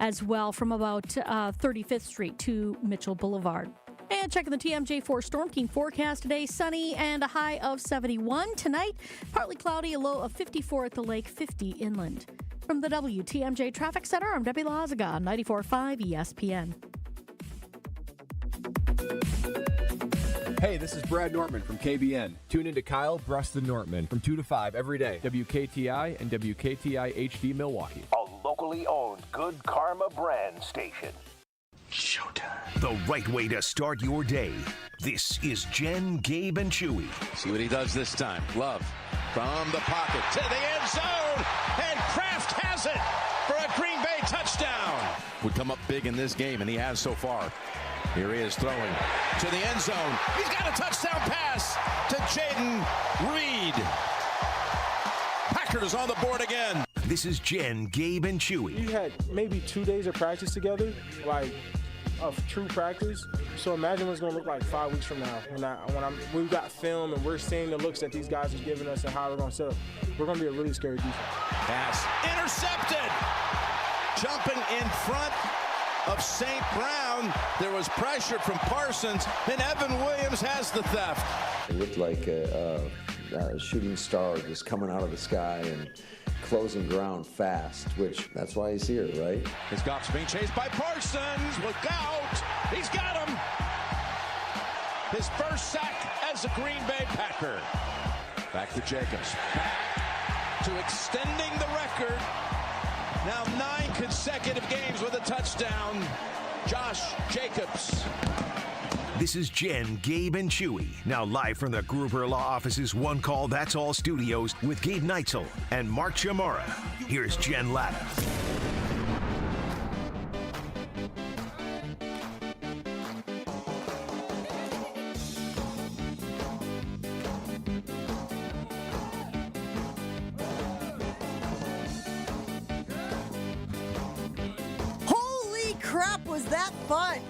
as well from about 35th Street to Mitchell Boulevard. And checking the TMJ4 Storm King forecast today, sunny and a high of 71. Tonight, partly cloudy, a low of 54 at the lake, 50 inland. From the WTMJ Traffic Center, I'm Debbie Lazaga, 94.5 ESPN. Hey, this is Brad Nortman from KBN. Tune in to Kyle, Brust, and Nortman from 2 to 5 every day. WKTI and WKTI HD Milwaukee. A locally owned Good Karma brand station. Showtime. The right way to start your day. This is Jen, Gabe, and Chewy. See what he does this time. Love from the pocket to the end zone. And Kraft has it for a Green Bay touchdown. Would come up big in this game, and he has so far. Here he is throwing to the end zone. He's got a touchdown pass to Jaden Reed. Packers on the board again. This is Jen, Gabe, and Chewy. You had maybe 2 days of practice together, like of true practice. So imagine what it's going to look like 5 weeks from now when we've got film and we're seeing the looks that these guys are giving us and how we're going to set up. We're going to be a really scary defense. Pass intercepted. Jumping in front of St. Brown. There was pressure from Parsons, and Evan Williams has the theft. It looked like a shooting star just coming out of the sky and closing ground fast, which that's why he's here, right? His Goff's being chased by Parsons. Look out! He's got him! His first sack as a Green Bay Packer. Back to Jacobs. Back to extending the record. Now 9 consecutive games with a touchdown. Josh Jacobs. This is Jen, Gabe, and Chewy. Now live from the Gruber Law Office's One Call That's All studios with Gabe Neitzel and Mark Chamara. Here's Jen Latta. Holy crap, was that fun!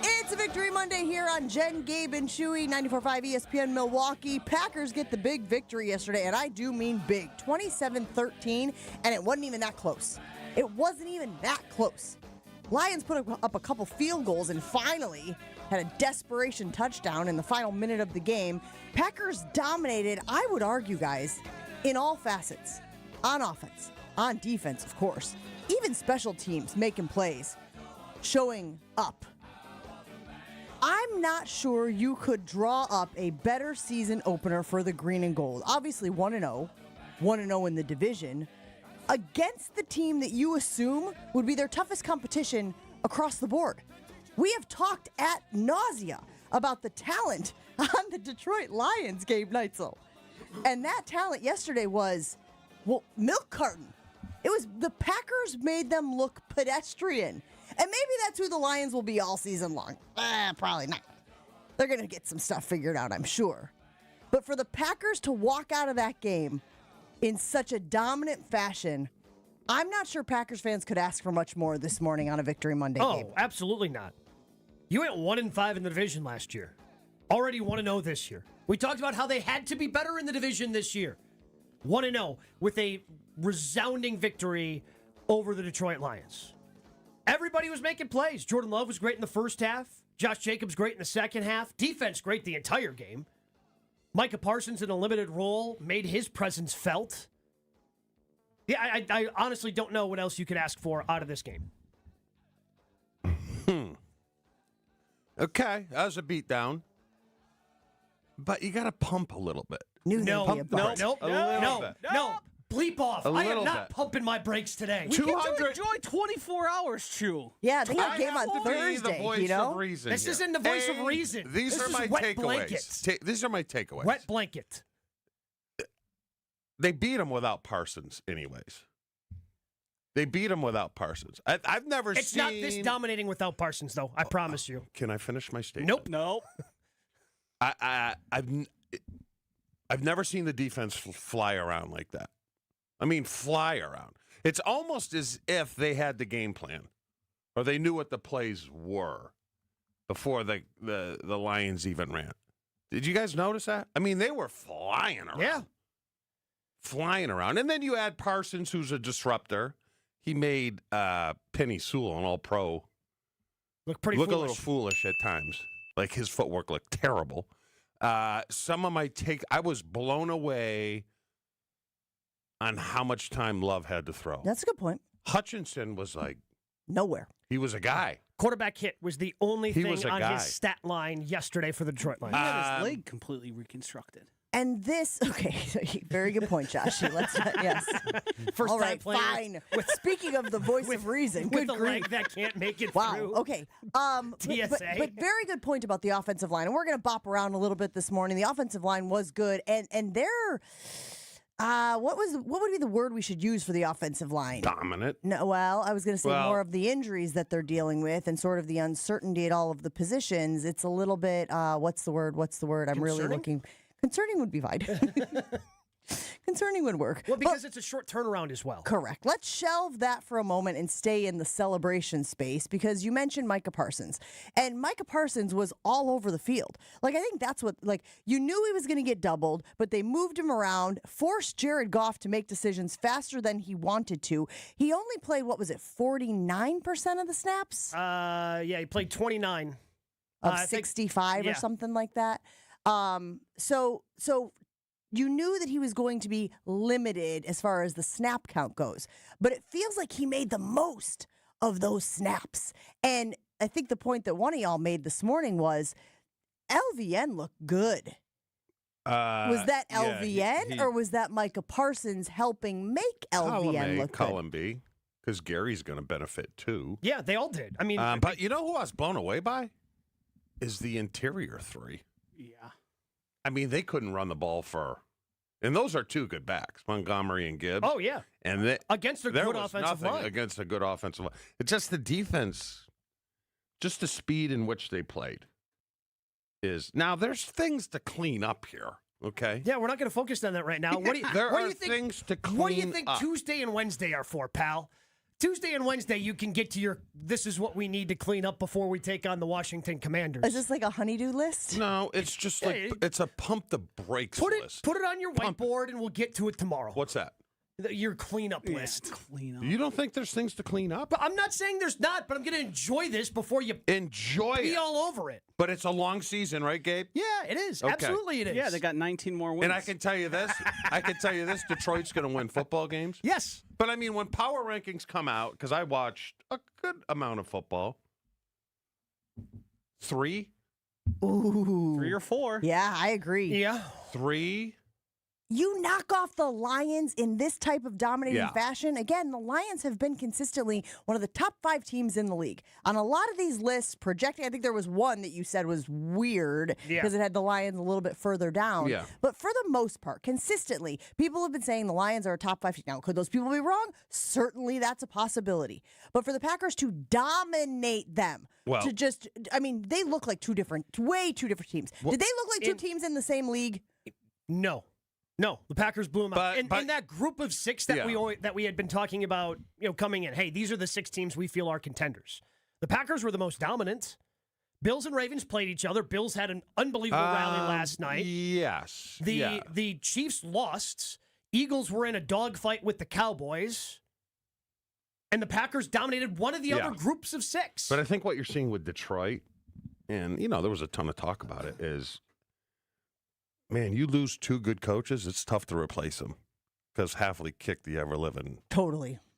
It's a Victory Monday here on Jen, Gabe, and Chewy, 94.5 ESPN Milwaukee. Packers get the big victory yesterday, and I do mean big. 27-13, and it wasn't even that close. It wasn't even that close. Lions put up a couple field goals and finally had a desperation touchdown in the final minute of the game. Packers dominated, I would argue, guys, in all facets. On offense, on defense, of course. Even special teams making plays, showing up. I'm not sure you could draw up a better season opener for the green and gold. Obviously 1-0, 1-0 in the division, against the team that you assume would be their toughest competition across the board. We have talked ad nauseam about the talent on the Detroit Lions, Gabe Neitzel. And that talent yesterday was, well, milk carton. It was the Packers made them look pedestrian. And maybe that's who the Lions will be all season long. Probably not. They're going to get some stuff figured out, I'm sure. But for the Packers to walk out of that game in such a dominant fashion, I'm not sure Packers fans could ask for much more this morning on a Victory Monday game. Oh, absolutely not. You went 1-5 in the division last year. Already 1-0 this year. We talked about how they had to be better in the division this year. 1-0 with a resounding victory over the Detroit Lions. Everybody was making plays. Jordan Love was great in the first half. Josh Jacobs great in the second half. Defense great the entire game. Micah Parsons in a limited role made his presence felt. Yeah, I honestly don't know what else you could ask for out of this game. Okay, that was a beatdown. But you got to pump a little bit. No. Bleep off. I am not bit. pumping my brakes today. 200. Enjoy 24 hours, Chew. Yeah, they have a game on to be Thursday, the voice you know? of reason This here. isn't the voice of reason. These This are is my wet takeaways. blankets. These are my takeaways. Wet blanket. They beat him without Parsons, anyways. They beat him without Parsons. I've never seen... It's not this dominating without Parsons, though. I promise you. Can I finish my statement? Nope. I've never seen the defense fly around like that. I mean, fly around. It's almost as if they had the game plan, or they knew what the plays were before the Lions even ran. Did you guys notice that? I mean, they were flying around. Yeah. Flying around. And then you add Parsons, who's a disruptor. he made Penny Sewell, an all-pro, look a little foolish at times. Like his footwork looked terrible. Some of my I was blown away on how much time Love had to throw. That's a good point. Hutchinson was like nowhere. He was a guy. Quarterback hit was the only thing on his stat line yesterday for the Detroit Lions. He had his leg completely reconstructed. And this, okay, very good point, Josh. Let's, yes. First all right, time fine. Speaking of the voice of reason, with good the grief. leg that can't make it wow. through. Okay. TSA. But very good point about the offensive line. And we're going to bop around a little bit this morning. The offensive line was good, and they're what would be the word we should use for the offensive line? Dominant. No, well, I was going to say more of the injuries that they're dealing with and sort of the uncertainty at all of the positions. It's a little bit what's the word? I'm really looking. Concerning would be fine. Concerning would work. Well, because it's a short turnaround as well. Correct. Let's shelve that for a moment and stay in the celebration space because you mentioned Micah Parsons. And Micah Parsons was all over the field. Like, I think that's what, like, you knew he was going to get doubled, but they moved him around, forced Jared Goff to make decisions faster than he wanted to. He only played, 49% of the snaps? Yeah, he played 29. Of 65 or something like that. So you knew that he was going to be limited as far as the snap count goes, but it feels like he made the most of those snaps. And I think the point that one of y'all made this morning was LVN looked good. Was that LVN or was that Micah Parsons helping make LVN look good? Column B, because Gary's going to benefit too. Yeah, they all did. I mean, but you know who I was blown away by? Is the interior three. Yeah. I mean, they couldn't run the ball and those are two good backs, Montgomery and Gibbs. Oh, yeah. And against a good offensive line. Against a good offensive line. It's just the defense, just the speed in which they played is. Now, there's things to clean up here, okay? Yeah, we're not going to focus on that right now. What do you, there what are do you think, things to clean up. What do you think Tuesday and Wednesday are for, pal? Tuesday and Wednesday, you can get to this is what we need to clean up before we take on the Washington Commanders. Is this like a honeydew list? No, it's just it's a pump the brakes list. Put it on your whiteboard and we'll get to it tomorrow. What's that? Your cleanup list. Clean up. You don't think there's things to clean up? But I'm not saying there's not, but I'm going to enjoy this before you be all over it. But it's a long season, right, Gabe? Yeah, it is. Okay. Absolutely it is. Yeah, they got 19 more wins. And I can tell you this. Detroit's going to win football games. Yes. But, I mean, when power rankings come out, because I watched a good amount of football, 3. Ooh. 3 or 4. Yeah, I agree. Yeah. 3. You knock off the Lions in this type of dominating fashion. Again, the Lions have been consistently one of the top 5 teams in the league. On a lot of these lists, projecting, I think there was one that you said was weird because it had the Lions a little bit further down. Yeah. But for the most part, consistently, people have been saying the Lions are a top 5 team. Now, could those people be wrong? Certainly that's a possibility. But for the Packers to dominate them, they look like way two different teams. Did they look like two teams in the same league? No. No, the Packers blew them out. And that group of 6 that we had been talking about, coming in, hey, these are the 6 teams we feel are contenders. The Packers were the most dominant. Bills and Ravens played each other. Bills had an unbelievable rally last night. Yes. The Chiefs lost. Eagles were in a dogfight with the Cowboys. And the Packers dominated one of the other groups of 6. But I think what you're seeing with Detroit, and, there was a ton of talk about it, is, man, you lose 2 good coaches, it's tough to replace them because Hafley kicked the ever-living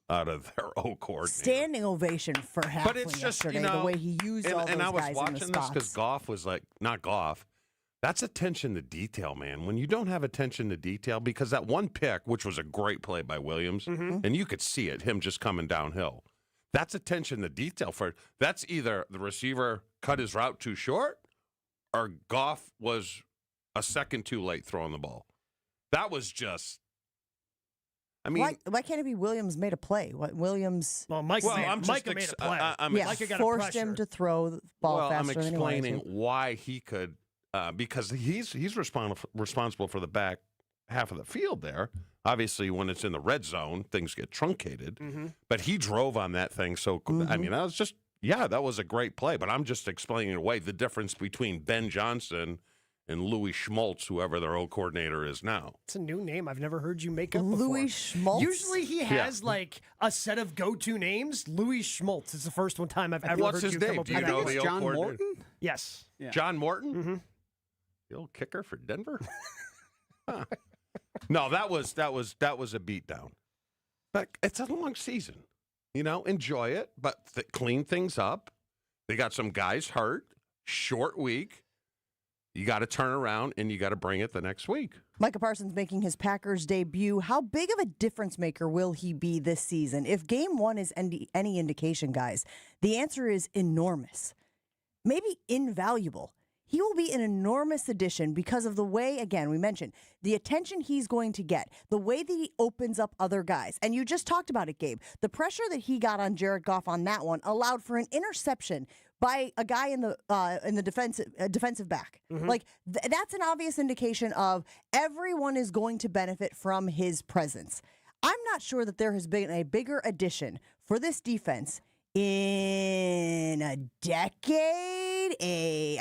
out of their old coordinator. Standing ovation for Hafley but it's just, yesterday, the way he used all those guys in the spots. And I was watching this because Goff was like, not Goff, that's attention to detail, man. When you don't have attention to detail, because that one pick, which was a great play by Williams, and you could see it, him just coming downhill, that's attention to detail. That's either the receiver cut his route too short or Goff was a second too late throwing the ball. That was just, I mean. Why can't it be Williams made a play? Micah made a play. Micah got forced him to throw the ball faster than he wanted to. I'm explaining why he could, because he's responsible for the back half of the field there. Obviously, when it's in the red zone, things get truncated. But he drove on that thing. So, I mean, that was just, that was a great play. But I'm just explaining away the difference between Ben Johnson and Louis Schmaltz, whoever their old coordinator is now. It's a new name I've never heard you make up before. Louis Schmaltz? Usually he has like a set of go-to names. Louis Schmaltz is the first time I've ever What's heard his you name? come up Do with you that. know I think the it's old John coordinator? Morton. Yes. Yeah. John Morton? Mm-hmm. The old kicker for Denver? Huh. No, that was a beatdown. But it's a long season. Enjoy it, but clean things up. They got some guys hurt. Short week. You got to turn around and you got to bring it the next week. Micah Parsons making his Packers debut. How big of a difference maker will he be this season? If game one is any indication, guys, the answer is enormous. Maybe invaluable. He will be an enormous addition because of the way, again, we mentioned, the attention he's going to get, the way that he opens up other guys. And you just talked about it, Gabe. The pressure that he got on Jared Goff on that one allowed for an interception by a guy in the defensive back. Mm-hmm. Like, that's an obvious indication of everyone is going to benefit from his presence. I'm not sure that there has been a bigger addition for this defense in a decade.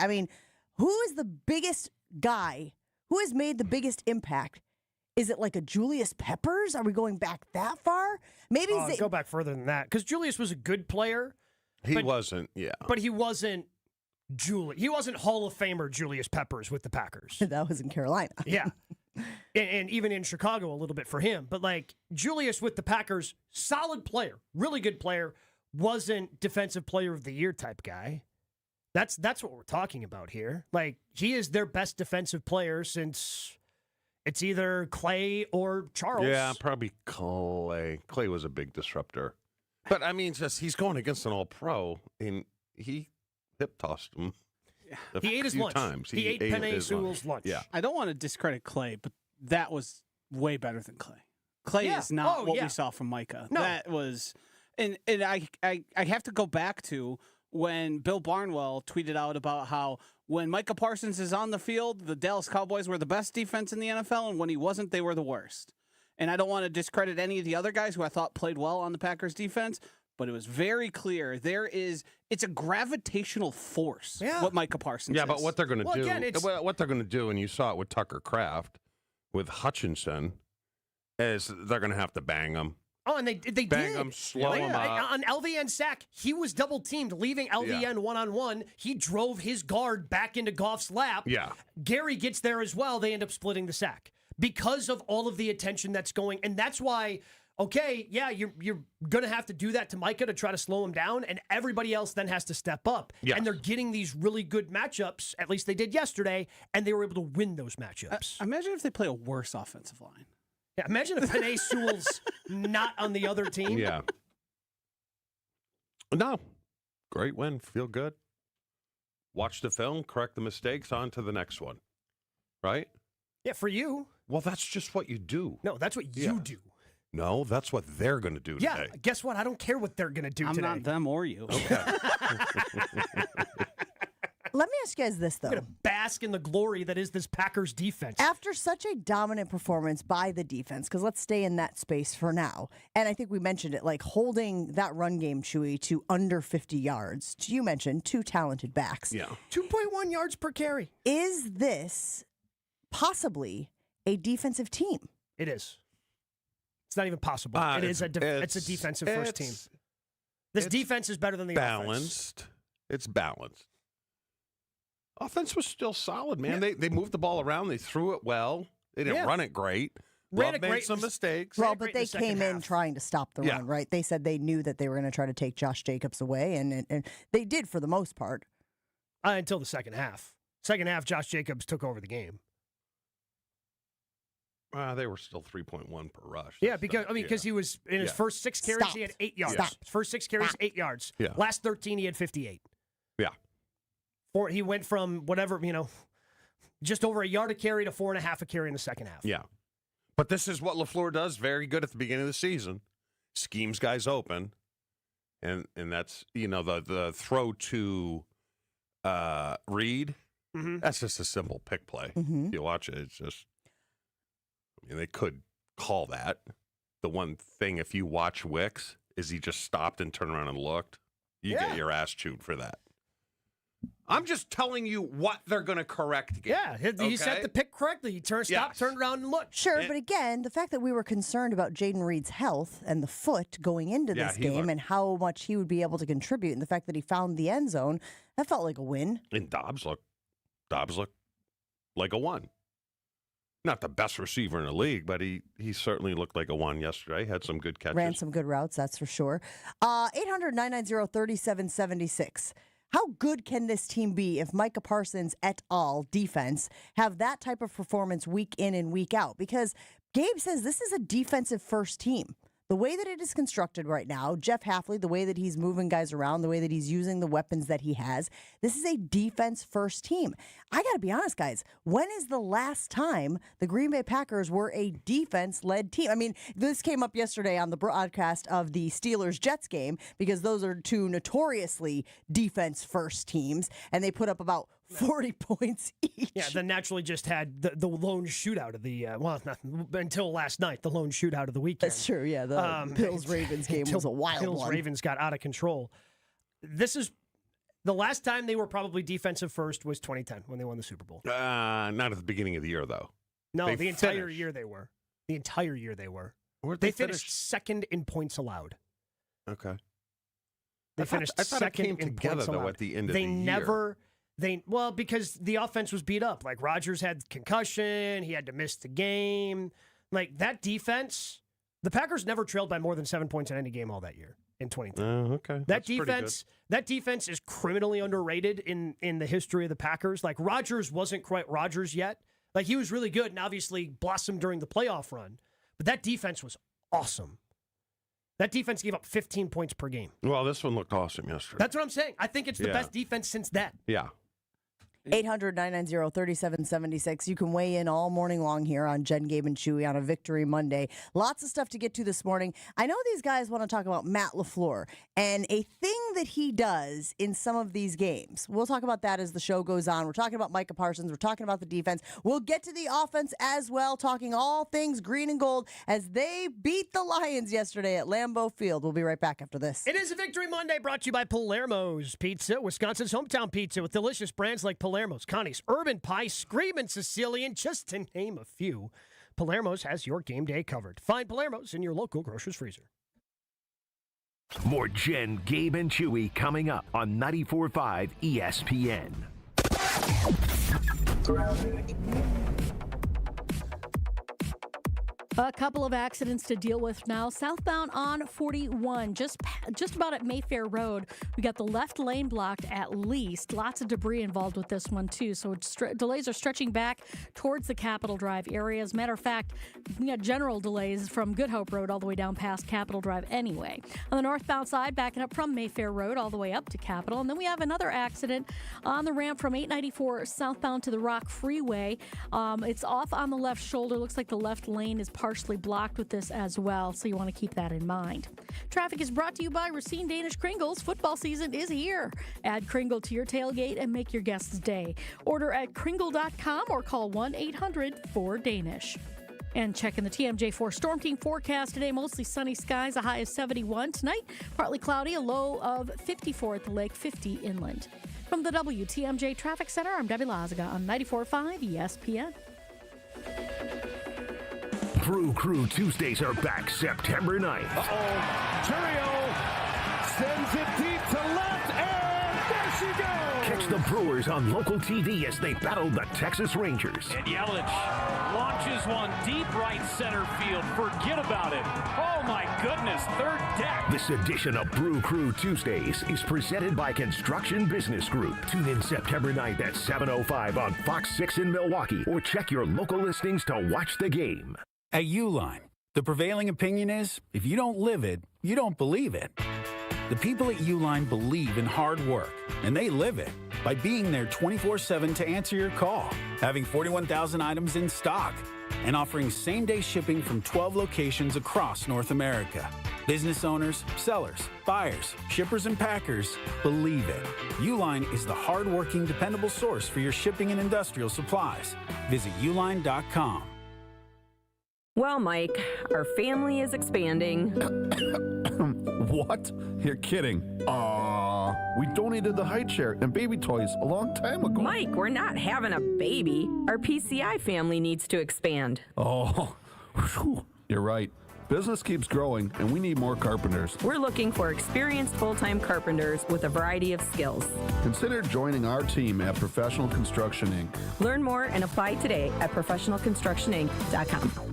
I mean, who is the biggest guy? Who has made the biggest impact? Is it like a Julius Peppers? Are we going back that far? Maybe Go back further than that, because Julius was a good player. He wasn't, But he wasn't He wasn't Hall of Famer Julius Peppers with the Packers. That was in Carolina. Yeah. And even in Chicago a little bit for him. But like Julius with the Packers, solid player, really good player, wasn't defensive player of the year type guy. That's what we're talking about here. Like, he is their best defensive player since it's either Clay or Charles. Yeah, probably Clay. Clay was a big disruptor. But, I mean, just he's going against an all-pro, and he hip-tossed him. He ate his lunch. Times. He ate Penei Sewell's lunch. Yeah. I don't want to discredit Clay, but that was way better than Clay. Clay is not what we saw from Micah. No. That was, and I have to go back to when Bill Barnwell tweeted out about how when Micah Parsons is on the field, the Dallas Cowboys were the best defense in the NFL, and when he wasn't, they were the worst. And I don't want to discredit any of the other guys who I thought played well on the Packers defense, but it was very clear it's a gravitational force what Micah Parsons is. Yeah, but what they're going to do, again, what they're going to do, and you saw it with Tucker Kraft, with Hutchinson, is they're going to have to bang him. Oh, and they did. Bang him, slow him up. On LVN sack, he was double teamed, leaving LVN one-on-one. He drove his guard back into Goff's lap. Yeah. Gary gets there as well. They end up splitting the sack because of all of the attention that's going. And that's why, okay, yeah, you're going to have to do that to Micah to try to slow him down, and everybody else then has to step up. Yes. And they're getting these really good matchups, at least they did yesterday, and they were able to win those matchups. Imagine if they play a worse offensive line. Yeah, imagine if Penei Sewell's not on the other team. Yeah. No. Great win. Feel good. Watch the film, correct the mistakes, on to the next one. Right? Yeah, for you. Well, that's just what you do. No, that's what you do. No, that's what they're going to do today. Yeah, guess what? I don't care what they're going to do I'm today. not them or you. Okay. Let me ask you guys this, though. I'm going to bask in the glory that is this Packers defense. After such a dominant performance by the defense, because let's stay in that space for now, and I think we mentioned it, like holding that run game, Chewy, to under 50 yards. You mentioned two talented backs. Yeah. 2.1 yards per carry. Is this possibly a defensive team? It is. It's not even possible. It's a defensive first team. This defense is better than the balanced. offense. It's balanced. Offense was still solid, man. Yeah. They moved the ball around. They threw it well. They didn't run it great. Love made some mistakes. Well, but they came in trying to stop the run, right? They said they knew that they were going to try to take Josh Jacobs away, and they did for the most part. Until the second half. Second half, Josh Jacobs took over the game. They were still 3.1 per rush. Yeah, because he was in his first 6 carries, he had 8 yards. His first 6 carries, 8 yards. Yeah. Last 13, he had 58. Yeah. He went from whatever, just over a yard a carry to 4.5 a carry in the second half. Yeah. But this is what LaFleur does very good at the beginning of the season. Schemes guys open. And that's, the throw to Reed. Mm-hmm. That's just a simple pick play. Mm-hmm. If you watch it, it's just, they could call that. The one thing, if you watch Wicks, is he just stopped and turned around and looked. You get your ass chewed for that. I'm just telling you what they're going to correct. Gabe. Yeah, he set the pick correctly. He turned around and looked. Sure, but again, the fact that we were concerned about Jaden Reed's health and the foot going into this game and how much he would be able to contribute, and the fact that he found the end zone, that felt like a win. And Dobbs looked like a 1. Not the best receiver in the league, but he certainly looked like a 1 yesterday. Had some good catches. Ran some good routes, that's for sure. 800-990-3776. How good can this team be if Micah Parsons et al. Defense have that type of performance week in and week out? Because Gabe says this is a defensive first team. The way that it is constructed right now, Jeff Hafley, the way that he's moving guys around, the way that he's using the weapons that he has, this is a defense-first team. I got to be honest, guys, when is the last time the Green Bay Packers were a defense-led team? I mean, this came up yesterday on the broadcast of the Steelers-Jets game because those are two notoriously defense-first teams, and they put up about 40 points each. Yeah, then naturally just had the lone shootout of the, not until last night, the lone shootout of the weekend. That's true, yeah. The Bills-Ravens game was a wild one. Bills-Ravens got out of control. This is, the last time they were probably defensive first was 2010 when they won the Super Bowl. Not at the beginning of the year, though. No, the entire year they were. The entire year they were. They finished second in points allowed. Okay. They finished second in points allowed. At the end of the year. Because the offense was beat up. Like, Rodgers had concussion. He had to miss the game. Like, that defense, the Packers never trailed by more than 7 points in any game all that year in 2010. Okay. That defense is criminally underrated in the history of the Packers. Like, Rodgers wasn't quite Rodgers yet. Like, he was really good and obviously blossomed during the playoff run. But that defense was awesome. That defense gave up 15 points per game. Well, this one looked awesome yesterday. That's what I'm saying. I think it's the best defense since then. Yeah. 800-990-3776. You can weigh in all morning long here on Jen, Gabe, and Chewy on a Victory Monday. Lots of stuff to get to this morning. I know these guys want to talk about Matt LaFleur and a thing that he does in some of these games. We'll talk about that as the show goes on. We're talking about Micah Parsons. We're talking about the defense. We'll get to the offense as well, talking all things green and gold as they beat the Lions yesterday at Lambeau Field. We'll be right back after this. It is a Victory Monday brought to you by Palermo's Pizza, Wisconsin's hometown pizza with delicious brands like Palermo's, Connie's, Urban Pie, Screamin' Sicilian, just to name a few. Palermo's has your game day covered. Find Palermo's in your local grocer's freezer. More Jen, Gabe, and Chewy coming up on 94.5 ESPN. A couple of accidents to deal with now. Southbound on 41, just about at Mayfair Road. We got the left lane blocked at least. Lots of debris involved with this one, too. So delays are stretching back towards the Capitol Drive area. As a matter of fact, we got general delays from Good Hope Road all the way down past Capitol Drive anyway. On the northbound side, backing up from Mayfair Road all the way up to Capitol. And then we have another accident on the ramp from 894 southbound to the Rock Freeway. It's off on the left shoulder. Looks like the left lane is partially blocked with this as well, so you want to keep that in mind. Traffic is brought to you by Racine Danish Kringles. Football season is here. Add Kringle to your tailgate and make your guests' day. Order at kringle.com or call 1-800-4DANISH. And checking the TMJ4 Storm Team forecast today, mostly sunny skies, a high of 71 tonight. Partly cloudy, a low of 54 at the lake, 50 inland. From the WTMJ Traffic Center, I'm Debbie Lazaga on 94.5 ESPN. Brew Crew Tuesdays are back September 9th. Turio sends it deep to left, and there she goes! Catch the Brewers on local TV as they battle the Texas Rangers. And Yelich launches one deep right center field. Forget about it. Oh my goodness, third deck. This edition of Brew Crew Tuesdays is presented by Construction Business Group. Tune in September 9th at 7:05 on Fox 6 in Milwaukee, or check your local listings to watch the game. At Uline, the prevailing opinion is, if you don't live it, you don't believe it. The people at Uline believe in hard work, and they live it by being there 24/7 to answer your call, having 41,000 items in stock, and offering same-day shipping from 12 locations across North America. Business owners, sellers, buyers, shippers, and packers believe it. Uline is the hard-working, dependable source for your shipping and industrial supplies. Visit uline.com. Well, Mike, our family is expanding. What? You're kidding. Aw, we donated the high chair and baby toys a long time ago. Mike, we're not having a baby. Our PCI family needs to expand. Oh, whew, you're right. Business keeps growing, and we need more carpenters. We're looking for experienced full-time carpenters with a variety of skills. Consider joining our team at Professional Construction, Inc. Learn more and apply today at professionalconstructioninc.com.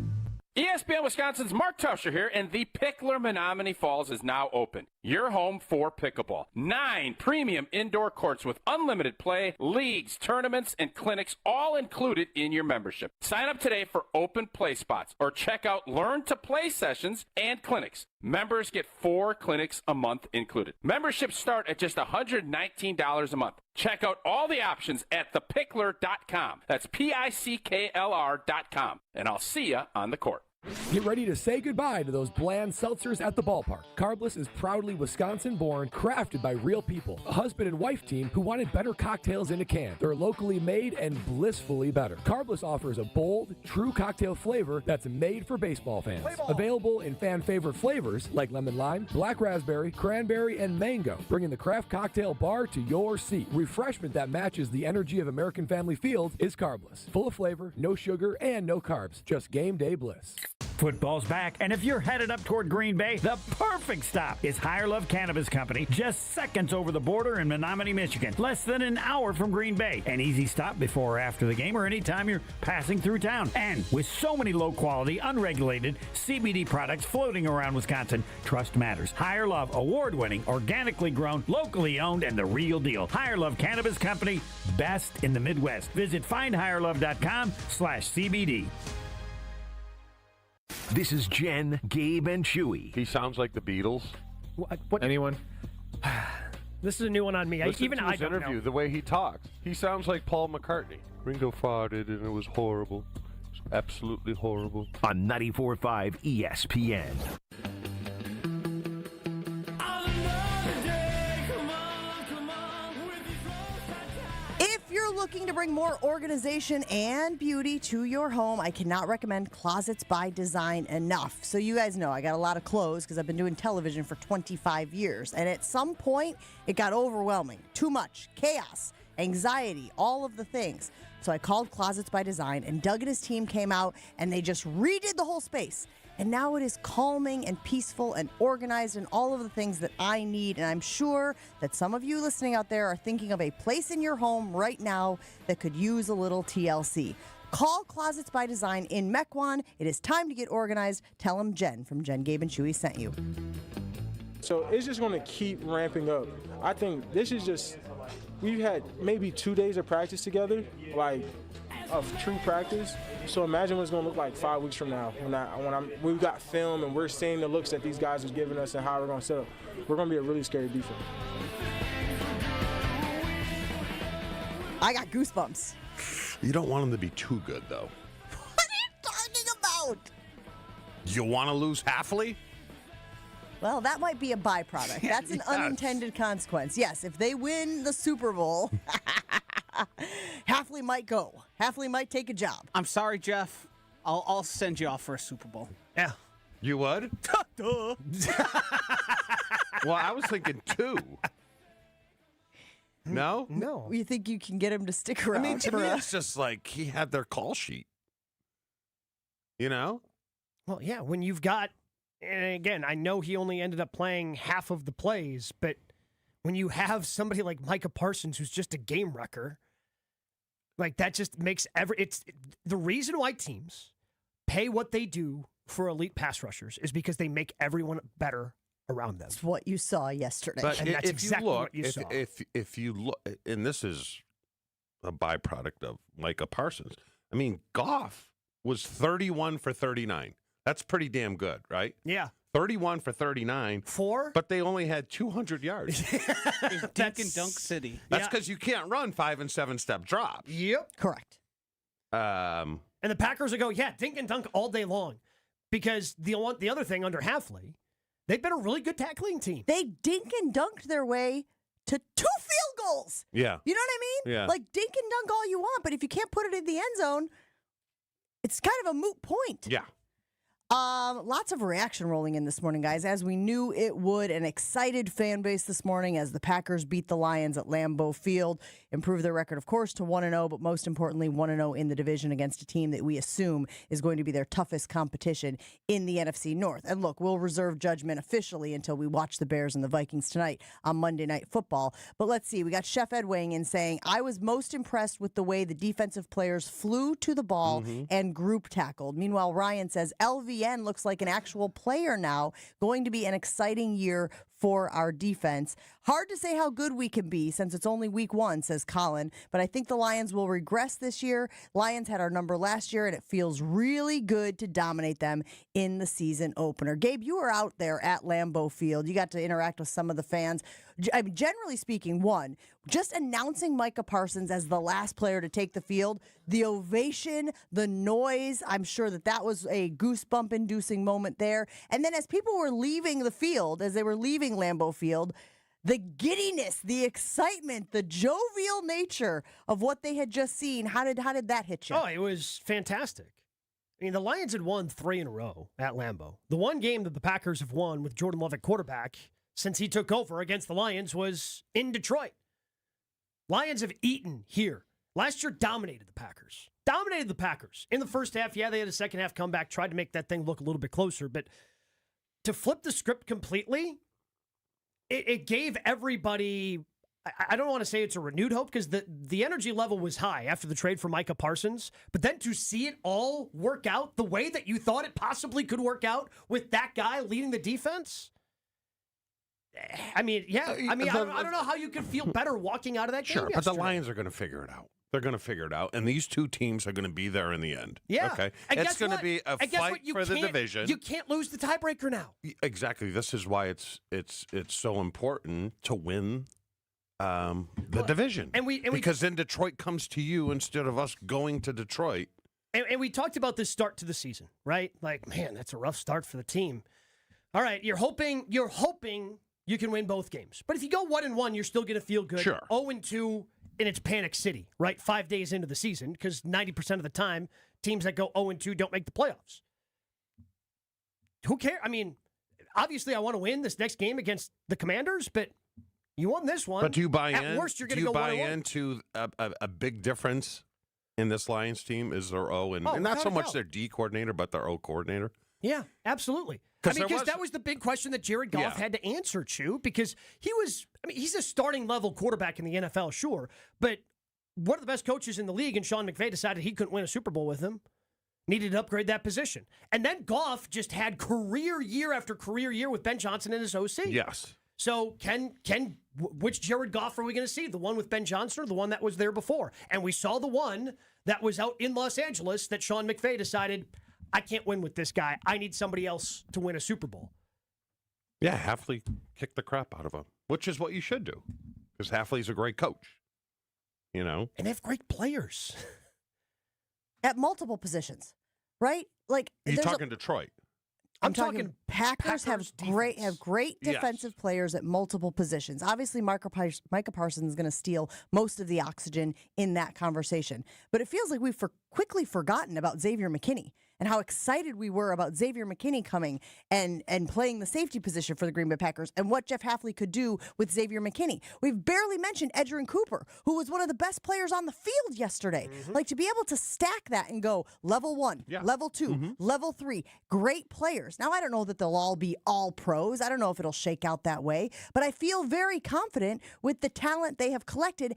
ESPN Wisconsin's Mark Tusher here, and the Pickler Menominee Falls is now open. Your home for pickleball. 9 premium indoor courts with unlimited play, leagues, tournaments, and clinics all included in your membership. Sign up today for open play spots or check out Learn to Play sessions and clinics. Members get 4 clinics a month included. Memberships start at just $119 a month. Check out all the options at thepickler.com. That's PICKLR.com. And I'll see you on the court. Get ready to say goodbye to those bland seltzers at the ballpark. Carbless is proudly Wisconsin-born, crafted by real people. A husband and wife team who wanted better cocktails in a can. They're locally made and blissfully better. Carbless offers a bold, true cocktail flavor that's made for baseball fans. Available in fan-favorite flavors like lemon lime, black raspberry, cranberry, and mango. Bringing the craft cocktail bar to your seat. Refreshment that matches the energy of American Family Field is Carbless. Full of flavor, no sugar, and no carbs. Just game day bliss. Football's back, and if you're headed up toward Green Bay, the perfect stop is Higher Love Cannabis Company, just seconds over the border in Menominee, Michigan. Less than an hour from Green Bay. An easy stop before or after the game or anytime you're passing through town. And with so many low-quality, unregulated CBD products floating around Wisconsin, trust matters. Higher Love, award-winning, organically grown, locally owned, and the real deal. Higher Love Cannabis Company, best in the Midwest. Visit findhigherlove.com/CBD. This is Jen, Gabe, and Chewy. He sounds like the Beatles. What? Anyone? This is a new one on me. Listen Even to I his don't interview, know. the way he talks. He sounds like Paul McCartney. Ringo farted and it was horrible. It was absolutely horrible. On 94.5 ESPN. If you're looking to bring more organization and beauty to your home, I cannot recommend Closets by Design enough. So you guys know I got a lot of clothes because I've been doing television for 25 years. And at some point, it got overwhelming. Too much. Chaos, anxiety, all of the things. So I called Closets by Design, and Doug and his team came out, and they just redid the whole space. And now it is calming and peaceful and organized and all of the things that I need. And I'm sure that some of you listening out there are thinking of a place in your home right now that could use a little TLC. Call Closets by Design in Mequon. It is time to get organized. Tell them Jen from Jen, Gabe, and Chewy sent you. So it's just going to keep ramping up. I think this is just, we've had maybe 2 days of practice together, like of true practice. So imagine what it's going to look like 5 weeks from now when we've got film and we're seeing the looks that these guys are giving us and how we're going to set up. We're going to be a really scary defense. I got goosebumps. You don't want him to be too good, though. What are you talking about? You want to lose Halfley? Well, that might be a byproduct. That's an unintended consequence. Yes, if they win the Super Bowl, Halfley might go. Halfley might take a job. I'm sorry, Jeff. I'll send you off for a Super Bowl. Yeah. You would? Duh. Well, I was thinking 2. No? No. You think you can get him to stick around? I mean, to me, it's just like he had their call sheet. You know? Well, yeah, when you've got, and again, I know he only ended up playing half of the plays, but when you have somebody like Micah Parsons who's just a game wrecker, like that just makes it's the reason why teams pay what they do for elite pass rushers is because they make everyone better around them. That's what you saw yesterday. But And that's if exactly you look, what you saw. If you look, and this is a byproduct of Micah Parsons. I mean, Goff was 31 for 39. That's pretty damn good, right? Yeah. 31 for 39. 4? But they only had 200 yards. Dink and dunk city. That's because you can't run 5 and 7 step drops. Yep. Correct. And the Packers will go, yeah, dink and dunk all day long. Because the other thing under Halfley, they've been a really good tackling team. They dink and dunked their way to 2 field goals. Yeah. You know what I mean? Yeah. Like dink and dunk all you want, but if you can't put it in the end zone, it's kind of a moot point. Yeah. Lots of reaction rolling in this morning, guys, as we knew it would. An excited fan base this morning as the Packers beat the Lions at Lambeau Field, improve their record, of course, to 1-0, but most importantly, 1-0 in the division against a team that we assume is going to be their toughest competition in the NFC North. And look, we'll reserve judgment officially until we watch the Bears and the Vikings tonight on Monday Night Football. But let's see, we got Chef Ed weighing in saying, I was most impressed with the way the defensive players flew to the ball and group tackled. Meanwhile, Ryan says, LVN looks like an actual player now. Going to be an exciting year for our defense. Hard to say how good we can be since it's only week 1, says Colin, but I think the Lions will regress this year. Lions had our number last year, and it feels really good to dominate them in the season opener. Gabe, you were out there at Lambeau Field. You got to interact with some of the fans. I mean, generally speaking, one, just announcing Micah Parsons as the last player to take the field, the ovation, the noise, I'm sure that was a goosebump-inducing moment there. And then as people were leaving the field, as they were leaving Lambeau Field, the giddiness, the excitement, the jovial nature of what they had just seen, how did that hit you? Oh, it was fantastic. I mean, the Lions had won 3 in a row at Lambeau. The one game that the Packers have won with Jordan Love at quarterback since he took over against the Lions was in Detroit. Lions have eaten here. Last year dominated the Packers. Dominated the Packers. In the first half, yeah, they had a second half comeback, tried to make that thing look a little bit closer, but to flip the script completely, it gave everybody, I don't want to say it's a renewed hope because the energy level was high after the trade for Micah Parsons, but then to see it all work out the way that you thought it possibly could work out with that guy leading the defense, I mean, yeah. I mean, I don't know how you could feel better walking out of that game. Sure, but the Lions are going to figure it out. They're going to figure it out, and these two teams are going to be there in the end. Yeah. Okay. And it's going to be a fight for the division. You can't lose the tiebreaker now. Exactly. This is why it's so important to win the division. Because then Detroit comes to you instead of us going to Detroit. And we talked about this start to the season, right? Like, man, that's a rough start for the team. All right, you're hoping you can win both games. But if you go 1-1, you're still going to feel good. Sure. 0-2, and it's Panic City, right? 5 days into the season, because 90% of the time, teams that go 0-2 don't make the playoffs. Who cares? I mean, obviously, I want to win this next game against the Commanders, but you won this one. But do you buy At in? worst, you're going do to you go buy 1-1. into a big difference in this Lions team? Is their O and not without so a much doubt. their D coordinator, but their O coordinator? Yeah, absolutely. Because that was the big question that Jared Goff had to answer, Chew, because he's a starting level quarterback in the NFL, sure, but one of the best coaches in the league, and Sean McVay decided he couldn't win a Super Bowl with him, needed to upgrade that position. And then Goff just had career year after career year with Ben Johnson in his OC. Yes. So which Jared Goff are we going to see? The one with Ben Johnson or the one that was there before? And we saw the one that was out in Los Angeles that Sean McVay decided, I can't win with this guy. I need somebody else to win a Super Bowl. Yeah, Hafley kicked the crap out of him, which is what you should do, because Hafley's a great coach, you know? And they have great players. At multiple positions, right? Like You're talking Detroit. I'm talking Packers have great defensive players at multiple positions. Obviously, Micah Parsons is going to steal most of the oxygen in that conversation. But it feels like we've quickly forgotten about Xavier McKinney and how excited we were about Xavier McKinney coming and playing the safety position for the Green Bay Packers and what Jeff Hafley could do with Xavier McKinney. We've barely mentioned Edgerrin Cooper, who was one of the best players on the field yesterday. Like, to be able to stack that and go level 1, level 2, level 3, great players. Now, I don't know that they'll all be all pros. I don't know if it'll shake out that way, but I feel very confident with the talent they have collected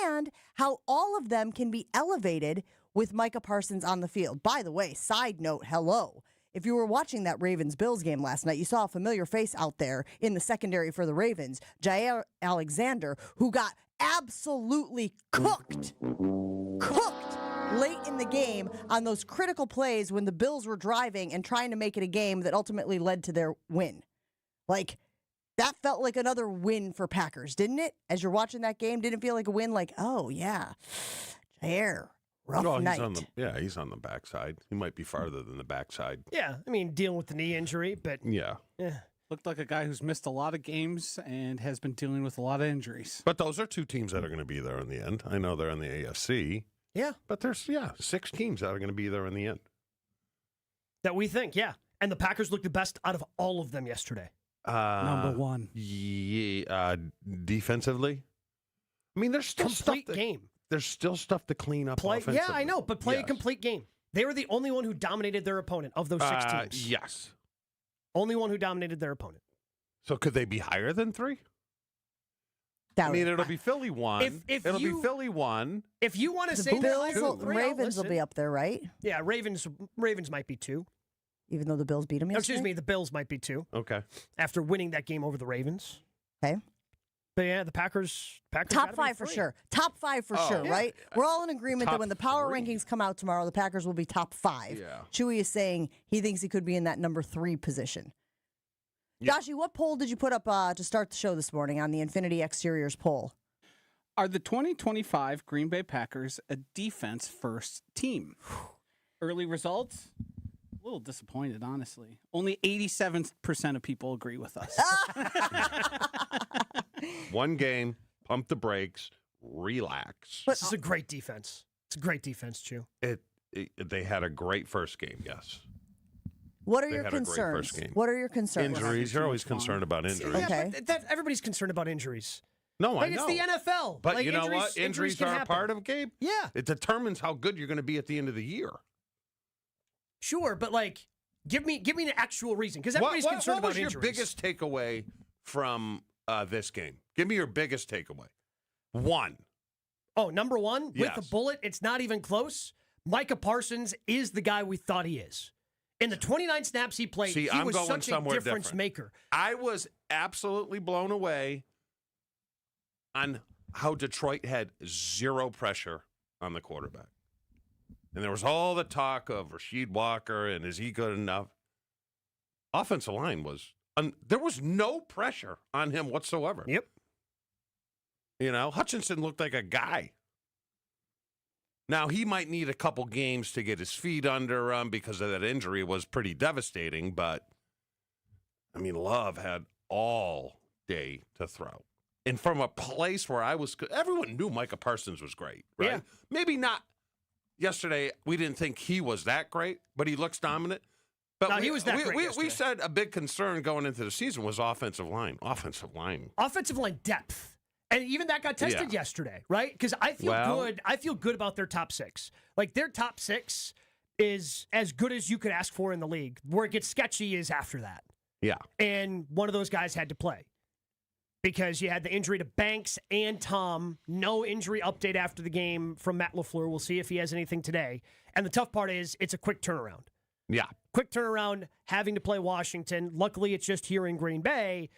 and how all of them can be elevated with Micah Parsons on the field. By the way, side note, hello. If you were watching that Ravens-Bills game last night, you saw a familiar face out there in the secondary for the Ravens, Jair Alexander, who got absolutely cooked late in the game on those critical plays when the Bills were driving and trying to make it a game that ultimately led to their win. Like, that felt like another win for Packers, didn't it? As you're watching that game, didn't it feel like a win? Like, oh, yeah, Jair. Rough night. He's on the backside. He might be farther than the backside. Yeah, I mean, dealing with the knee injury, but yeah. Looked like a guy who's missed a lot of games and has been dealing with a lot of injuries. But those are two teams that are going to be there in the end. I know they're in the AFC. Yeah. But there's 6 teams that are going to be there in the end. That we think, yeah. And the Packers looked the best out of all of them yesterday. Number one. Yeah, defensively. I mean, there's still complete game. There's still stuff to clean up. Offensively. Yeah, I know, but play a complete game. They were the only one who dominated their opponent of those 6 teams. Yes. Only one who dominated their opponent. So could they be higher than 3? I mean, it'll be Philly 1. It'll be Philly 1. If you want to say Ravens will be up there, right? Yeah, Ravens might be 2. Even though the Bills beat them yesterday? Excuse me, the Bills might be 2. Okay. After winning that game over the Ravens. Okay. But yeah, the Packers top 5 for sure. Top 5 for sure, yeah. right? We're all in agreement that when the power rankings come out tomorrow, the Packers will be top 5. Yeah. Chewy is saying he thinks he could be in that number 3 position. Yeah. Joshy, what poll did you put up to start the show this morning on the Infinity Exteriors poll? Are the 2025 Green Bay Packers a defense-first team? Early results? A little disappointed, honestly. Only 87% of people agree with us. One game, pump the brakes, relax. This is a great defense. It's a great defense, Chew. They had a great first game, yes. What are your concerns? What are your concerns? Injuries. You're always concerned about injuries. Okay. Everybody's concerned about injuries. No, I know. It's the NFL. But you know what? Injuries are a part of Gabe. Yeah. It determines how good you're going to be at the end of the year. Sure, but give me an actual reason, because everybody's concerned about injuries. What was your biggest takeaway from this game? Give me your biggest takeaway. 1. Oh, number 1? Yes. With a bullet, it's not even close. Micah Parsons is the guy we thought he is. In the 29 snaps he played, he was such a difference maker. I was absolutely blown away on how Detroit had 0 pressure on the quarterback. And there was all the talk of Rasheed Walker and is he good enough? Offensive line was, there was no pressure on him whatsoever. Yep. You know, Hutchinson looked like a guy. Now, he might need a couple games to get his feet under him because of that injury. It was pretty devastating, but, I mean, Love had all day to throw. And from a place where everyone knew Micah Parsons was great, right? Yeah. Maybe not yesterday. We didn't think he was that great, but he looks dominant. But he was that great yesterday. We said a big concern going into the season was offensive line. Offensive line depth. And even that got tested yesterday, right? Because I feel good. I feel good about their top 6. Like, their top 6 is as good as you could ask for in the league. Where it gets sketchy is after that. Yeah. And one of those guys had to play because you had the injury to Banks and Tom. No injury update after the game from Matt LaFleur. We'll see if he has anything today. And the tough part is it's a quick turnaround. Yeah. Quick turnaround, having to play Washington. Luckily, it's just here in Green Bay.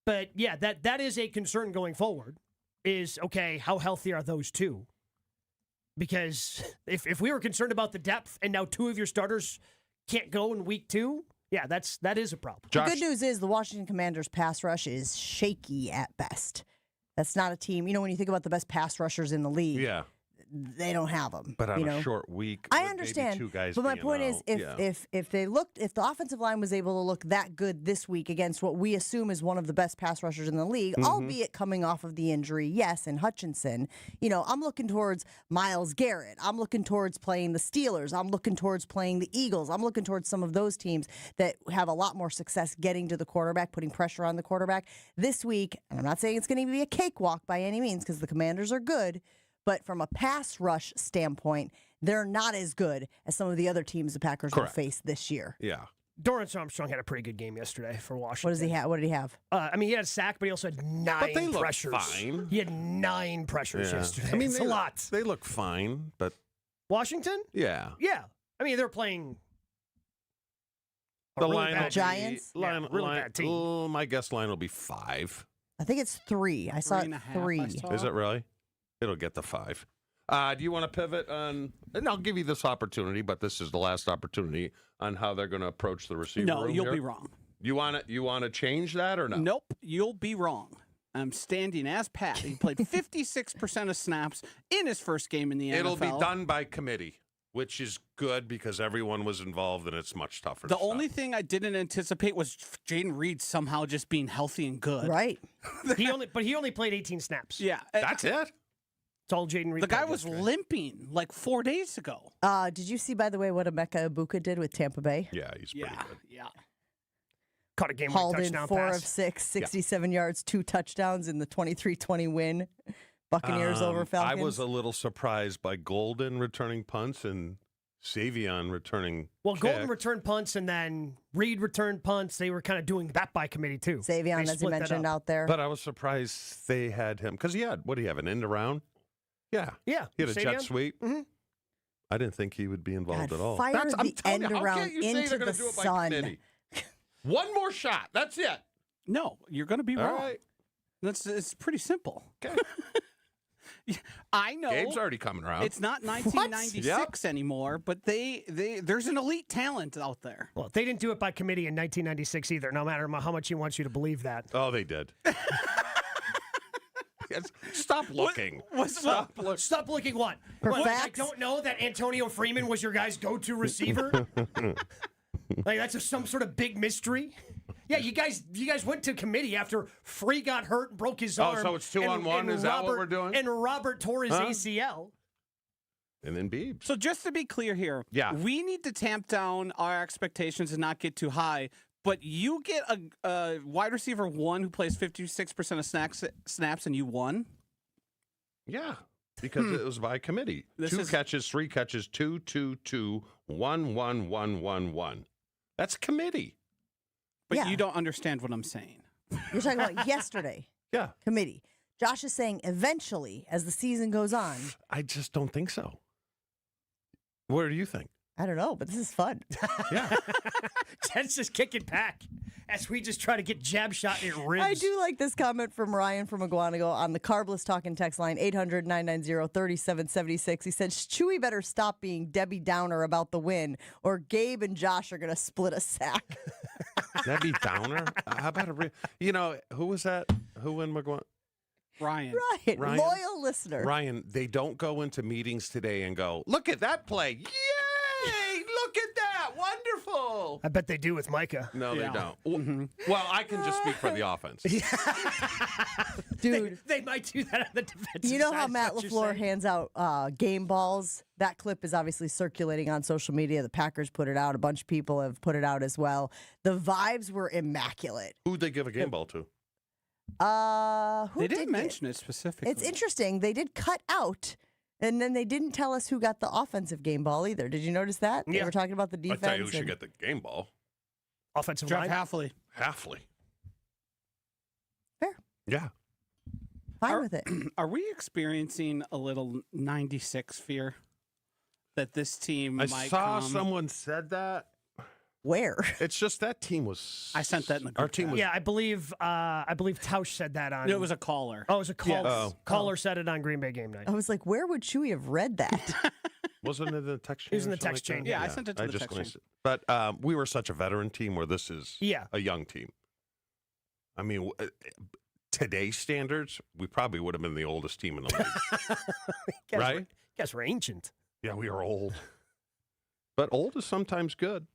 But, yeah, that is a concern going forward is, okay, how healthy are those two? Because if we were concerned about the depth and now 2 of your starters can't go in week 2, yeah, that is a problem. The good news is the Washington Commanders' pass rush is shaky at best. That's not a team. You know, when you think about the best pass rushers in the league, they don't have them. But on a short week, I understand. 2 guys but my point is, if the offensive line was able to look that good this week against what we assume is one of the best pass rushers in the league, albeit coming off of the injury, yes, and Hutchinson, you know, I'm looking towards Myles Garrett. I'm looking towards playing the Steelers. I'm looking towards playing the Eagles. I'm looking towards some of those teams that have a lot more success getting to the quarterback, putting pressure on the quarterback this week. And I'm not saying it's going to be a cakewalk by any means because the Commanders are good. But from a pass rush standpoint, they're not as good as some of the other teams the Packers will face this year. Yeah. Dorrance Armstrong had a pretty good game yesterday for Washington. What does he have? What did he have? I mean, he had a sack, but he also had 9 pressures. Fine. He had 9 pressures yesterday. I mean, it's a lot. They look fine, but Washington? Yeah. Yeah. I mean, they're playing the really line bad Giants. Really bad team. My guess line will be 5. I think it's 3. I saw it 3. Is it really? It'll get the 5. Do you want to pivot on? And I'll give you this opportunity, but this is the last opportunity on how they're going to approach the receiver room. No, you'll here. be wrong. You want to change that or no? Nope, you'll be wrong. I'm standing as pat. He played 56% of snaps in his first game in the NFL. It'll be done by committee, which is good because everyone was involved and it's much tougher. The only thing I didn't anticipate was Jaden Reed somehow just being healthy and good. Right. He only played 18 snaps. Yeah. That's it? Told Jaden Reed. The guy was limping like 4 days ago. Did you see, by the way, what Micah Ibuka did with Tampa Bay? Yeah, he's pretty good. Yeah. Caught a game-winning Hauled in touchdown 4 pass. of 6, 67 yards, 2 touchdowns in the 23-20 win. Buccaneers over Falcons. I was a little surprised by Golden returning punts and Savion returning Well, kicks. Golden returned punts and then Reed returned punts. They were kind of doing that by committee, too. Savion, as you mentioned, out there. But I was surprised they had him. Because he had, what do you have, an end around? Yeah. Yeah. He had a jet Savion? sweep. Mm-hmm. I didn't think he would be involved at all. Fire I'm the telling end you, how around can't you say into they're gonna the do it by sun. committee? One more shot. That's it. No, you're going to be All wrong. right. It's pretty simple. Okay. I know. Gabe's already coming around. It's not 1996 anymore, but there's an elite talent out there. Well, they didn't do it by committee in 1996 either, no matter how much he wants you to believe that. Oh, they did. Yes. Stop looking. Stop looking what? For What, I facts? don't know that Antonio Freeman was your guy's go-to receiver? Like that's some sort of big mystery? Yeah, you guys went to committee after Free got hurt and broke his arm. Oh, so it's 2-on-1? Is that what we're doing? And Robert tore his ACL. And then Beebs. So just to be clear here, we need to tamp down our expectations and not get too high. But you get a wide receiver 1 who plays 56% of snaps, and you won? Yeah, because it was by committee. This 2 is- catches, 3 catches, 2, 2, 2, 1, 1, 1, 1, 1. That's committee. But Yeah. you don't understand what I'm saying. You're talking about yesterday. Yeah. Committee. Josh is saying eventually, as the season goes on. I just don't think so. What do you think? I don't know, but this is fun. Yeah. Jen's just kicking back as we just try to get jab shot in your ribs. I do like this comment from Ryan from Iguanago on the Carbless Talking text line, 800-990-3776. He said, Chewy better stop being Debbie Downer about the win, or Gabe and Josh are going to split a sack. Debbie Downer? How about who was that? Who in McGuan? Ryan. Ryan, loyal listener. Ryan, they don't go into meetings today and go, look at that play. Yay! Look at that. Wonderful. I bet they do with Micah. No, they don't. Well, I can just speak for the offense. Dude. They might do that on the defensive You know side, how is Matt what you're LaFleur saying? hands out game balls? That clip is obviously circulating on social media. The Packers put it out. A bunch of people have put it out as well. The vibes were immaculate. Who'd they give a game ball to? They didn't mention it specifically. It's interesting. They did cut out, and then they didn't tell us who got the offensive game ball either. Did you notice that? They Yeah. were talking about the I defense. tell you who should get the game ball. Offensive Jeff line. Halfley. Halfley. Fair. Yeah. Fine with it. Are we experiencing a little 96 fear that this team I might saw come? someone said that. Where? It's just that team was. I sent that in the Our group team chat. was. Yeah, I believe Tausch said that on. It was a caller. Oh, it was a caller. Yeah. Oh. Caller said it on Green Bay game night. I was like, where would Chewy have read that? Wasn't it in the text chain? It was in or the text something like chain, that? yeah. I sent it to I the just text glanced chain. it. But we were such a veteran team where this is a young team. I mean, today's standards, we probably would have been the oldest team in the league. Right? Guys, we're ancient. Yeah, we are old. But old is sometimes good.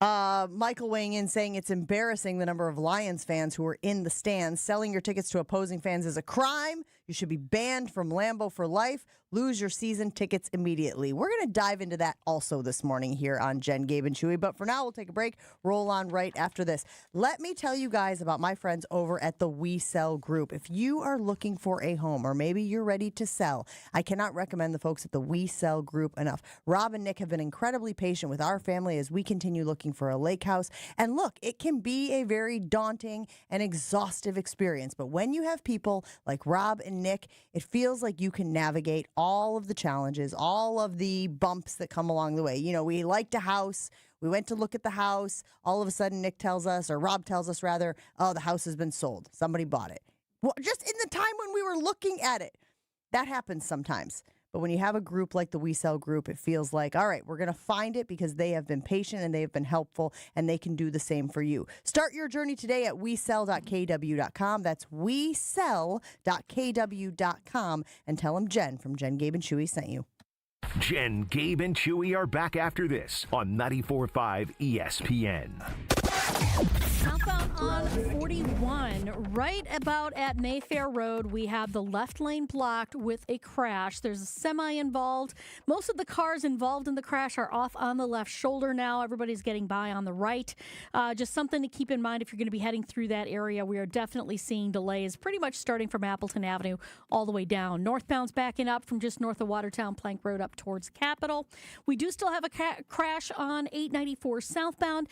Michael weighing in saying it's embarrassing the number of Lions fans who are in the stands. Selling your tickets to opposing fans is a crime. You should be banned from Lambeau for life. Lose your season tickets immediately. We're going to dive into that also this morning here on Jen, Gabe, and Chewy. But for now, we'll take a break. Roll on right after this. Let me tell you guys about my friends over at the We Sell Group. If you are looking for a home or maybe you're ready to sell, I cannot recommend the folks at the We Sell Group enough. Rob and Nick have been incredibly patient with our family as we continue looking for a lake house. And look, it can be a very daunting and exhaustive experience. But when you have people like Rob and Nick, it feels like you can navigate all of the challenges, all of the bumps that come along the way. You know, we liked a house. We went to look at the house. All of a sudden, Nick tells us, or Rob tells us rather, oh, the house has been sold. Somebody bought it. Well, just in the time when we were looking at it. That happens sometimes. But when you have a group like the We Sell Group, it feels like, all right, we're going to find it because they have been patient and they have been helpful, and they can do the same for you. Start your journey today at wesell.kw.com. That's wesell.kw.com, and tell them Jen from Jen, Gabe, and Chewy sent you. Jen, Gabe, and Chewy are back after this on 94.5 ESPN. Southbound on 41, right about at Mayfair Road, we have the left lane blocked with a crash. There's a semi involved. Most of the cars involved in the crash are off on the left shoulder now. Everybody's getting by on the right. Just something to keep in mind if you're going to be heading through that area. We are definitely seeing delays pretty much starting from Appleton Avenue all the way down. Northbound's backing up from just north of Watertown Plank Road up towards Capitol. We do still have a crash on 894 southbound,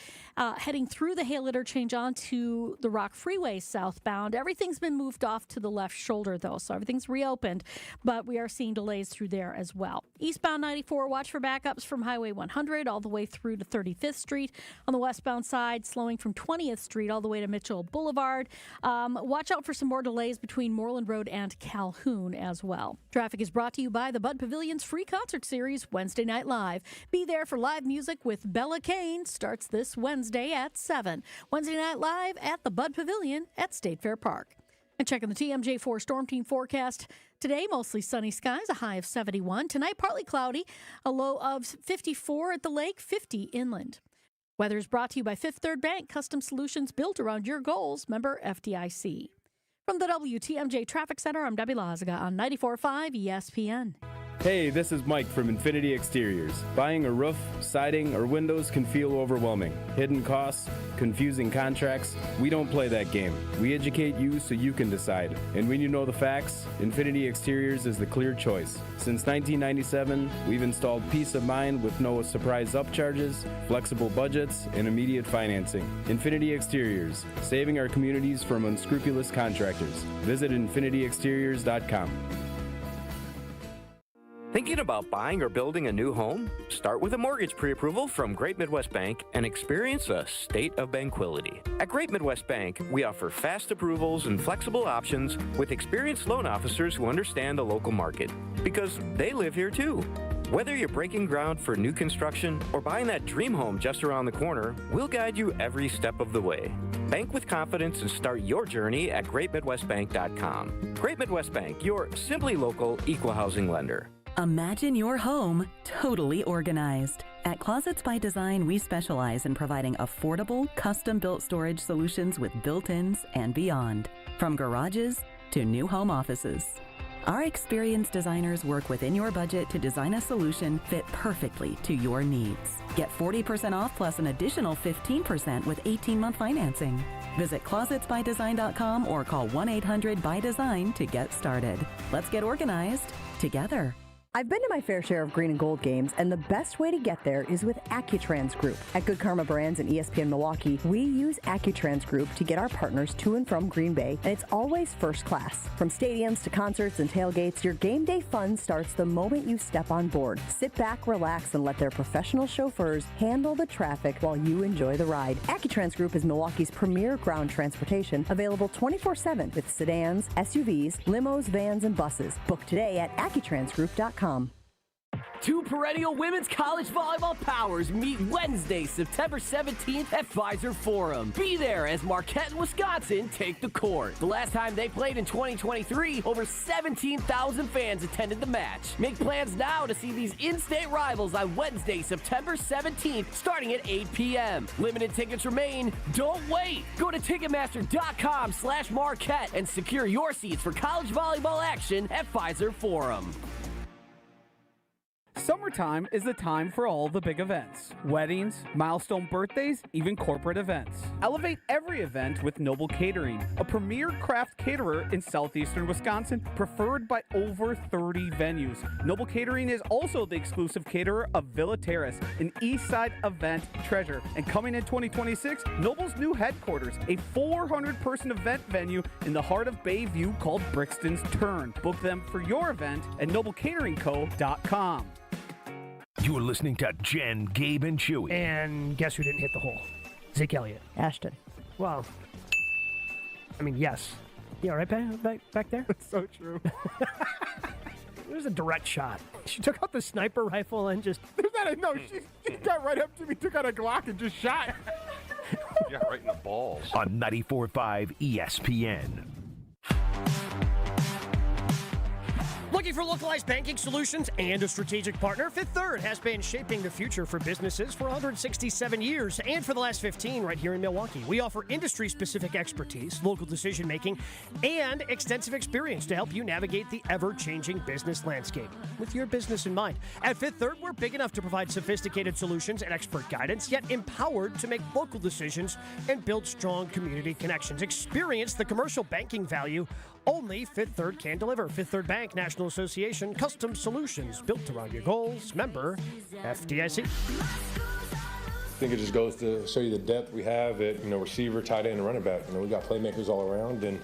heading through the Hale interchange onto the Rock Freeway southbound. Everything's been moved off to the left shoulder, though, so everything's reopened, but we are seeing delays through there as well. Eastbound 94, watch for backups from Highway 100 all the way through to 35th Street. On the westbound side, slowing from 20th Street all the way to Mitchell Boulevard. Watch out for some more delays between Moreland Road and Calhoun as well. Traffic is brought to you by the Bud Pavilion's free concert series, Wednesday Night Live. Be there for live music with Bella Kane. Starts this Wednesday at 7. Wednesday Night Live at the Bud Pavilion at State Fair Park. And checking the TMJ4 Storm Team forecast. Today, mostly sunny skies, a high of 71. Tonight, partly cloudy, a low of 54 at the lake, 50 inland. Weather is brought to you by Fifth Third Bank, custom solutions built around your goals. Member FDIC. From the WTMJ Traffic Center, I'm Debbie Lazaga on 94.5 ESPN. Hey, this is Mike from Infinity Exteriors. Buying a roof, siding, or windows can feel overwhelming. Hidden costs, confusing contracts. We don't play that game. We educate you so you can decide. And when you know the facts, Infinity Exteriors is the clear choice. Since 1997, we've installed peace of mind with no surprise upcharges, flexible budgets, and immediate financing. Infinity Exteriors, saving our communities from unscrupulous contractors. Visit infinityexteriors.com. Thinking about buying or building a new home? Start with a mortgage pre-approval from Great Midwest Bank and experience a state of tranquility. At Great Midwest Bank, we offer fast approvals and flexible options with experienced loan officers who understand the local market, because they live here too. Whether you're breaking ground for new construction or buying that dream home just around the corner, we'll guide you every step of the way. Bank with confidence and start your journey at greatmidwestbank.com. Great Midwest Bank, your simply local equal housing lender. Imagine your home totally organized. At Closets by Design, we specialize in providing affordable, custom-built storage solutions with built-ins and beyond, from garages to new home offices. Our experienced designers work within your budget to design a solution fit perfectly to your needs. Get 40% off plus an additional 15% with 18-month financing. Visit closetsbydesign.com or call 1-800-BY-DESIGN to get started. Let's get organized together. I've been to my fair share of green and gold games, and the best way to get there is with AccuTrans Group. At Good Karma Brands and ESPN Milwaukee, we use AccuTrans Group to get our partners to and from Green Bay, and it's always first class. From stadiums to concerts and tailgates, your game day fun starts the moment you step on board. Sit back, relax, and let their professional chauffeurs handle the traffic while you enjoy the ride. AccuTrans Group is Milwaukee's premier ground transportation, available 24/7 with sedans, SUVs, limos, vans, and buses. Book today at AccuTransGroup.com. Two perennial women's college volleyball powers meet Wednesday, September 17th at Pfizer Forum. Be there as Marquette and Wisconsin take the court. The last time they played in 2023, over 17,000 fans attended the match. Make plans now to see these in-state rivals on Wednesday, September 17th, starting at 8 p.m. Limited tickets remain. Don't wait. Go to Ticketmaster.com/Marquette and secure your seats for college volleyball action at Pfizer Forum. Summertime is the time for all the big events. Weddings, milestone birthdays, even corporate events. Elevate every event with Noble Catering, a premier craft caterer in southeastern Wisconsin, preferred by over 30 venues. Noble Catering is also the exclusive caterer of Villa Terrace, an East Side event treasure. And coming in 2026, Noble's new headquarters, a 400-person event venue in the heart of Bayview called Brixton's Turn. Book them for your event at noblecateringco.com. You're listening to Jen, Gabe, and Chewy. And guess who didn't hit the hole? Zeke Elliott. Ashton. Well, I mean, yes. You all right back there? It's so true. It was a direct shot. She took out the sniper rifle and just... She got right up to me, took out a Glock, and just shot. Yeah, right in the balls. On 94.5 ESPN. Looking for localized banking solutions and a strategic partner? Fifth Third has been shaping the future for businesses for 167 years and for the last 15 right here in Milwaukee. We offer industry-specific expertise, local decision-making, and extensive experience to help you navigate the ever-changing business landscape with your business in mind. At Fifth Third, we're big enough to provide sophisticated solutions and expert guidance, yet empowered to make local decisions and build strong community connections. Experience the commercial banking value only Fifth Third can deliver. Fifth Third Bank, National Association, custom solutions built around your goals. Member FDIC. I think it just goes to show you the depth we have at receiver, tight end, and running back. We got playmakers all around and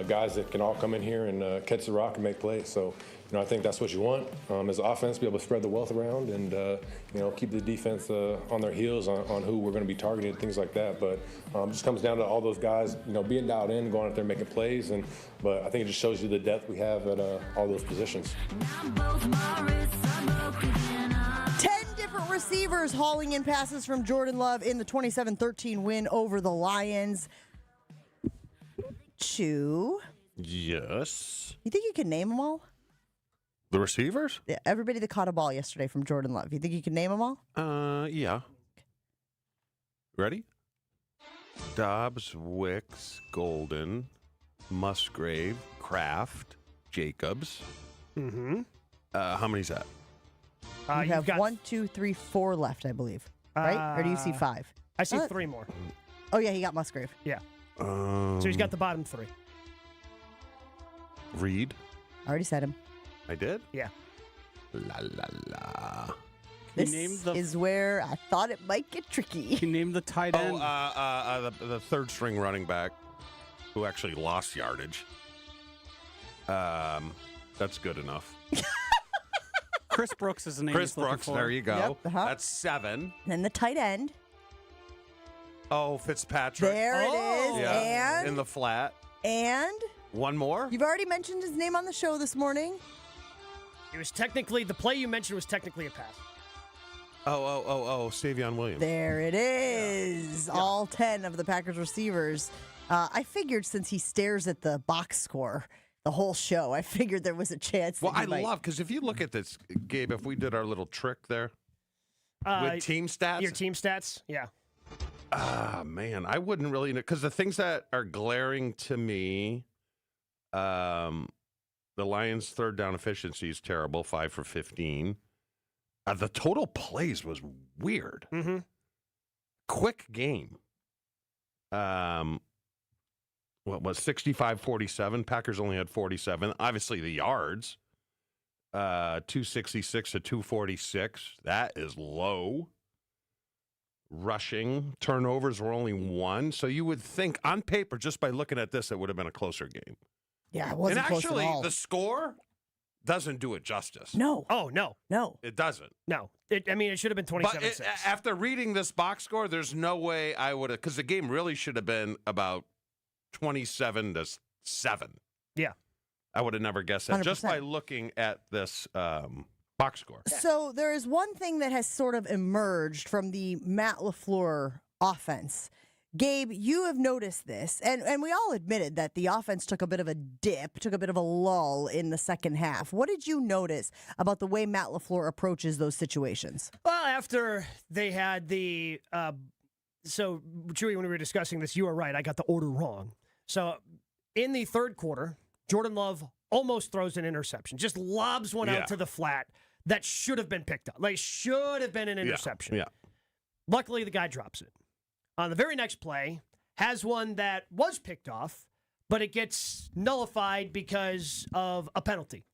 guys that can all come in here and catch the rock and make plays. So I think that's what you want as an offense, be able to spread the wealth around and keep the defense on their heels on who we're going to be targeting, things like that. But it just comes down to all those guys being dialed in, going out there making plays. But I think it just shows you the depth we have at all those positions. 10 different receivers hauling in passes from Jordan Love in the 27-13 win over the Lions. Chew. Yes. You think you can name them all? The receivers? Yeah, everybody that caught a ball yesterday from Jordan Love. You think you can name them all? Yeah. Ready? Dobbs, Wicks, Golden, Musgrave, Kraft, Jacobs. Mm-hmm. How many's that? You have 1, 2, 3, 4 left, I believe. Right? Or do you see 5? I see 3 more. Oh, yeah, he got Musgrave. Yeah. So he's got the bottom 3. Reed. I already said him. I did? Yeah. La, la, la. This is where I thought it might get tricky. He named the tight end. The third string running back who actually lost yardage. That's good enough. Chris Brooks is the name. Chris Brooks, there you go. Yep, That's 7. And then the tight end. Oh, Fitzpatrick. There it is. Yeah. And in the flat. And one more? You've already mentioned his name on the show this morning. It was technically, the play you mentioned was technically a pass. Oh, Savion Williams. There it is. Yeah. All 10 of the Packers receivers. I figured since he stares at the box score the whole show, I figured there was a chance that love, because if you look at this, Gabe, if we did our little trick there with team stats. Your team stats, yeah. Man, I wouldn't really know, because the things that are glaring to me, the Lions' third down efficiency is terrible, 5 for 15. The total plays was weird. Mm-hmm. Quick game. What was 65-47? Packers only had 47. Obviously, the yards, 266 to 246. That is low. Rushing turnovers were only 1. So you would think on paper, just by looking at this, it would have been a closer game. Yeah, it wasn't close at all. And actually, the score doesn't do it justice. No. Oh, no. No. It doesn't. No. It should have been 27-6. But after reading this box score, there's no way I would have, because the game really should have been about 27-7. Yeah. I would have never guessed that 100%. just by looking at this box score. So there is one thing that has sort of emerged from the Matt LaFleur offense. Gabe, you have noticed this, and we all admitted that the offense took a bit of a dip, took a bit of a lull in the second half. What did you notice about the way Matt LaFleur approaches those situations? Well, after they had the so, Chewy, when we were discussing this, you were right. I got the order wrong. So, in the third quarter, Jordan Love almost throws an interception, just lobs one out to the flat that should have been picked up. Like, should have been an interception. Yeah. Luckily, the guy drops it. On the very next play, has one that was picked off, but it gets nullified because of a penalty.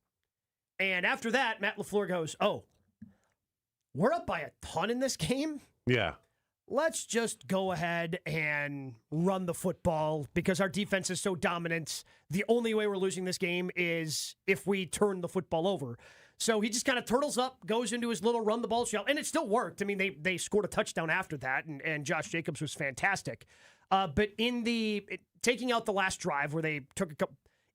And after that, Matt LaFleur goes, oh, we're up by a ton in this game? Yeah. Let's just go ahead and run the football because our defense is so dominant. The only way we're losing this game is if we turn the football over. So he just kind of turtles up, goes into his little run the ball shell, and it still worked. I mean, they scored a touchdown after that, and Josh Jacobs was fantastic. But in taking out the last drive where they took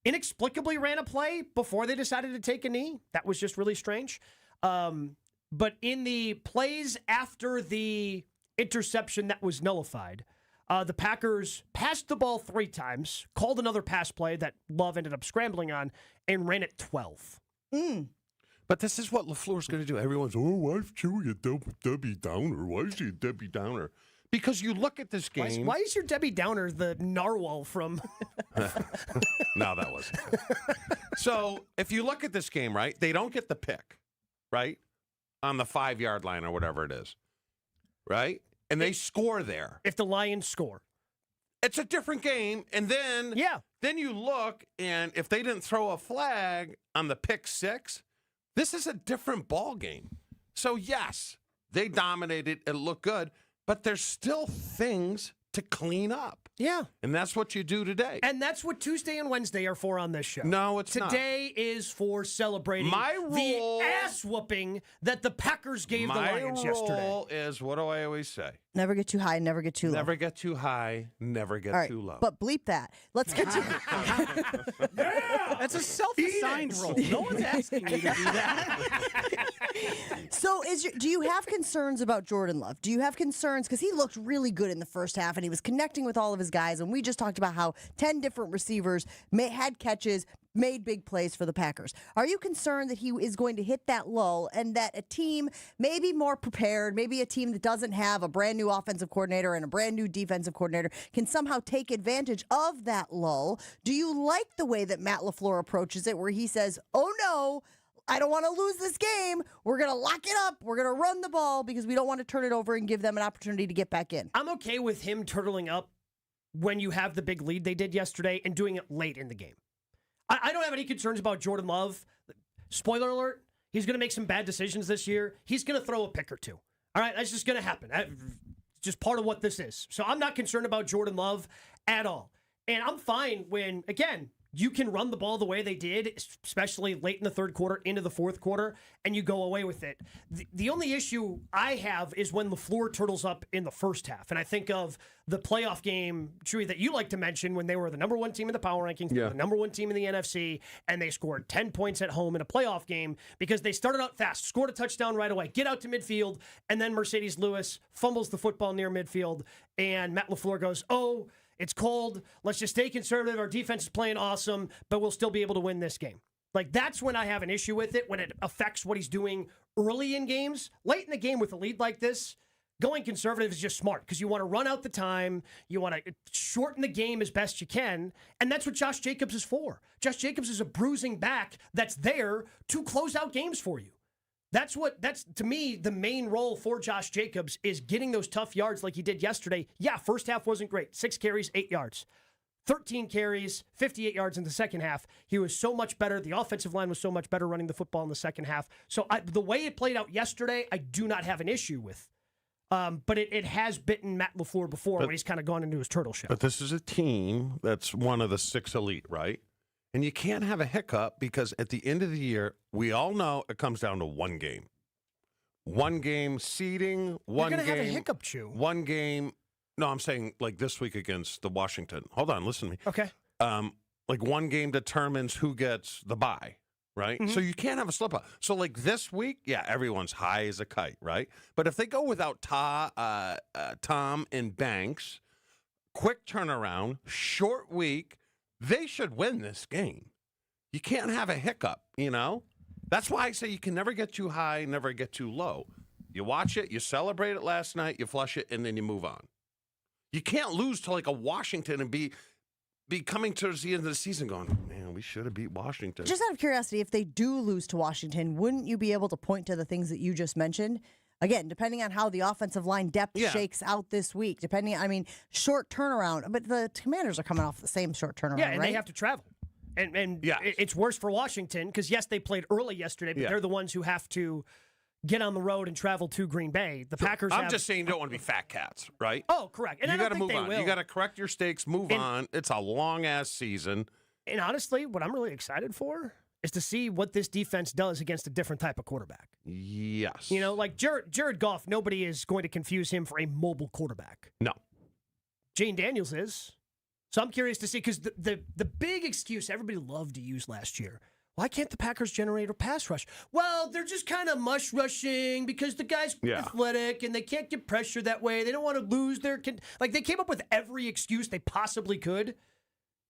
inexplicably ran a play before they decided to take a knee, that was just really strange. But in the plays after the interception that was nullified, the Packers passed the ball 3 times, called another pass play that Love ended up scrambling on, and ran it 12. But this is what LaFleur's going to do. Everyone's, why is Chewy a Debbie Downer? Why is he a Debbie Downer? Because you look at this game. Why is your Debbie Downer the narwhal from? No, that wasn't. So if you look at this game, right, they don't get the pick, right, on the 5-yard line or whatever it is, right? And they score there. If the Lions score. It's a different game. And then, then you look, and if they didn't throw a flag on the pick 6, this is a different ball game. So, yes, they dominated. It looked good. But there's still things to clean up. Yeah. And that's what you do today. And that's what Tuesday and Wednesday are for on this show. No, it's not. Today is for celebrating the ass whooping that the Packers gave the Lions yesterday. My rule is, what do I always say? Never get too high, never get too low. Never get too high, never get All right, too low. But bleep that. Let's get to That's a self-assigned role. No one's asking you to do that. So do you have concerns about Jordan Love? Do you have concerns? Because he looked really good in the first half, and he was connecting with all of his guys, and we just talked about how 10 different receivers had catches, made big plays for the Packers. Are you concerned that he is going to hit that lull and that a team maybe more prepared, maybe a team that doesn't have a brand new offensive coordinator and a brand new defensive coordinator can somehow take advantage of that lull? Do you like the way that Matt LaFleur approaches it, where he says, oh no, I don't want to lose this game. We're going to lock it up. We're going to run the ball because we don't want to turn it over and give them an opportunity to get back in? I'm okay with him turtling up when you have the big lead they did yesterday and doing it late in the game. I don't have any concerns about Jordan Love. Spoiler alert, he's going to make some bad decisions this year. He's going to throw a pick or two. All right, that's just going to happen. Just part of what this is. So I'm not concerned about Jordan Love at all. And I'm fine when, again, you can run the ball the way they did, especially late in the third quarter, into the fourth quarter, and you go away with it. The only issue I have is when LaFleur turtles up in the first half. And I think of the playoff game, Chewy, that you like to mention when they were the number one team in the power rankings, the number one team in the NFC, and they scored 10 points at home in a playoff game because they started out fast, scored a touchdown right away, get out to midfield, and then Mercedes Lewis fumbles the football near midfield, and Matt LaFleur goes, oh, it's cold. Let's just stay conservative. Our defense is playing awesome, but we'll still be able to win this game. Like, that's when I have an issue with it, when it affects what he's doing early in games. Late in the game with a lead like this, going conservative is just smart because you want to run out the time. You want to shorten the game as best you can, and that's what Josh Jacobs is for. Josh Jacobs is a bruising back that's there to close out games for you. That's to me, the main role for Josh Jacobs is getting those tough yards like he did yesterday. Yeah, first half wasn't great. 6 carries, 8 yards. 13 carries, 58 yards in the second half. He was so much better. The offensive line was so much better running the football in the second half. So the way it played out yesterday, I do not have an issue with. But it has bitten Matt LaFleur before when he's kind of gone into his turtle shell. But this is a team that's one of the 6 elite, right? And you can't have a hiccup because at the end of the year, we all know it comes down to one game. One game seeding, one game. You're going to have a hiccup, Chew. One game. No, I'm saying like this week against the Washington. Hold on, listen to me. Okay. Like one game determines who gets the bye, right? Mm-hmm. So you can't have a slip up. So like this week, yeah, everyone's high as a kite, right? But if they go without Tom and Banks, quick turnaround, short week, they should win this game. You can't have a hiccup, you know? That's why I say you can never get too high, never get too low. You watch it, you celebrate it last night, you flush it, and then you move on. You can't lose to like a Washington and be coming towards the end of the season going, man, we should have beat Washington. Just out of curiosity, if they do lose to Washington, wouldn't you be able to point to the things that you just mentioned? Again, depending on how the offensive line depth shakes out this week, short turnaround. But the Commanders are coming off the same short turnaround, yeah, and right? they have to travel. And it's worse for Washington because, yes, they played early yesterday, but they're the ones who have to get on the road and travel to Green Bay. The Packers I'm just saying you don't want to be fat cats, right? Oh, correct. And you got to move on. You got to correct your mistakes, move on. It's a long-ass season. And honestly, what I'm really excited for is to see what this defense does against a different type of quarterback. Yes. You know, like Jared Goff, nobody is going to confuse him for a mobile quarterback. No. Jane Daniels is. So I'm curious to see, because the big excuse everybody loved to use last year, why can't the Packers generate a pass rush? Well, they're just kind of mush rushing because the guy's athletic and they can't get pressure that way. They don't want to lose their... Like, they came up with every excuse they possibly could.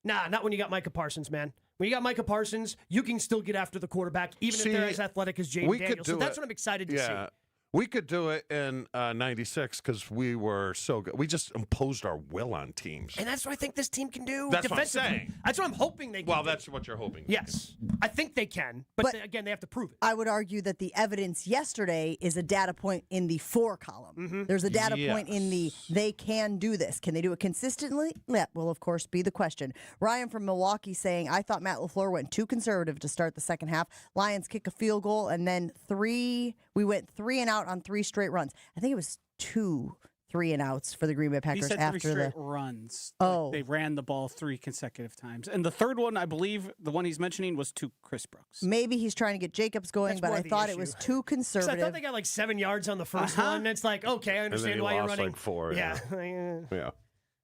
Nah, not when you got Micah Parsons, man. When you got Micah Parsons, you can still get after the quarterback, even if they're as athletic as Jaden Daniels. So that's what I'm excited to see. We could do it in 96 because we were so good. We just imposed our will on teams. And that's what I think this team can do. That's what I'm saying. That's what I'm hoping they can Well, do. that's what you're hoping. Yes. I think they can. But again, they have to prove it. I would argue that the evidence yesterday is a data point in the for column. There's a data point in the they can do this. Can they do it consistently? That will, of course, be the question. Ryan from Milwaukee saying, I thought Matt LaFleur went too conservative to start the second half. Lions kick a field goal, and then we went 3 and out on 3 straight runs. I think it was 2 3-and-outs for the Green Bay Packers. He said after 3 straight the runs. Oh, They ran the ball 3 consecutive times. And the third one, I believe, the one he's mentioning, was to Chris Brooks. Maybe he's trying to get Jacobs going, but I thought it was too conservative. I thought they got like 7 yards on the first one. It's like, okay, I understand why you're running. Like 4. Yeah. Yeah.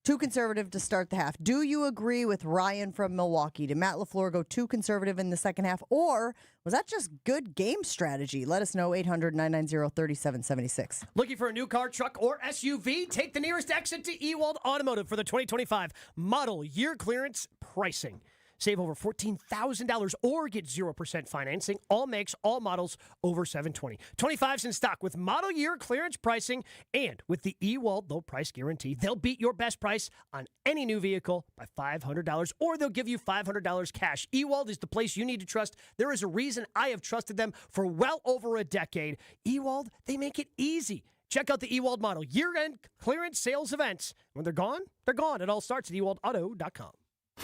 Too conservative to start the half. Do you agree with Ryan from Milwaukee? Did Matt LaFleur go too conservative in the second half, or was that just good game strategy? Let us know, 800-990-3776. Looking for a new car, truck, or SUV? Take the nearest exit to Ewald Automotive for the 2025 model year clearance pricing. Save over $14,000 or get 0% financing. All makes, all models over $720. 25's in stock with model year clearance pricing and with the Ewald low price guarantee. They'll beat your best price on any new vehicle by $500 or they'll give you $500 cash. Ewald is the place you need to trust. There is a reason I have trusted them for well over a decade. Ewald, they make it easy. Check out the Ewald model year-end clearance sales events. When they're gone, they're gone. It all starts at ewaldauto.com.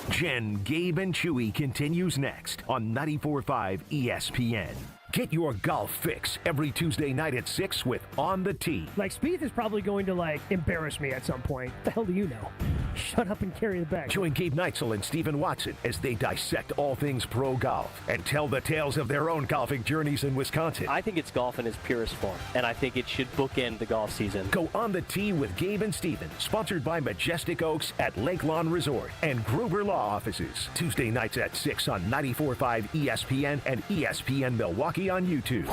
Jen, Gabe, and Chewy continues next on 94.5 ESPN. Get your golf fix every Tuesday night at 6 with On the Tee. Like, Spieth is probably going to, embarrass me at some point. The hell do you know? Shut up and carry the bag. Join Gabe Neitzel and Stephen Watson as they dissect all things pro golf and tell the tales of their own golfing journeys in Wisconsin. I think it's golf in its purest form, and I think it should bookend the golf season. Go On the Tee with Gabe and Stephen, sponsored by Majestic Oaks at Lake Lawn Resort and Gruber Law Offices. Tuesday nights at 6 on 94.5 ESPN and ESPN Milwaukee on YouTube.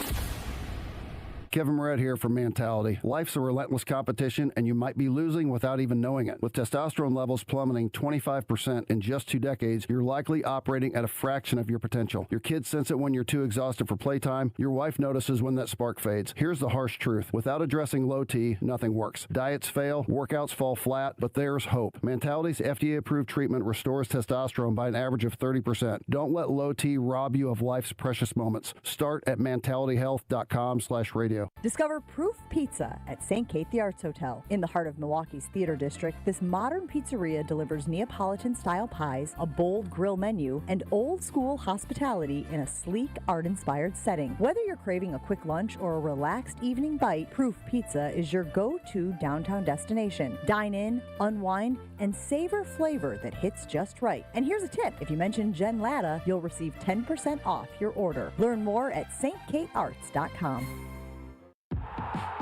Kevin Moret here from Mentality. Life's a relentless competition, and you might be losing without even knowing it. With testosterone levels plummeting 25% in just 2 decades, you're likely operating at a fraction of your potential. Your kids sense it when you're too exhausted for playtime. Your wife notices when that spark fades. Here's the harsh truth. Without addressing low T, nothing works. Diets fail, workouts fall flat, but there's hope. Mentality's FDA-approved treatment restores testosterone by an average of 30%. Don't let low T rob you of life's precious moments. Start at mentalityhealth.com/radio. Discover Proof Pizza at St. Kate the Arts Hotel. In the heart of Milwaukee's Theater District, this modern pizzeria delivers Neapolitan-style pies, a bold grill menu, and old-school hospitality in a sleek, art-inspired setting. Whether you're craving a quick lunch or a relaxed evening bite, Proof Pizza is your go-to downtown destination. Dine in, unwind, and savor flavor that hits just right. And here's a tip. If you mention Jen Latta, you'll receive 10% off your order. Learn more at stkatearts.com.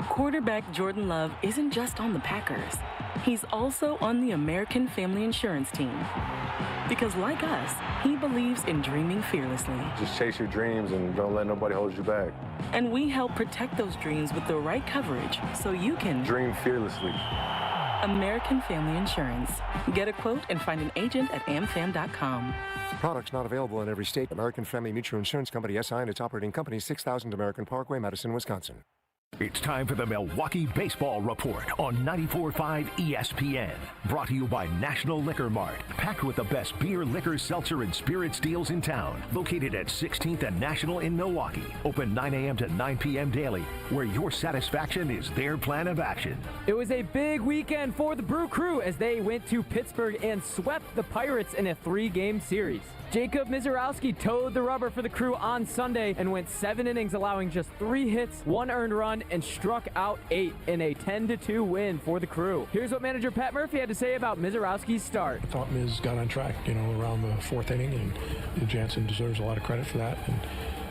Quarterback Jordan Love isn't just on the Packers. He's also on the American Family Insurance team. Because like us, he believes in dreaming fearlessly. Just chase your dreams and don't let nobody hold you back. And we help protect those dreams with the right coverage so you can dream fearlessly. American Family Insurance. Get a quote and find an agent at amfam.com. Products not available in every state. American Family Mutual Insurance Company, SI, and its operating company, 6000 American Parkway, Madison, Wisconsin. It's time for the Milwaukee Baseball Report on 94.5 ESPN. Brought to you by National Liquor Mart. Packed with the best beer, liquor, seltzer, and spirits deals in town. Located at 16th and National in Milwaukee. Open 9 a.m. to 9 p.m. daily, where your satisfaction is their plan of action. It was a big weekend for the Brew Crew as they went to Pittsburgh and swept the Pirates in a 3-game series. Jacob Mizorowski towed the rubber for the Crew on Sunday and went 7 innings, allowing just 3 hits, 1 earned run, and struck out 8 in a 10-2 win for the Crew. Here's what manager Pat Murphy had to say about Mizorowski's start. I thought Miz got on track, around the 4th inning, and Jansen deserves a lot of credit for that. And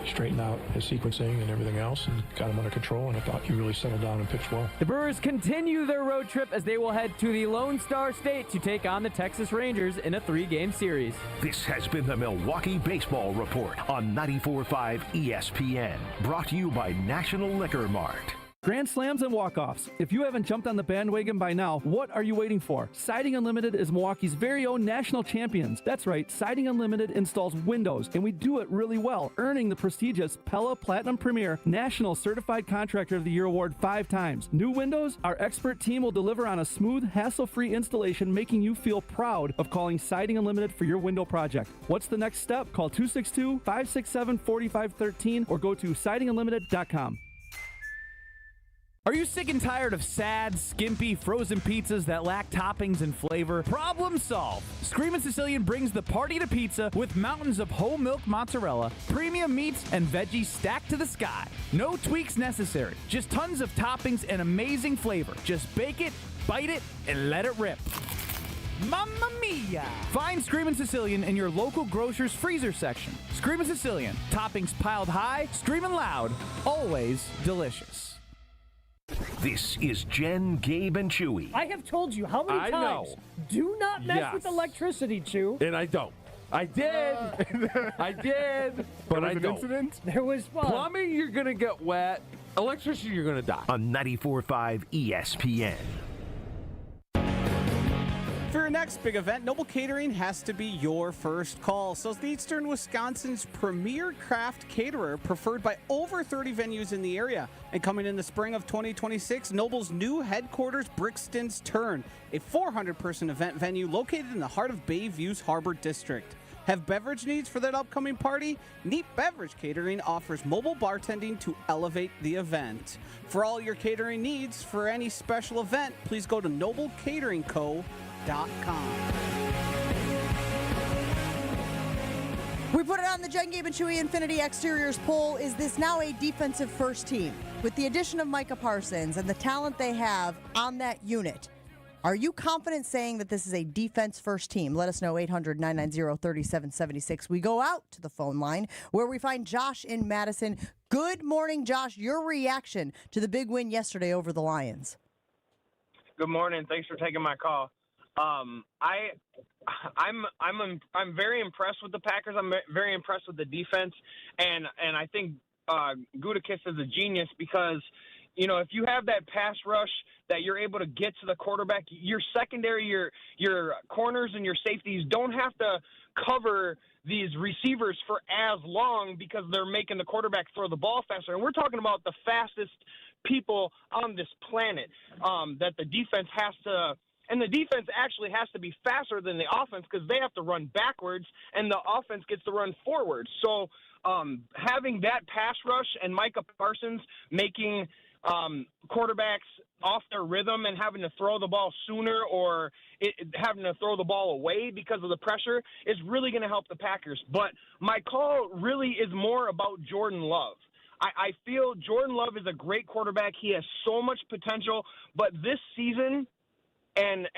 straightened out his sequencing and everything else and got him under control, and I thought he really settled down and pitched well. The Brewers continue their road trip as they will head to the Lone Star State to take on the Texas Rangers in a 3-game series. This has been the Milwaukee Baseball Report on 94.5 ESPN. Brought to you by National Liquor Mart. Grand slams and walk-offs. If you haven't jumped on the bandwagon by now, what are you waiting for? Siding Unlimited is Milwaukee's very own national champions. That's right, Siding Unlimited installs windows, and we do it really well, earning the prestigious Pella Platinum Premier National Certified Contractor of the Year award 5 times. New windows? Our expert team will deliver on a smooth, hassle-free installation, making you feel proud of calling Siding Unlimited for your window project. What's the next step? Call 262-567-4513 or go to sidingunlimited.com. Are you sick and tired of sad, skimpy, frozen pizzas that lack toppings and flavor? Problem solved. Screamin' Sicilian brings the party to pizza with mountains of whole milk mozzarella, premium meats, and veggies stacked to the sky. No tweaks necessary. Just tons of toppings and amazing flavor. Just bake it, bite it, and let it rip. Mamma mia! Find Screamin' Sicilian in your local grocer's freezer section. Screamin' Sicilian. Toppings piled high, screamin' loud, always delicious. This is Jen, Gabe, and Chewy. I have told you how many I times. know. Do not mess Yes. with electricity, Chew. And I don't. I did. I did. But I don't. Incident? There was one. Plumbing, you're going to get wet. Electricity, you're going to die. On 94.5 ESPN. For your next big event, Noble Catering has to be your first call. Southeastern Wisconsin's premier craft caterer, preferred by over 30 venues in the area. And coming in the spring of 2026, Noble's new headquarters, Brixton's Turn, a 400-person event venue located in the heart of Bayview's Harbor District. Have beverage needs for that upcoming party? Neat Beverage Catering offers mobile bartending to elevate the event. For all your catering needs for any special event, please go to noblecateringco.com. We put it on the Jen, Gabe, and Chewy Infinity Exteriors poll. Is this now a defensive first team? With the addition of Micah Parsons and the talent they have on that unit, are you confident saying that this is a defense first team? Let us know, 800-990-3776. We go out to the phone line where we find Josh in Madison. Good morning, Josh. Your reaction to the big win yesterday over the Lions. Good morning. Thanks for taking my call. I'm very impressed with the Packers. I'm very impressed with the defense, and I think Gutekunst is a genius because, you know, if you have that pass rush that you're able to get to the quarterback, your secondary, your corners and your safeties don't have to cover these receivers for as long because they're making the quarterback throw the ball faster. And we're talking about the fastest people on this planet that the defense has to. And the defense actually has to be faster than the offense because they have to run backwards and the offense gets to run forward. So having that pass rush and Micah Parsons making quarterbacks off their rhythm and having to throw the ball sooner or having to throw the ball away because of the pressure is really going to help the Packers. But my call really is more about Jordan Love. I feel Jordan Love is a great quarterback. He has so much potential, but this season – and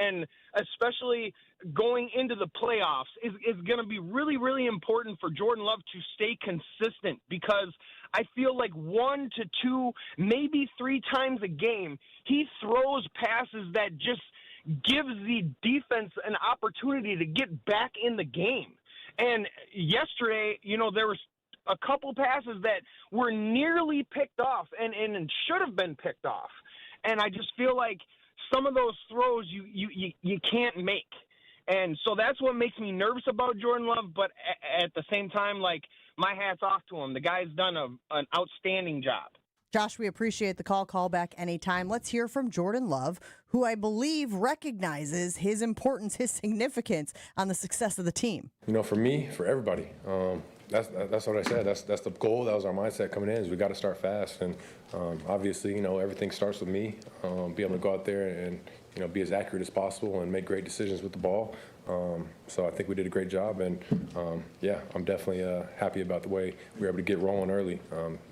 especially going into the playoffs is going to be really, really important for Jordan Love to stay consistent because I feel like 1 to 2, maybe 3 times a game, he throws passes that just gives the defense an opportunity to get back in the game. And yesterday, you know, there was a couple passes that were nearly picked off and should have been picked off. And I just feel like some of those throws you can't make. And so that's what makes me nervous about Jordan Love. But at the same time, like, my hat's off to him. The guy's done an outstanding job. Josh, we appreciate the call. Call back anytime. Let's hear from Jordan Love, who I believe recognizes his importance, his significance on the success of the team. You know, for me, for everybody, that's what I said. That's the goal. That was our mindset coming in. Is we got to start fast, and obviously, you know, everything starts with me. Be able to go out there and, you know, be as accurate as possible and make great decisions with the ball. So I think we did a great job, and yeah, I'm definitely happy about the way we were able to get rolling early,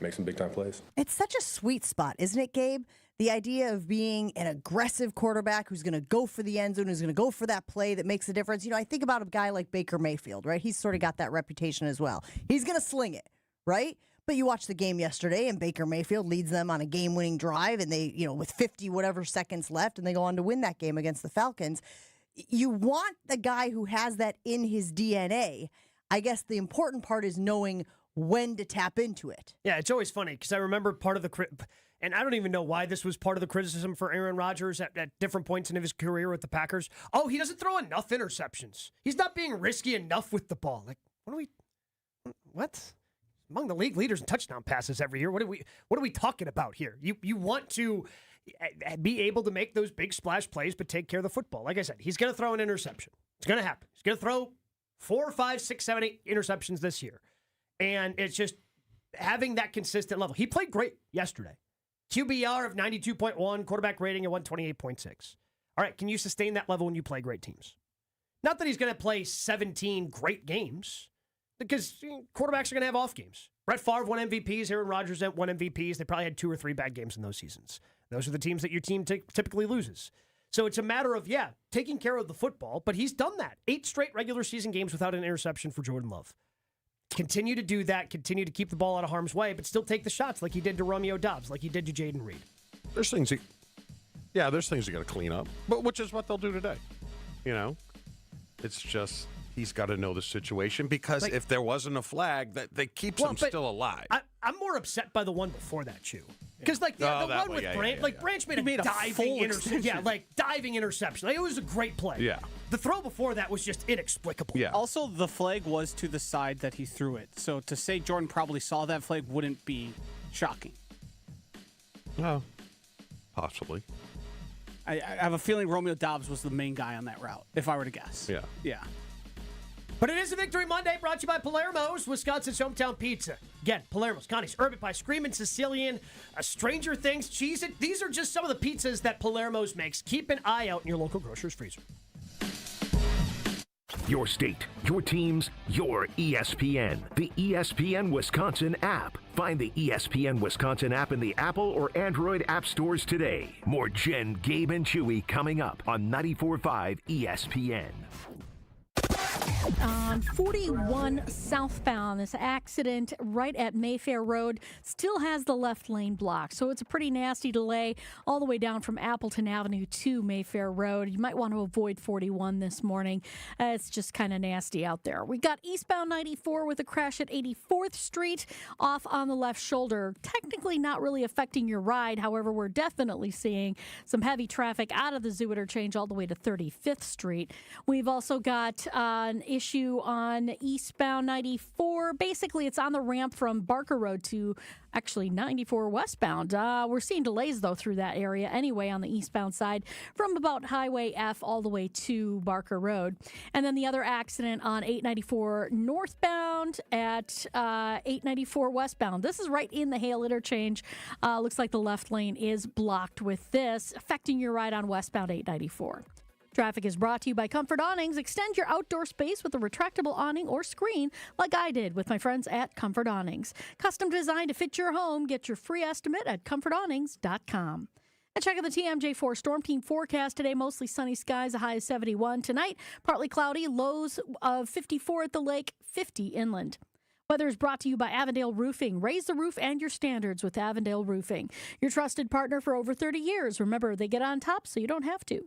make some big-time plays. It's such a sweet spot, isn't it, Gabe? The idea of being an aggressive quarterback who's going to go for the end zone, who's going to go for that play that makes a difference. You know, I think about a guy like Baker Mayfield, right? He's sort of got that reputation as well. He's going to sling it, right? But you watched the game yesterday, and Baker Mayfield leads them on a game-winning drive, and they, you know, with 50 whatever seconds left, and they go on to win that game against the Falcons. You want the guy who has that in his DNA. I guess the important part is knowing when to tap into it. Yeah, it's always funny because I remember part of and I don't even know why this was part of the criticism for Aaron Rodgers at different points in his career with the Packers. Oh, he doesn't throw enough interceptions. He's not being risky enough with the ball. Like, what? Among the league leaders in touchdown passes every year. What are we talking about here? You want to be able to make those big splash plays, but take care of the football. Like I said, he's going to throw an interception. It's going to happen. He's going to throw 4, 5, 6, 7, 8 interceptions this year. And it's just having that consistent level. He played great yesterday. QBR of 92.1, quarterback rating of 128.6. All right, can you sustain that level when you play great teams? Not that he's going to play 17 great games, because quarterbacks are going to have off games. Brett Favre won MVPs. Aaron Rodgers won MVPs. They probably had 2 or 3 bad games in those seasons. Those are the teams that your team typically loses. So it's a matter of, taking care of the football, but he's done that. 8 straight regular season games without an interception for Jordan Love. Continue to do that. Continue to keep the ball out of harm's way, but still take the shots like he did to Romeo Doubs, like he did to Jaden Reed. There's things you got to clean up, but which is what they'll do today. It's just he's got to know the situation, because if there wasn't a flag, that keeps him still alive. I'm more upset by the one before that, Chew. Because the one with Branch, Branch made a diving interception. Diving interception. It was a great play. Yeah. The throw before that was just inexplicable. Yeah. Also, the flag was to the side that he threw it. So to say Jordan probably saw that flag wouldn't be shocking. No, possibly. I have a feeling Romeo Doubs was the main guy on that route, if I were to guess. Yeah. Yeah. But it is a Victory Monday, brought to you by Palermo's, Wisconsin's hometown pizza. Again, Palermo's, Connie's, Urban Pie, Screamin' Sicilian, Stranger Things, Cheez-It. These are just some of the pizzas that Palermo's makes. Keep an eye out in your local grocer's freezer. Your state, your teams, your ESPN. The ESPN Wisconsin app. Find the ESPN Wisconsin app in the Apple or Android app stores today. More Jen, Gabe, and Chewy coming up on 94.5 ESPN. On 41 southbound, this accident right at Mayfair Road still has the left lane blocked. So it's a pretty nasty delay all the way down from Appleton Avenue to Mayfair Road. You might want to avoid 41 this morning. It's just kind of nasty out there. We got eastbound 94 with a crash at 84th Street off on the left shoulder. Technically not really affecting your ride. However, we're definitely seeing some heavy traffic out of the Zoo Interchange all the way to 35th Street. We've also got an issue on eastbound 94. Basically, it's on the ramp from Barker Road to actually 94 westbound. We're seeing delays, though, through that area anyway on the eastbound side from about Highway F all the way to Barker Road. And then the other accident on 894 northbound at 894 westbound. This is right in the Hale Interchange. Looks like the left lane is blocked with this, affecting your ride on westbound 894. Traffic is brought to you by Comfort Awnings. Extend your outdoor space with a retractable awning or screen like I did with my friends at Comfort Awnings. Custom designed to fit your home. Get your free estimate at comfortawnings.com. And check out the TMJ4 Storm Team forecast today. Mostly sunny skies, a high of 71. Tonight, partly cloudy, lows of 54 at the lake, 50 inland. Weather is brought to you by Avondale Roofing. Raise the roof and your standards with Avondale Roofing. Your trusted partner for over 30 years. Remember, they get on top so you don't have to.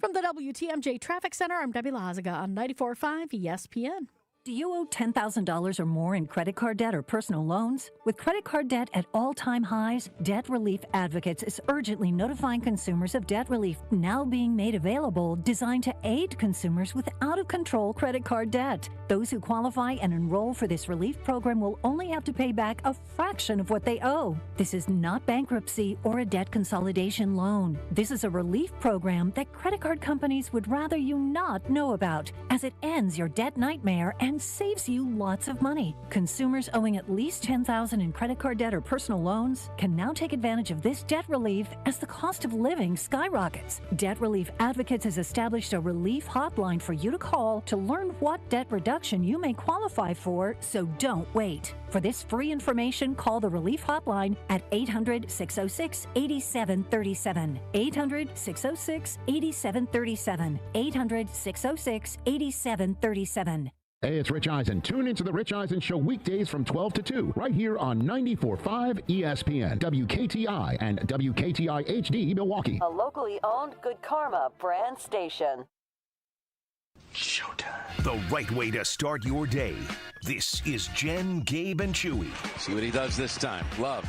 From the WTMJ Traffic Center, I'm Debbie Lazaga on 94.5 ESPN. Do you owe $10,000 or more in credit card debt or personal loans? With credit card debt at all-time highs, Debt Relief Advocates is urgently notifying consumers of debt relief now being made available, designed to aid consumers with out-of-control credit card debt. Those who qualify and enroll for this relief program will only have to pay back a fraction of what they owe. This is not bankruptcy or a debt consolidation loan. This is a relief program that credit card companies would rather you not know about, as it ends your debt nightmare and saves you lots of money. Consumers owing at least $10,000 in credit card debt or personal loans can now take advantage of this debt relief as the cost of living skyrockets. Debt Relief Advocates has established a relief hotline for you to call to learn what debt reduction you may qualify for, so don't wait. For this free information, call the Relief Hotline at 800-606-8737. 800-606-8737. 800-606-8737. Hey, it's Rich Eisen. Tune into The Rich Eisen Show weekdays from 12 to 2, right here on 94.5 ESPN, WKTI, and WKTI HD Milwaukee. A locally owned Good Karma brand station. Showtime. The right way to start your day. This is Jen, Gabe, and Chewy. See what he does this time. Love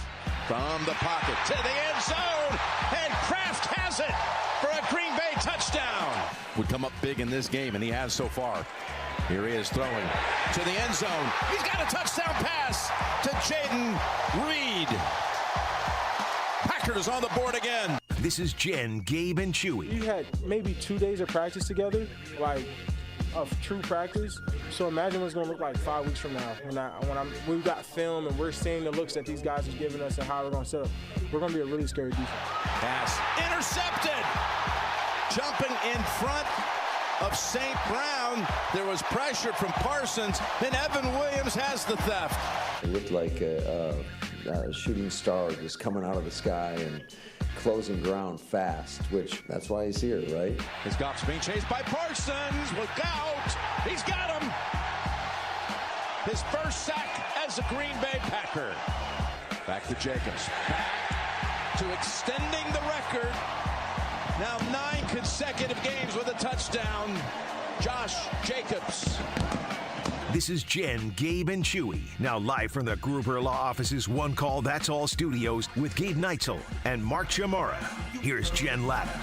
From the pocket to the end zone, and Kraft has it for a Green Bay touchdown. Would come up big in this game, and he has so far. Here he is throwing to the end zone. He's got a touchdown pass to Jaden Reed. Packers on the board again. This is Jen, Gabe, and Chewy. We had maybe 2 days of practice together, like of true practice. So imagine what it's going to look like 5 weeks from now when we've got film and we're seeing the looks that these guys are giving us and how we're going to set up. We're going to be a really scary defense. Pass intercepted. Jumping in front of St. Brown. There was pressure from Parsons. Then Evan Williams has the theft. It looked like a shooting star just coming out of the sky and closing ground fast, which that's why he's here, right? His Goff's being chased by Parsons. Look out! He's got him! His first sack as a Green Bay Packer. Back to Jacobs. Back to extending the record. Now 9 consecutive games with a touchdown. Josh Jacobs. This is Jen, Gabe, and Chewy. Now live from the Gruber Law Office's One Call That's All studios with Gabe Neitzel and Mark Chamora. Here's Jen Latta.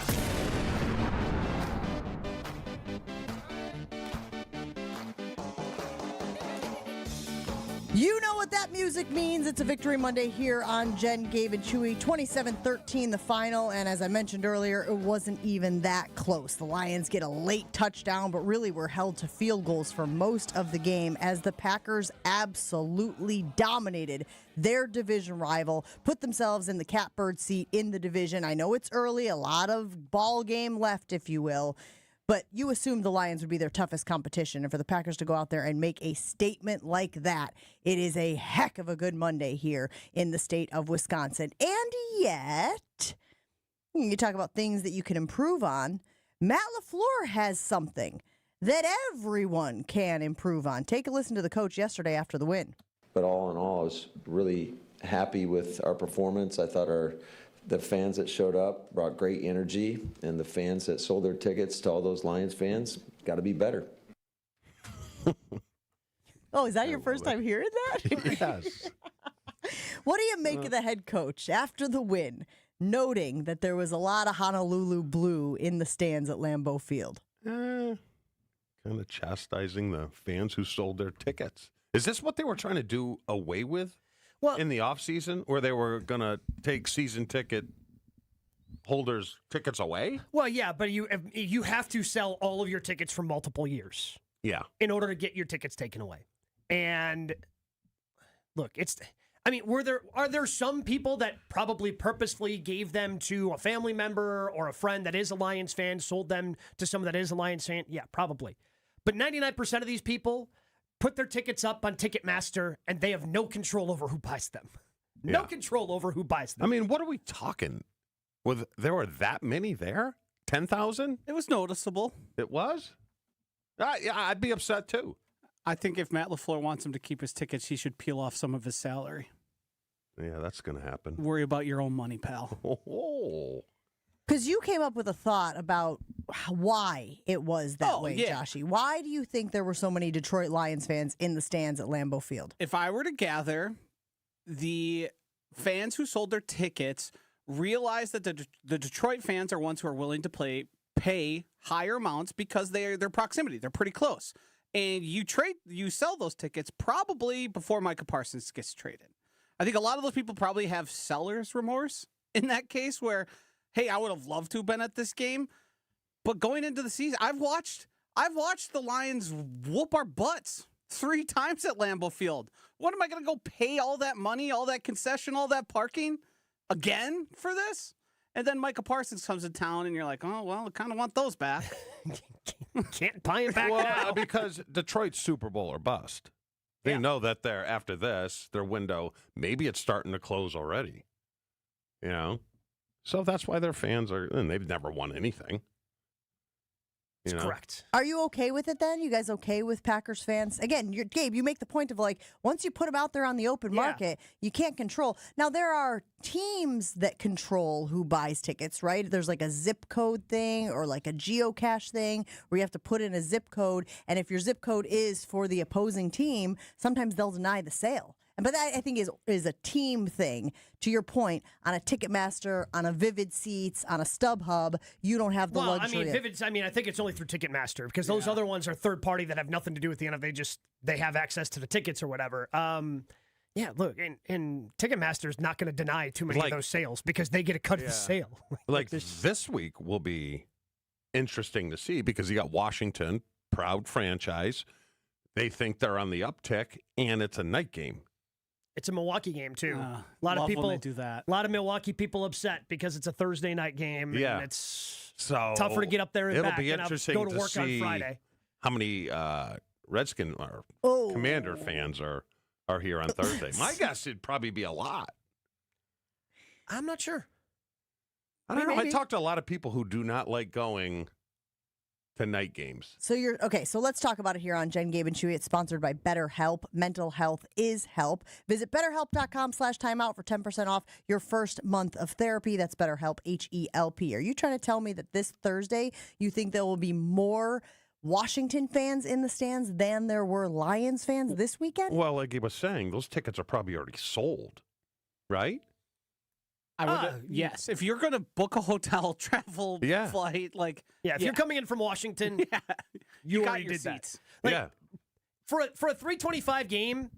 You know what that music means. It's a Victory Monday here on Jen, Gabe, and Chewy. 27-13 the final, and as I mentioned earlier, it wasn't even that close. The Lions get a late touchdown, but really were held to field goals for most of the game as the Packers absolutely dominated their division rival, put themselves in the catbird seat in the division. I know it's early, a lot of ball game left, if you will. But you assumed the Lions would be their toughest competition. And for the Packers to go out there and make a statement like that, it is a heck of a good Monday here in the state of Wisconsin. And yet, you talk about things that you can improve on. Matt LaFleur has something that everyone can improve on. Take a listen to the coach yesterday after the win. But all in all, I was really happy with our performance. I thought the fans that showed up brought great energy, and the fans that sold their tickets to all those Lions fans got to be better. Oh, is that your first time hearing that? Yes. What do you make of the head coach after the win, noting that there was a lot of Honolulu blue in the stands at Lambeau Field? Kind of chastising the fans who sold their tickets. Is this what they were trying to do away with? Well, in the offseason, where they were going to take season ticket holders' tickets away? Well, yeah, but you have to sell all of your tickets for multiple years. Yeah. In order to get your tickets taken away. And look, are there some people that probably purposefully gave them to a family member or a friend that is a Lions fan, sold them to someone that is a Lions fan? Yeah, probably. But 99% of these people put their tickets up on Ticketmaster, and they have no control over who buys them. No control over who buys them. I mean, what are we talking? There were that many there? 10,000? It was noticeable. It was? Yeah, I'd be upset, too. I think if Matt LaFleur wants him to keep his tickets, he should peel off some of his salary. Yeah, that's going to happen. Worry about your own money, pal. Oh. Because you came up with a thought about why it was that way, Joshy. Why do you think there were so many Detroit Lions fans in the stands at Lambeau Field? If I were to gather, the fans who sold their tickets realize that the Detroit fans are ones who are willing to pay higher amounts because their proximity. They're pretty close. And you sell those tickets probably before Micah Parsons gets traded. I think a lot of those people probably have seller's remorse in that case where, hey, I would have loved to have been at this game, but going into the season, I've watched the Lions whoop our butts 3 times at Lambeau Field. What am I going to go pay all that money, all that concession, all that parking again for this? And then Micah Parsons comes to town, and you're like, oh, well, I kind of want those back. Can't buy it back now. Because Detroit's Super Bowl or bust. They know that after this, their window, maybe it's starting to close already. You know? So that's why their fans and they've never won anything. That's correct. Are you okay with it then? You guys okay with Packers fans? Again, Gabe, you make the point of like, once you put them out there on the open market, you can't control. Now, there are teams that control who buys tickets, right? There's like a zip code thing or like a geocache thing where you have to put in a zip code. And if your zip code is for the opposing team, sometimes they'll deny the sale. But that, I think, is a team thing. To your point, on a Ticketmaster, on a Vivid Seats, on a StubHub, you don't have the luxury. I think it's only through Ticketmaster because those other ones are third party that have nothing to do with the NFL. They have access to the tickets or whatever. Yeah, look, and Ticketmaster's not going to deny too many of those sales because they get a cut of the sale. This week will be interesting to see because you got Washington, proud franchise. They think they're on the uptick, and it's a night game. It's a Milwaukee game, too. A lot of people do that. A lot of Milwaukee people upset because it's a Thursday night game. Yeah. And it's so tougher to get up there and it'll back. be interesting go to work see on Friday. How many Redskin or Commander fans are here on Thursday? My guess it'd probably be a lot. I'm not sure. I don't know. I talked to a lot of people who do not like going to night games. So so let's talk about it here on Jen, Gabe, and Chewy. It's sponsored by BetterHelp. Mental health is help. Visit BetterHelp.com/timeout for 10% off your first month of therapy. That's BetterHelp, HELP. Are you trying to tell me that this Thursday you think there will be more Washington fans in the stands than there were Lions fans this weekend? Well, like he was saying, those tickets are probably already sold, right? Yes. If you're going to book a hotel, travel, flight, if you're coming in from Washington, you got already your did seats. that. For a 325 game,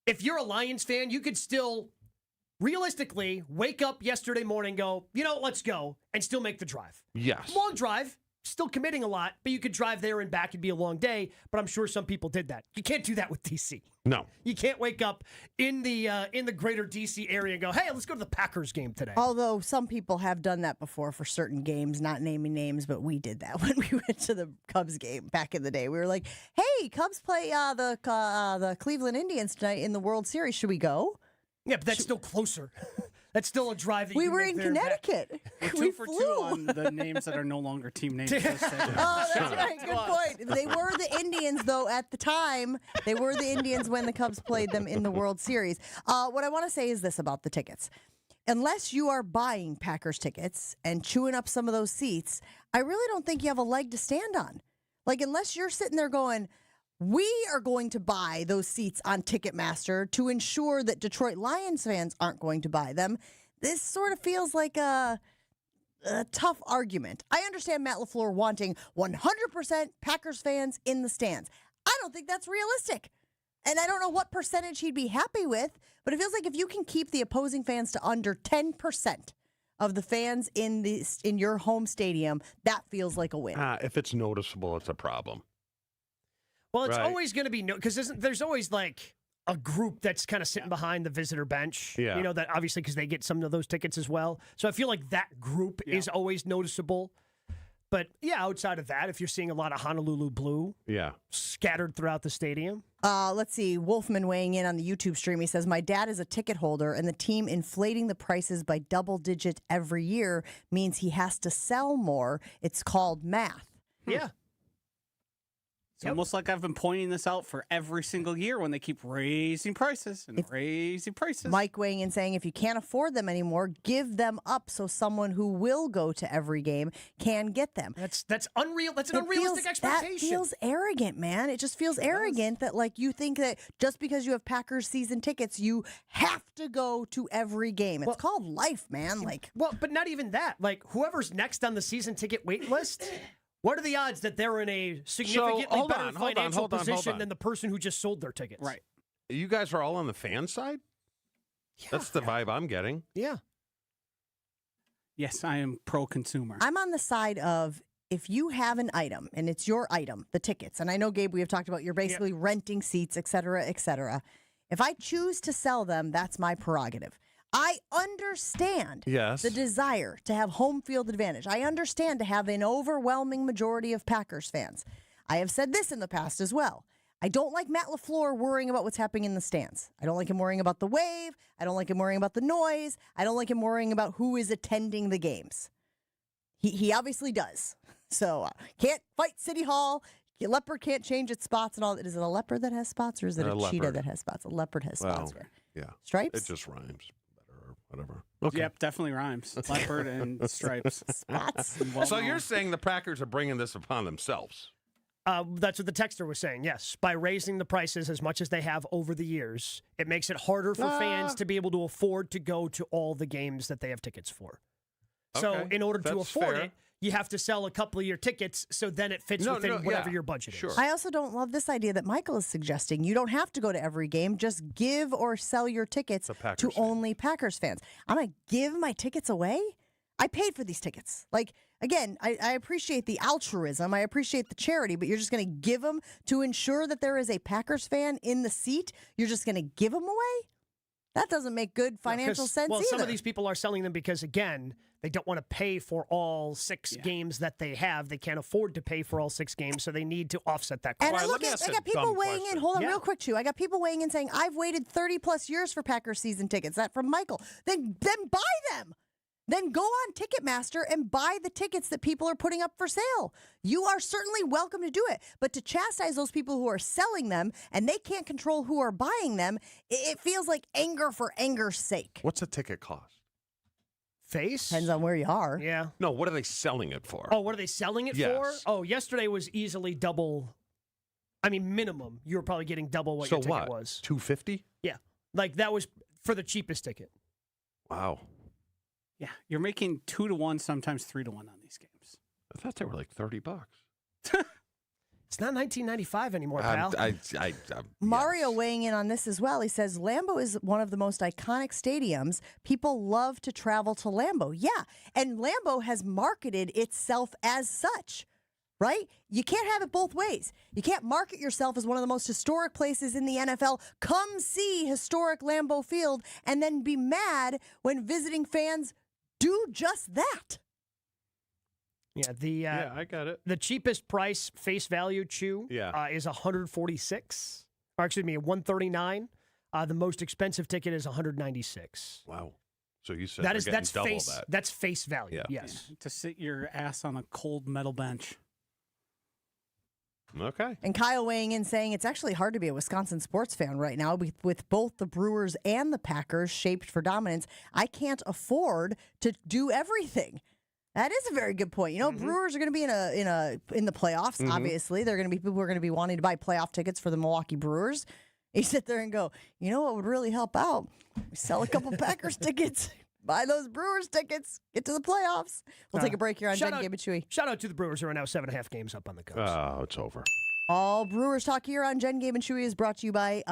if you're a Lions fan, you could still realistically wake up yesterday morning, go, let's go, and still make the drive. Yes. Long drive. Still committing a lot, but you could drive there and back. It'd be a long day, but I'm sure some people did that. You can't do that with DC. No. You can't wake up in the greater DC area and go, hey, let's go to the Packers game today. Although some people have done that before for certain games, not naming names, but we did that when we went to the Cubs game back in the day. We were like, hey, Cubs play the Cleveland Indians tonight in the World Series. Should we go? Yeah, but that's still closer. That's still a drive that we you were make in there and back. Connecticut. We're 2 for 2 on the names that are no longer team names. Oh, that's right. Good point. They were the Indians, though, at the time. They were the Indians when the Cubs played them in the World Series. What I want to say is this about the tickets. Unless you are buying Packers tickets and chewing up some of those seats, I really don't think you have a leg to stand on. Unless you're sitting there going, we are going to buy those seats on Ticketmaster to ensure that Detroit Lions fans aren't going to buy them. This sort of feels like a tough argument. I understand Matt LaFleur wanting 100% Packers fans in the stands. I don't think that's realistic. And I don't know what percentage he'd be happy with, but it feels like if you can keep the opposing fans to under 10% of the fans in your home stadium, that feels like a win. If it's noticeable, it's a problem. Well, it's always going to be because there's always a group that's kind of sitting behind the visitor bench. Yeah. That obviously because they get some of those tickets as well. So I feel like that group is always noticeable. But outside of that, if you're seeing a lot of Honolulu blue, scattered throughout the stadium. Let's see. Wolfman weighing in on the YouTube stream. He says, my dad is a ticket holder, and the team inflating the prices by double digit every year means he has to sell more. It's called math. Yeah. It's almost like I've been pointing this out for every single year when they keep raising prices and raising prices. Mike weighing in saying if you can't afford them anymore, give them up so someone who will go to every game can get them. That's unreal. That's an unrealistic expectation. That feels arrogant, man. It just feels arrogant that you think that just because you have Packers season tickets, you have to go to every game. It's called life, man. But not even that. Whoever's next on the season ticket wait list. What are the odds that they're in a significantly better financial position than the person who just sold their tickets? Right. You guys are all on the fan side? Yeah. That's the vibe I'm getting. Yeah. Yes, I am pro-consumer. I'm on the side of if you have an item, and it's your item, the tickets, and I know, Gabe, we have talked about you're basically renting seats, et cetera, et cetera. If I choose to sell them, that's my prerogative. I understand the desire to have home field advantage. I understand to have an overwhelming majority of Packers fans. I have said this in the past as well. I don't like Matt LaFleur worrying about what's happening in the stands. I don't like him worrying about the wave. I don't like him worrying about the noise. I don't like him worrying about who is attending the games. He obviously does. So can't fight City Hall. A leopard can't change its spots and all. Is it a leopard that has spots or is it a cheetah that has spots? A leopard has spots. Yeah. Stripes? It just rhymes. Whatever. Okay. Yep, definitely rhymes. Leopard and stripes. Spots. So you're saying the Packers are bringing this upon themselves? That's what the texter was saying. Yes, by raising the prices as much as they have over the years, it makes it harder for fans to be able to afford to go to all the games that they have tickets for. So in order to afford it, you have to sell a couple of your tickets, so then it fits within whatever your budget is. I also don't love this idea that Michael is suggesting. You don't have to go to every game. Just give or sell your tickets to only Packers fans. I'm going to give my tickets away? I paid for these tickets. Like, again, I appreciate the altruism. I appreciate the charity, but you're just going to give them to ensure that there is a Packers fan in the seat? You're just going to give them away? That doesn't make good financial sense either. Some of these people are selling them because, again, they don't want to pay for all 6 games that they have. They can't afford to pay for all 6 games, so they need to offset that cost. And I got people weighing in. Hold on real quick, Chew. I got people weighing in saying, I've waited 30-plus years for Packers season tickets. That from Michael. Then buy them. Then go on Ticketmaster and buy the tickets that people are putting up for sale. You are certainly welcome to do it. But to chastise those people who are selling them and they can't control who are buying them, it feels like anger for anger's sake. What's a ticket cost? Face? Depends on where you are. Yeah. No, what are they selling it for? Oh, what are they selling it for? Oh, yesterday was easily double. I mean, minimum. You were probably getting double what your ticket was. $250? Yeah. Like, that was for the cheapest ticket. Wow. Yeah, you're making 2 to 1, sometimes 3 to 1 on these games. I thought they were like $30. It's not 1995 anymore, pal. Mario weighing in on this as well. He says, Lambeau is one of the most iconic stadiums. People love to travel to Lambeau. Yeah, and Lambeau has marketed itself as such, right? You can't have it both ways. You can't market yourself as one of the most historic places in the NFL. Come see historic Lambeau Field and then be mad when visiting fans do just that. Yeah, I got it. The cheapest price face value Chew is $146. Or excuse me, $139. The most expensive ticket is $196. Wow. So you said that's double face that. That's face value. Yes. Yeah, to sit your ass on a cold metal bench. Okay. And Kyle weighing in saying it's actually hard to be a Wisconsin sports fan right now with both the Brewers and the Packers shaped for dominance. I can't afford to do everything. That is a very good point. You know, Brewers are going to be in the playoffs. Obviously, they're going to be people who are going to be wanting to buy playoff tickets for the Milwaukee Brewers. You sit there and go, you know what would really help out? We sell a couple Packers tickets. Buy those Brewers tickets. Get to the playoffs. We'll take a break here on Jen, Gabe, and Chewy. Shout out to the Brewers who are now 7.5 games up on the Cubs. Oh, it's over. All Brewers talk here on Jen, Gabe, and Chewy is brought to you by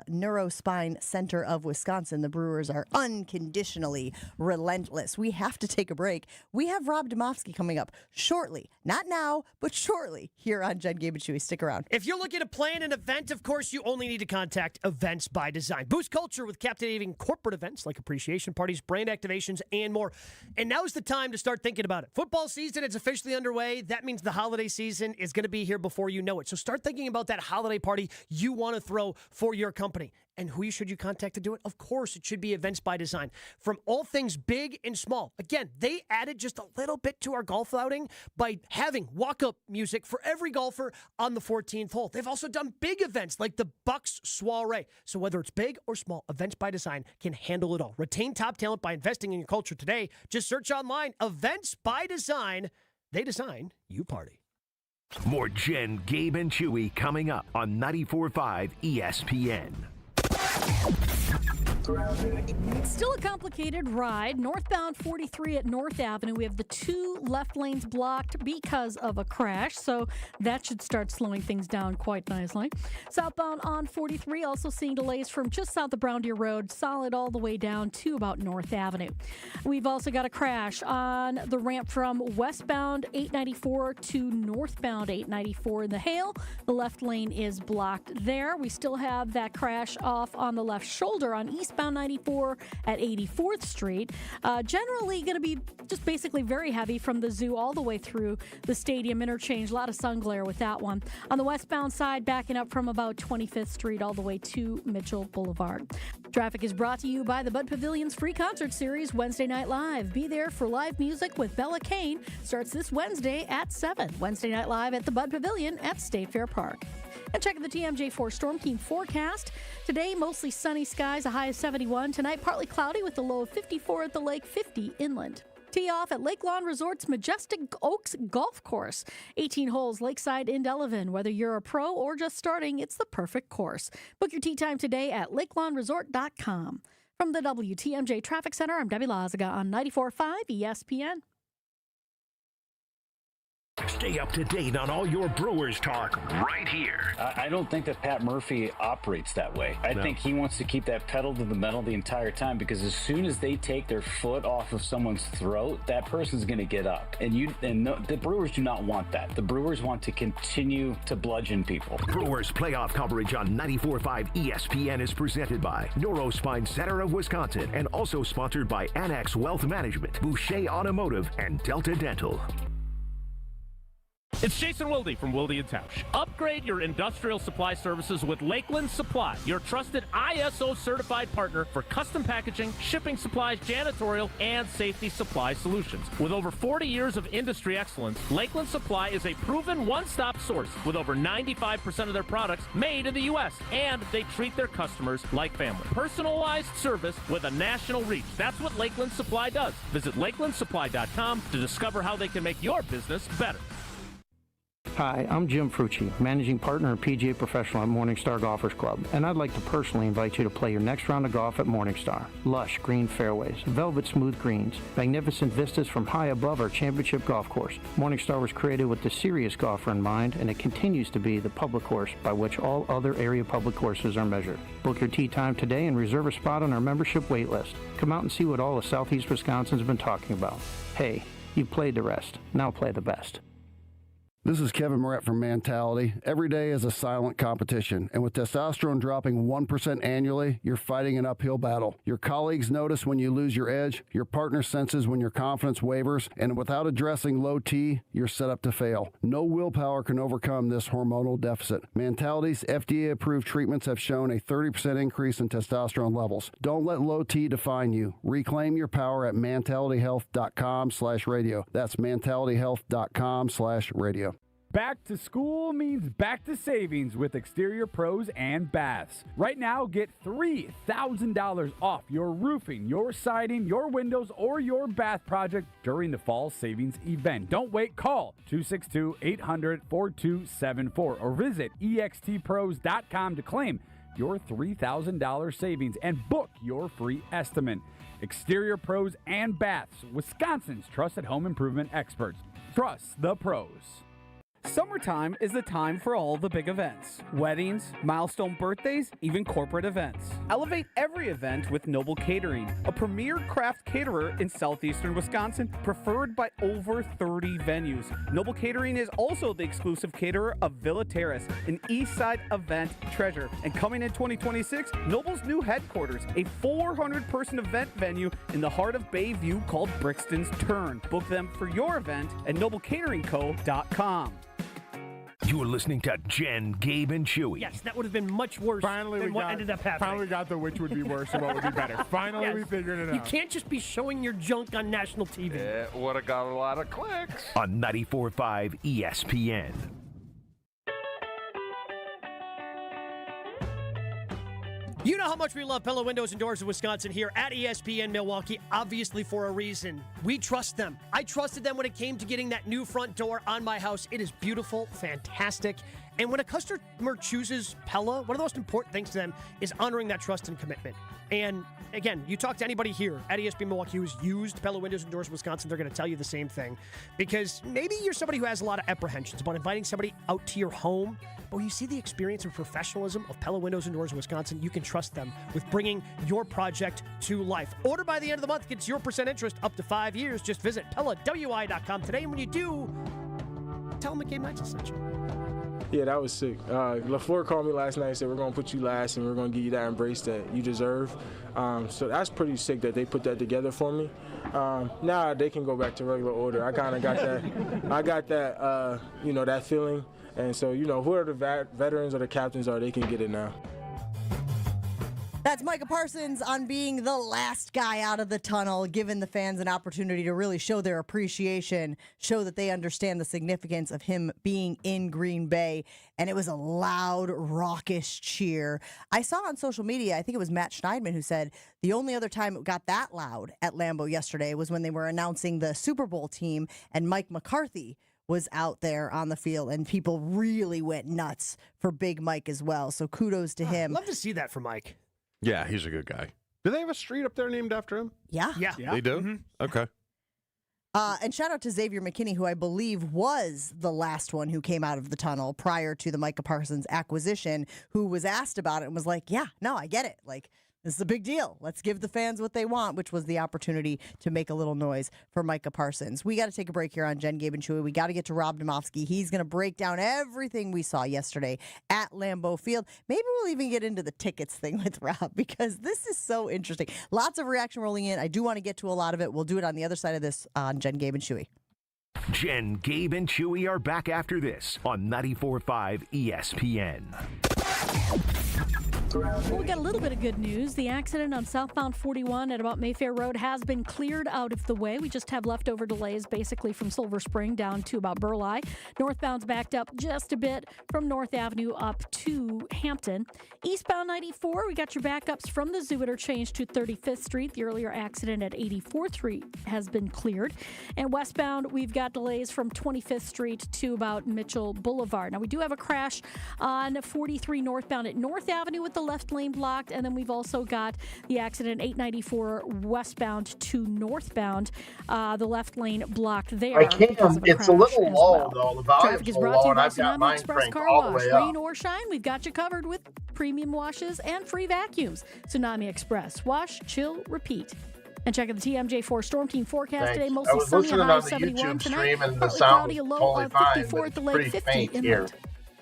Neurospine Center of Wisconsin. The Brewers are unconditionally relentless. We have to take a break. We have Rob Demovsky coming up shortly. Not now, but shortly here on Jen, Gabe, and Chewy. Stick around. If you're looking to plan an event, of course, you only need to contact Events by Design. Boost culture with captivating corporate events like appreciation parties, brand activations, and more. And now's the time to start thinking about it. Football season is officially underway. That means the holiday season is going to be here before you know it. So start thinking about that holiday party you want to throw for your company. And who should you contact to do it? Of course, it should be Events by Design. From all things big and small. Again, they added just a little bit to our golf outing by having walk-up music for every golfer on the 14th hole. They've also done big events like the Bucks Soiree. So whether it's big or small, Events by Design can handle it all. Retain top talent by investing in your culture today. Just search online, Events by Design. They design, you party. More Jen, Gabe, and Chewy coming up on 94.5 ESPN. Still a complicated ride. Northbound 43 at North Avenue. We have the 2 left lanes blocked because of a crash, so that should start slowing things down quite nicely. Southbound on 43, also seeing delays from just south of Brown Deer Road, solid all the way down to about North Avenue. We've also got a crash on the ramp from westbound 894 to northbound 894 in the Hale. The left lane is blocked there. We still have that crash off on the left shoulder on eastbound 94 at 84th Street. Generally going to be just basically very heavy from the zoo all the way through the stadium interchange. A lot of sun glare with that one. On the westbound side, backing up from about 25th Street all the way to Mitchell Boulevard. Traffic is brought to you by the Bud Pavilion's free concert series, Wednesday Night Live. Be there for live music with Bella Kane. Starts this Wednesday at 7. Wednesday Night Live at the Bud Pavilion at State Fair Park. And check the TMJ4 Storm Team forecast. Today, mostly sunny skies, a high of 71. Tonight, partly cloudy with a low of 54 at the lake, 50 inland. Tee off at Lake Lawn Resort's Majestic Oaks Golf Course. 18 holes lakeside in Delavan. Whether you're a pro or just starting, it's the perfect course. Book your tee time today at lakelawnresort.com. From the WTMJ Traffic Center, I'm Debbie Lazaga on 94.5 ESPN. Stay up to date on all your Brewers talk right here. I don't think that Pat Murphy operates that way. I think he wants to keep that pedal to the metal the entire time, because as soon as they take their foot off of someone's throat, that person's going to get up. The Brewers do not want that. The Brewers want to continue to bludgeon people. Brewers playoff coverage on 94.5 ESPN is presented by Neurospine Center of Wisconsin and also sponsored by Annex Wealth Management, Boucher Automotive, and Delta Dental. It's Jason Wilde from Wilde & Tausch. Upgrade your industrial supply services with Lakeland Supply, your trusted ISO certified partner for custom packaging, shipping supplies, janitorial, and safety supply solutions. With over 40 years of industry excellence, Lakeland Supply is a proven one-stop source with over 95% of their products made in the U.S., and they treat their customers like family. Personalized service with a national reach. That's what Lakeland Supply does. Visit lakelandsupply.com to discover how they can make your business better. Hi, I'm Jim Frucci, Managing Partner and PGA Professional at Morningstar Golfers Club, and I'd like to personally invite you to play your next round of golf at Morningstar. Lush green fairways, velvet smooth greens, magnificent vistas from high above our championship golf course. Morningstar was created with the serious golfer in mind, and it continues to be the public course by which all other area public courses are measured. Book your tee time today and reserve a spot on our membership wait list. Come out and see what all of Southeast Wisconsin's been talking about. Hey, you played the rest. Now play the best. This is Kevin Moret from Mentality. Every day is a silent competition, and with testosterone dropping 1% annually, you're fighting an uphill battle. Your colleagues notice when you lose your edge, your partner senses when your confidence wavers, and without addressing low T, you're set up to fail. No willpower can overcome this hormonal deficit. Mentality's FDA-approved treatments have shown a 30% increase in testosterone levels. Don't let low T define you. Reclaim your power at mentalityhealth.com/radio. That's mentalityhealth.com/radio. Back to school means back to savings with Exterior Pros and Baths. Right now, get $3,000 off your roofing, your siding, your windows, or your bath project during the fall savings event. Don't wait. Call 262-800-4274 or visit extpros.com to claim your $3,000 savings and book your free estimate. Exterior Pros and Baths, Wisconsin's trusted home improvement experts. Trust the pros. Summertime is the time for all the big events. Weddings, milestone birthdays, even corporate events. Elevate every event with Noble Catering, a premier craft caterer in southeastern Wisconsin, preferred by over 30 venues. Noble Catering is also the exclusive caterer of Villa Terrace, an East Side event treasure. And coming in 2026, Noble's new headquarters, a 400-person event venue in the heart of Bayview called Brixton's Turn. Book them for your event at noblecateringco.com. You are listening to Jen, Gabe, and Chewy. Yes, that would have been much worse than what ended up happening. Finally got the which would be worse and what would be better. Finally, we figured it out. You can't just be showing your junk on national TV. It would have got a lot of clicks. On 94.5 ESPN. You know how much we love Pella Windows and Doors of Wisconsin here at ESPN Milwaukee, obviously for a reason. We trust them. I trusted them when it came to getting that new front door on my house. It is beautiful, fantastic. And when a customer chooses Pella, one of the most important things to them is honoring that trust and commitment. And again, you talk to anybody here at ESPN Milwaukee who's used Pella Windows and Doors of Wisconsin, they're going to tell you the same thing. Because maybe you're somebody who has a lot of apprehensions about inviting somebody out to your home, but when you see the experience and professionalism of Pella Windows and Doors of Wisconsin, you can trust them with bringing your project to life. Order by the end of the month gets 0% interest up to 5 years. Just visit PellaWI.com today, and when you do, tell them that Gabe Knights sent you. Yeah, that was sick. LaFleur called me last night and said, we're going to put you last and we're going to give you that embrace that you deserve. So that's pretty sick that they put that together for me. Now they can go back to regular order. I kind of got that. I got that, that feeling. And so, whoever the veterans or the captains are, they can get it now. That's Micah Parsons on being the last guy out of the tunnel, giving the fans an opportunity to really show their appreciation, show that they understand the significance of him being in Green Bay. And it was a loud, raucous cheer. I saw on social media, I think it was Matt Schneidman who said the only other time it got that loud at Lambeau yesterday was when they were announcing the Super Bowl team and Mike McCarthy was out there on the field, and people really went nuts for Big Mike as well. So kudos to him. Love to see that for Mike. Yeah, he's a good guy. Do they have a street up there named after him? Yeah. They do? Mm-hmm. Okay. And shout out to Xavier McKinney, who I believe was the last one who came out of the tunnel prior to the Micah Parsons acquisition, who was asked about it and was like, yeah, no, I get it. Like, this is a big deal. Let's give the fans what they want, which was the opportunity to make a little noise for Micah Parsons. We got to take a break here on Jen, Gabe, and Chewy. We got to get to Rob Demovsky. He's going to break down everything we saw yesterday at Lambeau Field. Maybe we'll even get into the tickets thing with Rob, because this is so interesting. Lots of reaction rolling in. I do want to get to a lot of it. We'll do it on the other side of this on Jen, Gabe, and Chewy. Jen, Gabe, and Chewy are back after this on 94.5 ESPN. Well, we got a little bit of good news. The accident on southbound 41 at about Mayfair Road has been cleared out of the way. We just have leftover delays basically from Silver Spring down to about Burleigh. Northbound's backed up just a bit from North Avenue up to Hampton. Eastbound 94, we got your backups from the Zoo interchange to 35th Street. The earlier accident at 84th Street has been cleared. And westbound, we've got delays from 25th Street to about Mitchell Boulevard. Now, we do have a crash on 43 northbound at North Avenue with the left lane blocked, and then we've also got the accident 894 westbound to northbound, the left lane blocked there. I can't. It's a little low though. The volume's Traffic is so brought low, to you and by I've got Tsunami mine Express cranked Car all the Wash. way up. Rain or shine, we've got you covered with premium washes and free vacuums. Tsunami Express. Wash, chill, repeat. And check out the TMJ4 Storm Team forecast today. I Mostly was sunny, listening a high on of the 71 YouTube tonight. stream, and the Partly sound cloudy, a was low totally of fine, 54 but at the it's lake, pretty 50 faint inland. here.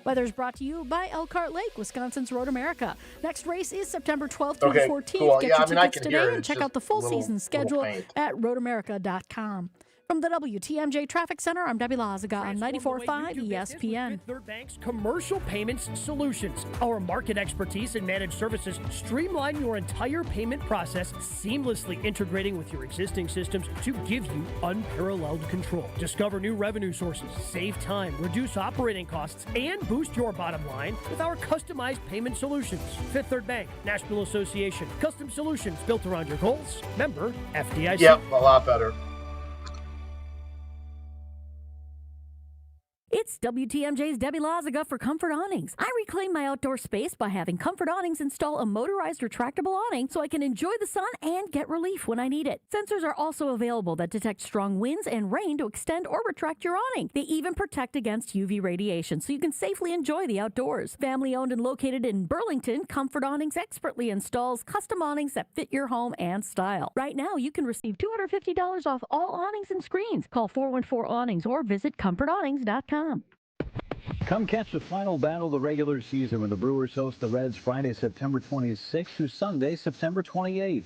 Weather is brought to you by Elkhart Lake, Wisconsin's Road America. Next race is September 12th through Okay, the 14th. cool. Get Yeah, your I mean, I tickets can hear today it. and It's check just out the full a little season schedule faint. at roadamerica.com. From the WTMJ Traffic Center, I'm Debbie Lazaga on 94.5 ESPN. Fifth Third Bank's Commercial Payments Solutions. Our market expertise and managed services streamline your entire payment process, seamlessly integrating with your existing systems to give you unparalleled control. Discover new revenue sources, save time, reduce operating costs, and boost your bottom line with our customized payment solutions. Fifth Third Bank, National Association, custom solutions built around your goals. Member FDIC. Yep, a lot better. It's WTMJ's Debbie Lazaga for Comfort Awnings. I reclaim my outdoor space by having Comfort Awnings install a motorized retractable awning so I can enjoy the sun and get relief when I need it. Sensors are also available that detect strong winds and rain to extend or retract your awning. They even protect against UV radiation so you can safely enjoy the outdoors. Family owned and located in Burlington, Comfort Awnings expertly installs custom awnings that fit your home and style. Right now, you can receive $250 off all awnings and screens. Call 414-AWNINGS or visit comfortawnings.com. Come catch the final battle of the regular season when the Brewers host the Reds Friday, September 26th through Sunday, September 28th.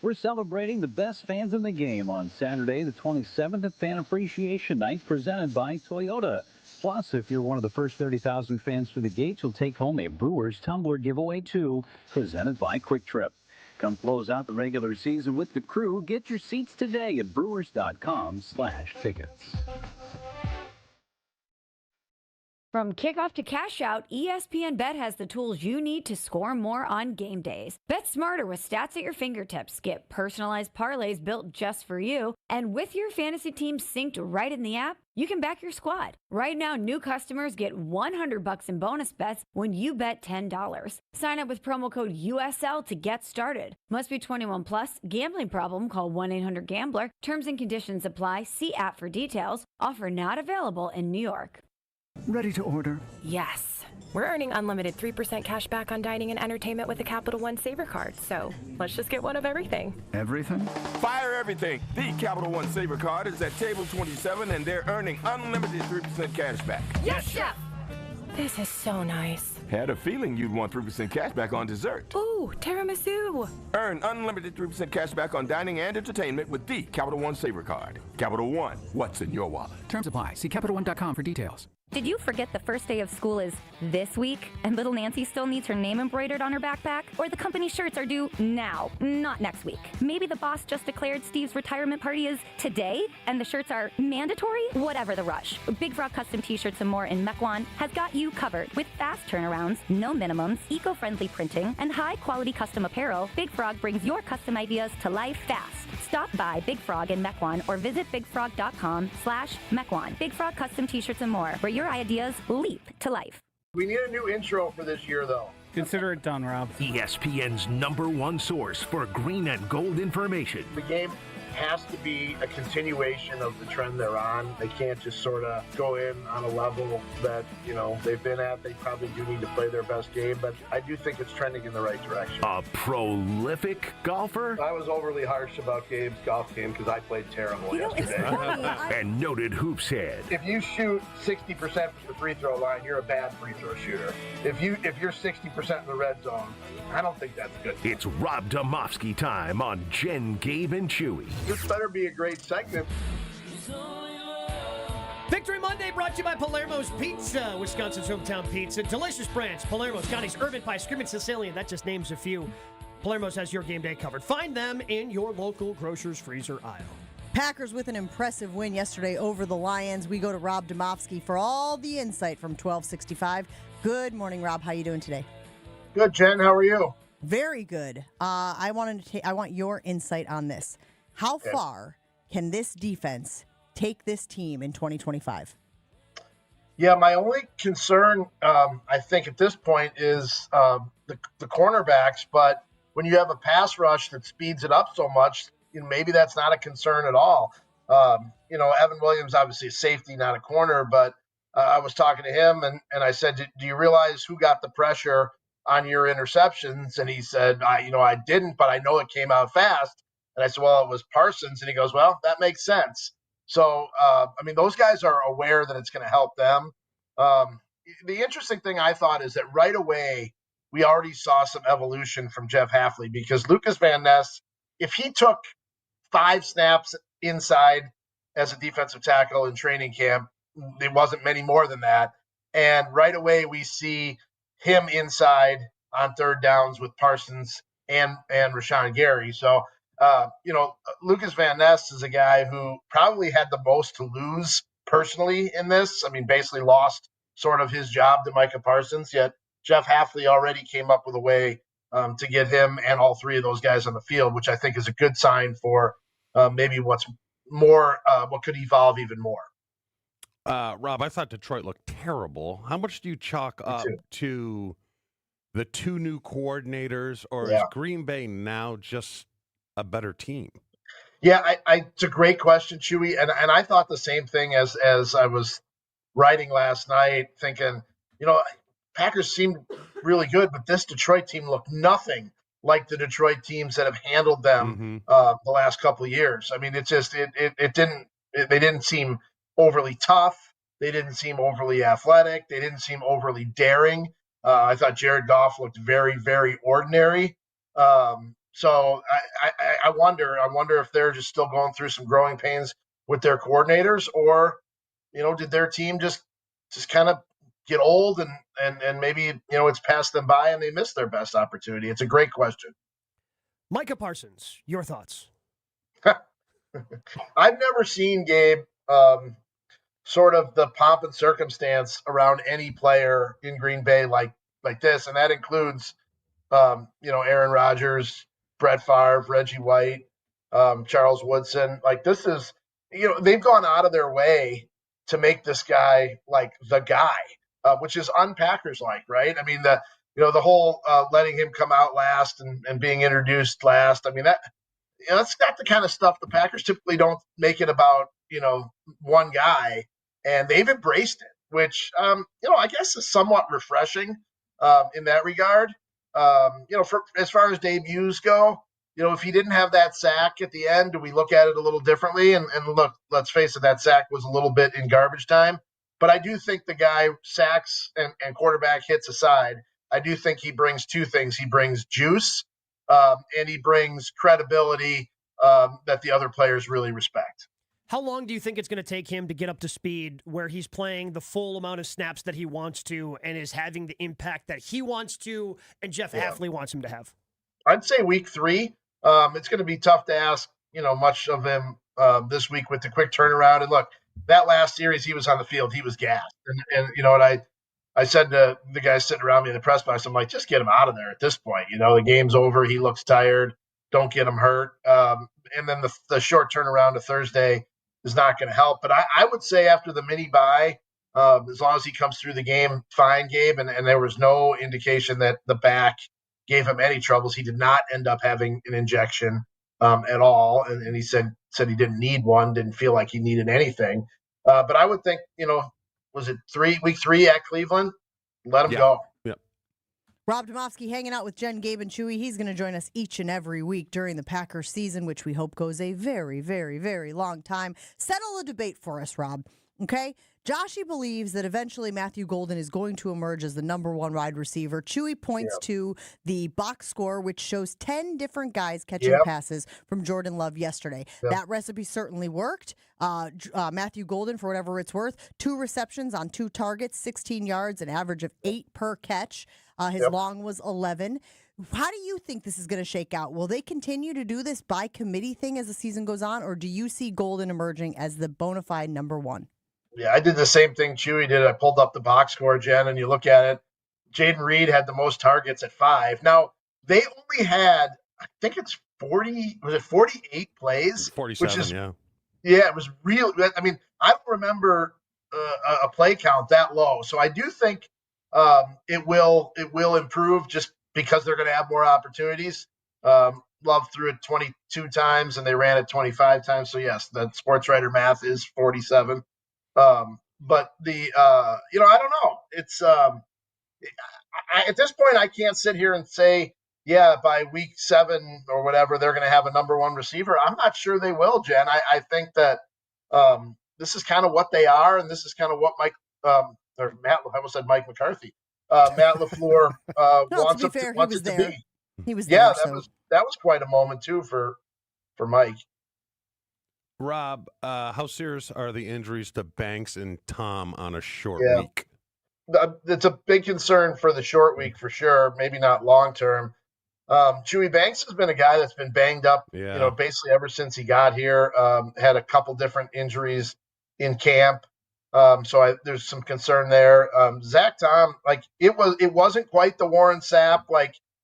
We're celebrating the best fans in the game on Saturday, the 27th at Fan Appreciation Night, presented by Toyota. Plus, if you're one of the first 30,000 fans through the gate, you'll take home a Brewers Tumbler giveaway too, presented by Quick Trip. Come close out the regular season with the crew. Get your seats today at brewers.com/tickets. From kickoff to cash out, ESPN Bet has the tools you need to score more on game days. Bet smarter with stats at your fingertips. Get personalized parlays built just for you. And with your fantasy team synced right in the app, you can back your squad. Right now, new customers get $100 in bonus bets when you bet $10. Sign up with promo code USL to get started. Must be 21 plus. Gambling problem? Call 1-800-GAMBLER. Terms and conditions apply. See app for details. Offer not available in New York. Ready to order? Yes. We're earning unlimited 3% cash back on dining and entertainment with the Capital One Saver Card, so let's just get one of everything. Everything? Fire everything. The Capital One Saver Card is at table 27, and they're earning unlimited 3% cash back. Yes, Chef! This is so nice. Had a feeling you'd want 3% cash back on dessert. Ooh, tiramisu. Earn unlimited 3% cash back on dining and entertainment with the Capital One Saver Card. Capital One, what's in your wallet? Terms apply. See CapitalOne.com for details. Did you forget the first day of school is this week and little Nancy still needs her name embroidered on her backpack? Or the company shirts are due now, not next week? Maybe the boss just declared Steve's retirement party is today and the shirts are mandatory? Whatever the rush. Big Frog Custom T-shirts and more in Mequon has got you covered with fast turnarounds, no minimums, eco-friendly printing, and high-quality custom apparel. Big Frog brings your custom ideas to life fast. Stop by Big Frog in Mequon or visit bigfrog.com/Mequon. Big Frog Custom T-shirts and more, where your ideas leap to life. We need a new intro for this year, though. Consider it done, Rob. ESPN's #1 source for green and gold information. The game has to be a continuation of the trend they're on. They can't just sort of go in on a level that, they've been at. They probably do need to play their best game, but I do think it's trending in the right direction. A prolific golfer. I was overly harsh about Gabe's golf game because I played terrible yesterday. And noted hoops head. If you shoot 60% from the free throw line, you're a bad free throw shooter. If you're 60% in the red zone, I don't think that's good. It's Rob Demovsky time on Jen, Gabe, and Chewy. This better be a great segment. Victory Monday brought to you by Palermo's Pizza, Wisconsin's hometown pizza. Delicious brands. Palermo's, Scotty's, Urban Pie, Screaming Sicilian. That just names a few. Palermo's has your game day covered. Find them in your local grocer's freezer aisle. Packers with an impressive win yesterday over the Lions. We go to Rob Demovsky for all the insight from 1265. Good morning, Rob. How you doing today? Good, Jen. How are you? Very good. I want your insight on this. How far can this defense take this team in 2025? Yeah, my only concern, I think, at this point is the cornerbacks. But when you have a pass rush that speeds it up so much, maybe that's not a concern at all. Evan Williams, obviously a safety, not a corner, but I was talking to him and I said, do you realize who got the pressure on your interceptions? And he said, I didn't, but I know it came out fast. And I said, well, it was Parsons. And he goes, well, that makes sense. So, those guys are aware that it's going to help them. The interesting thing I thought is that right away, we already saw some evolution from Jeff Hafley because Lucas Van Ness, if he took 5 snaps inside as a defensive tackle in training camp, there wasn't many more than that. And right away, we see him inside on third downs with Parsons and Rashawn Gary. So, Lucas Van Ness is a guy who probably had the most to lose personally in this. Basically lost sort of his job to Micah Parsons, yet Jeff Hafley already came up with a way to get him and all 3 of those guys on the field, which I think is a good sign for maybe what's more, what could evolve even more. Rob, I thought Detroit looked terrible. How much do you chalk up to the 2 new coordinators, or is Green Bay now just a better team? Yeah, it's a great question, Chewy. And I thought the same thing as I was writing last night, thinking, Packers seemed really good, but this Detroit team looked nothing like the Detroit teams that have handled them the last couple of years. They didn't seem overly tough. They didn't seem overly athletic. They didn't seem overly daring. I thought Jared Goff looked very, very ordinary. So I wonder if they're just still going through some growing pains with their coordinators, or, did their team just kind of get old and maybe, it's passed them by and they missed their best opportunity. It's a great question. Micah Parsons, your thoughts? I've never seen, Gabe, sort of the pomp and circumstance around any player in Green Bay like this. And that includes, Aaron Rodgers, Brett Favre, Reggie White, Charles Woodson. This is, they've gone out of their way to make this guy like the guy, which is un-Packers like, right? The whole letting him come out last and being introduced last. That's not the kind of stuff the Packers typically don't make it about, one guy, and they've embraced it, which, I guess is somewhat refreshing in that regard. For as far as debuts go, if he didn't have that sack at the end, do we look at it a little differently? And look, let's face it, that sack was a little bit in garbage time. But I do think the guy, sacks and quarterback hits aside, I do think he brings 2 things. He brings juice, and he brings credibility that the other players really respect. How long do you think it's going to take him to get up to speed where he's playing the full amount of snaps that he wants to and is having the impact that he wants to and Jeff Hafley wants him to have? I'd say week 3. It's going to be tough to ask, much of him this week with the quick turnaround. And look, that last series he was on the field, he was gassed. And you know what I said to the guys sitting around me in the press box, I'm like, just get him out of there at this point. The game's over. He looks tired. Don't get him hurt. And then the short turnaround to Thursday is not going to help. But I would say after the mini bye, as long as he comes through the game fine, Gabe, and there was no indication that the back gave him any troubles. He did not end up having an injection at all. And he said he didn't need one, didn't feel like he needed anything. But I would think, was it week 3 at Cleveland? Let him go. Yep. Rob Demovsky hanging out with Jen, Gabe, and Chewy. He's going to join us each and every week during the Packers season, which we hope goes a very, very, very long time. Settle a debate for us, Rob. Okay? Joshy believes that eventually Matthew Golden is going to emerge as the number 1 wide receiver. Chewy points to the box score, which shows 10 different guys catching passes from Jordan Love yesterday. That recipe certainly worked. Matthew Golden, for whatever it's worth, 2 receptions on 2 targets, 16 yards, an average of 8 per catch. His long was 11. How do you think this is going to shake out? Will they continue to do this by committee thing as the season goes on, or do you see Golden emerging as the bona fide number 1? Yeah, I did the same thing Chewy did. I pulled up the box score, Jen, and you look at it. Jaden Reed had the most targets at 5. Now, they only had, I think it's 48 plays? 47, Yeah, it was real. I mean, I don't remember a play count that low. So I do think it will improve just because they're going to have more opportunities. Love threw it 22 times, and they ran it 25 times. So, yes, the sports writer math is 47. But I don't know. It's at this point, I can't sit here and say, by week 7 or whatever, they're going to have a number 1 receiver. I'm not sure they will, Jen. I think that this is kind of what they are, and this is kind of what Matt, I almost said Mike McCarthy, Matt LaFleur wants it to be. He was there. Yeah, that was quite a moment too for Mike. Rob, how serious are the injuries to Banks and Tom on a short week? It's a big concern for the short week for sure. Maybe not long term. Chewy Banks has been a guy that's been banged up, basically ever since he got here. Had a couple different injuries in camp, so there's some concern there. Zach Tom, it wasn't quite the Warren Sapp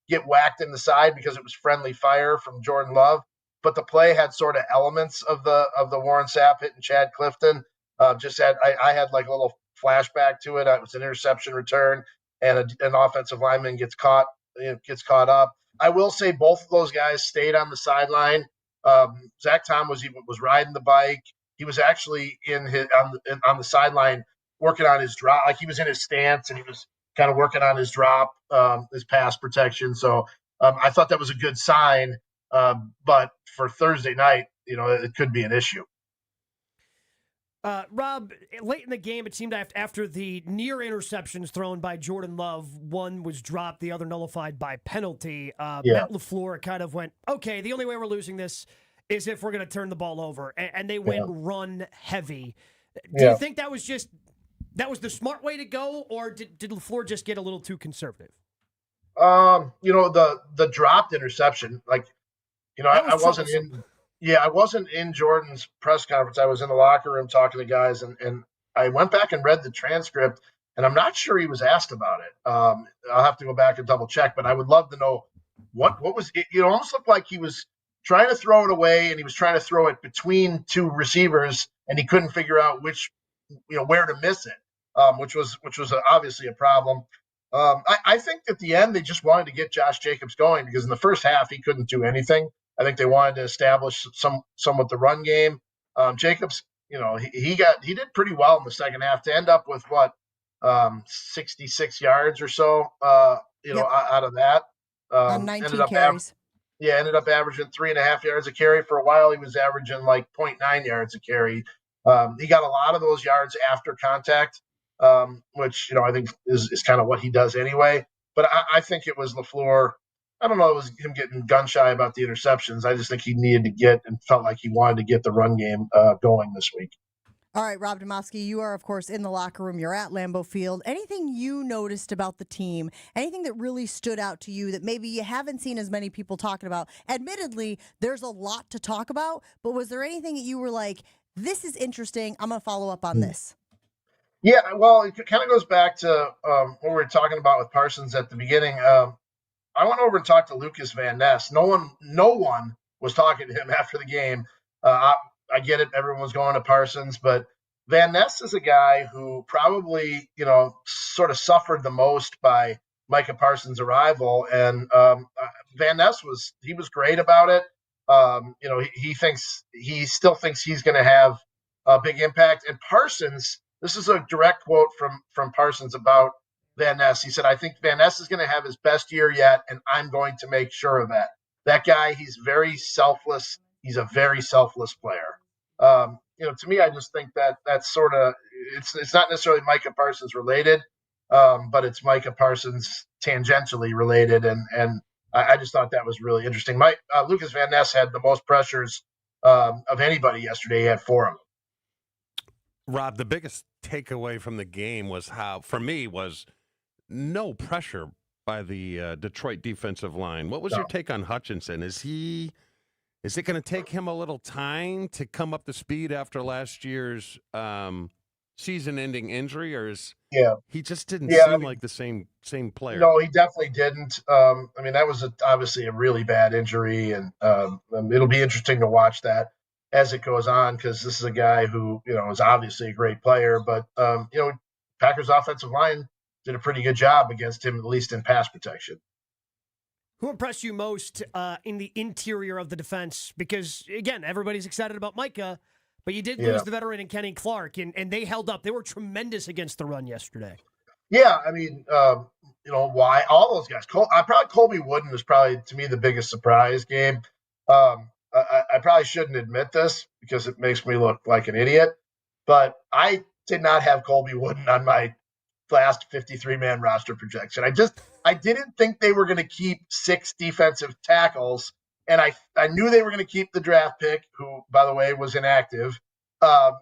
get whacked in the side because it was friendly fire from Jordan Love. But the play had sort of elements of the Warren Sapp hitting Chad Clifton. I had a little flashback to it. It was an interception return, and an offensive lineman gets caught up. I will say both of those guys stayed on the sideline. Zach Tom was riding the bike. He was actually on the sideline working on his drop. He was in his stance and he was kind of working on his drop, his pass protection. So I thought that was a good sign. But for Thursday night, it could be an issue. Rob, late in the game, it seemed after the near interceptions thrown by Jordan Love, one was dropped, the other nullified by penalty. Matt LaFleur kind of went, okay, the only way we're losing this is if we're going to turn the ball over. And they went run heavy. Do you think that was the smart way to go, or did LaFleur just get a little too conservative? The dropped interception, I wasn't in Jordan's press conference. I was in the locker room talking to guys, and I went back and read the transcript, and I'm not sure he was asked about it. I'll have to go back and double check, but I would love to know what was it. It almost looked like he was trying to throw it away, and he was trying to throw it between 2 receivers, and he couldn't figure out where to miss it, which was obviously a problem. I think at the end they just wanted to get Josh Jacobs going because in the first half he couldn't do anything. I think they wanted to establish somewhat the run game. Jacobs, he did pretty well in the second half to end up with 66 yards or so, out of that. On 19 carries. Ended up averaging 3.5 yards a carry. For a while, he was averaging 0.9 yards a carry. He got a lot of those yards after contact, which I think is kind of what he does anyway. But I think it was LaFleur I don't know, it was him getting gun shy about the interceptions. I just think he needed to get and felt like he wanted to get the run game going this week. All right, Rob Demovsky, you are, of course, in the locker room. You're at Lambeau Field. Anything you noticed about the team, anything that really stood out to you that maybe you haven't seen as many people talking about? Admittedly, there's a lot to talk about, but was there anything that you were like, this is interesting, I'm going to follow up on this? Yeah, well, it kind of goes back to what we were talking about with Parsons at the beginning. I went over and talked to Lucas Van Ness. No one was talking to him after the game. I get it. Everyone was going to Parsons, but Van Ness is a guy who probably, sort of suffered the most by Micah Parsons' arrival. And Van Ness was great about it. He still thinks he's going to have a big impact. And Parsons, this is a direct quote from Parsons about Van Ness. He said, "I think Van Ness is going to have his best year yet, and I'm going to make sure of that." That guy, he's very selfless. He's a very selfless player. To me, I just think that's sort of it's not necessarily Micah Parsons related, but it's Micah Parsons tangentially related, and I just thought that was really interesting. Lucas Van Ness had the most pressures of anybody yesterday. He had 4 of them. Rob, the biggest takeaway from the game was was no pressure by the Detroit defensive line. What was your take on Hutchinson? Is it going to take him a little time to come up to speed after last year's season-ending injury, or he just didn't seem like the same player? No, he definitely didn't. That was obviously a really bad injury, and it'll be interesting to watch that as it goes on, because this is a guy who is obviously a great player, but Packers offensive line did a pretty good job against him, at least in pass protection. Who impressed you most in the interior of the defense? Because, again, everybody's excited about Micah, but you did lose the veteran in Kenny Clark, and they held up. They were tremendous against the run yesterday. Yeah, why? All those guys. Colby Wooden was probably, to me, the biggest surprise, Gabe. I probably shouldn't admit this because it makes me look like an idiot, but I did not have Colby Wooden on my last 53-man roster projection. I didn't think they were going to keep 6 defensive tackles, and I knew they were going to keep the draft pick, who, by the way, was inactive. I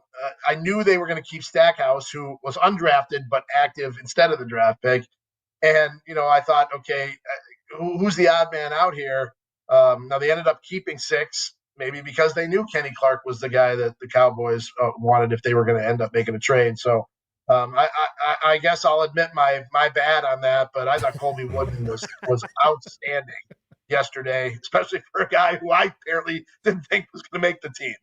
knew they were going to keep Stackhouse, who was undrafted but active instead of the draft pick. And, I thought, okay, who's the odd man out here? Now, they ended up keeping 6, maybe because they knew Kenny Clark was the guy that the Cowboys wanted if they were going to end up making a trade. So I guess I'll admit my bad on that, but I thought Colby Wooden was outstanding yesterday, especially for a guy who I apparently didn't think was going to make the team.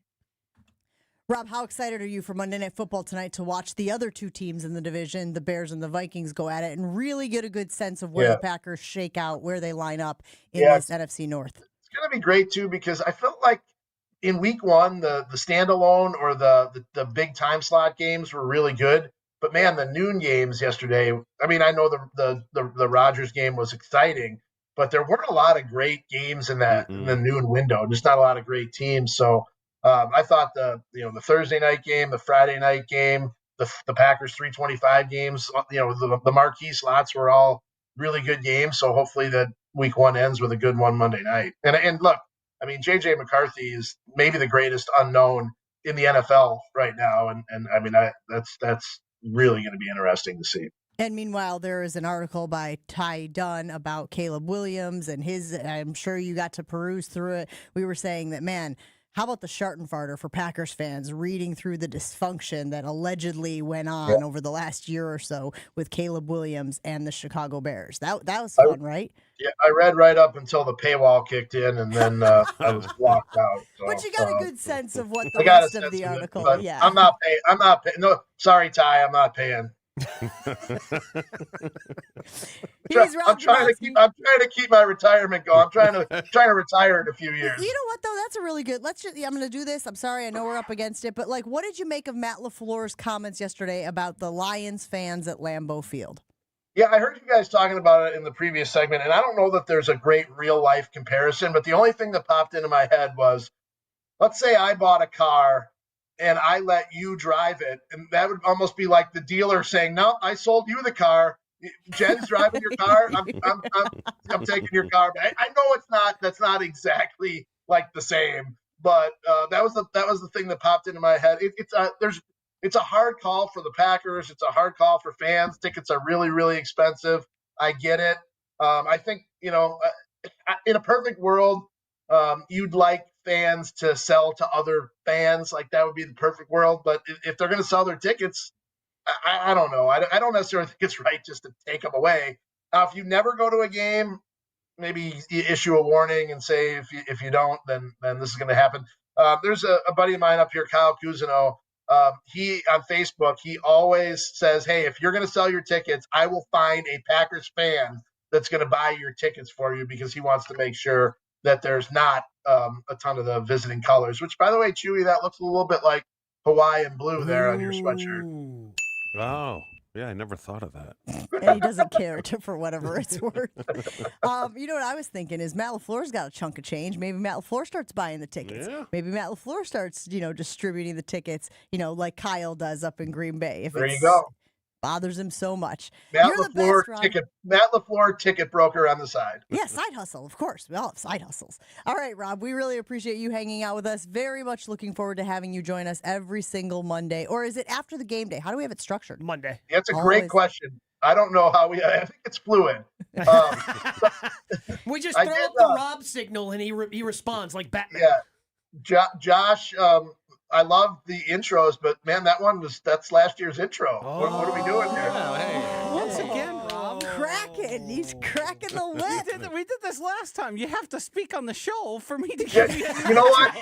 Rob, how excited are you for Monday Night Football tonight to watch the other 2 teams in the division, the Bears and the Vikings, go at it and really get a good sense of where the Packers shake out, where they line up in this NFC North? It's going to be great, too, because I felt like in week 1, the standalone or the big time slot games were really good. But, man, the noon games yesterday, I know the Rodgers game was exciting, but there weren't a lot of great games in the noon window, just not a lot of great teams. So I thought the Thursday night game, the Friday night game, the Packers 325 games, the marquee slots were all really good games. So hopefully that week 1 ends with a good one Monday night. And look, J.J. McCarthy is maybe the greatest unknown in the NFL right now. And that's really going to be interesting to see. And meanwhile, there is an article by Ty Dunn about Caleb Williams and I'm sure you got to peruse through it. We were saying that, man, how about the Schartenfarter for Packers fans reading through the dysfunction that allegedly went on over the last year or so with Caleb Williams and the Chicago Bears? That was fun, right? Yeah, I read right up until the paywall kicked in, and then I was blocked out. So, but you got a good sense of what the rest of the article. I'm not paying. I'm not paying. No, sorry, Ty, I'm not paying. I'm trying to keep my retirement going. I'm trying to retire in a few years. You know what though? That's a really good. I'm going to do this. I'm sorry, I know we're up against it, but what did you make of Matt LaFleur's comments yesterday about the Lions fans at Lambeau Field? Yeah, I heard you guys talking about it in the previous segment, and I don't know that there's a great real life comparison, but the only thing that popped into my head was, let's say I bought a car and I let you drive it, and that would almost be like the dealer saying, no, I sold you the car, Jen's driving your car. I'm taking your car. I know that's not exactly like the same, but that was the thing that popped into my head. It's a hard call for the Packers. It's a hard call for fans. Tickets are really, really expensive. I get it. I think, in a perfect world, you'd like fans to sell to other fans. Like that would be the perfect world. But if they're going to sell their tickets, I don't know. I don't necessarily think it's right just to take them away. Now, if you never go to a game, maybe you issue a warning and say if you don't, then this is going to happen. There's a buddy of mine up here, Kyle Cousineau. He on Facebook, he always says, "Hey, if you're going to sell your tickets, I will find a Packers fan that's going to buy your tickets for you," because he wants to make sure that there's not a ton of the visiting colors. Which, by the way, Chewy, that looks a little bit like Hawaiian blue there on your sweatshirt. Oh, yeah, I never thought of that. And he doesn't care for whatever it's worth. You know what I was thinking is Matt LaFleur's got a chunk of change. Maybe Matt LaFleur starts buying the tickets. Yeah. Maybe Matt LaFleur starts, distributing the tickets, like Kyle does up in Green Bay. There you go. Bothers him so much. Matt LaFleur ticket broker on the side. Yeah, side hustle, of course. We all have side hustles. All right, Rob, we really appreciate you hanging out with us. Very much looking forward to having you join us every single Monday. Or is it after the game day? How do we have it structured? Monday. That's a great question. I don't know how I think it's fluid. We just throw up the Rob signal and he responds like Batman. Yeah. Josh, I love the intros, but man, that's last year's intro. What are we doing here? Once again, Rob. Cracking. He's cracking the whip. We did this last time. You have to speak on the show for me to get you know what?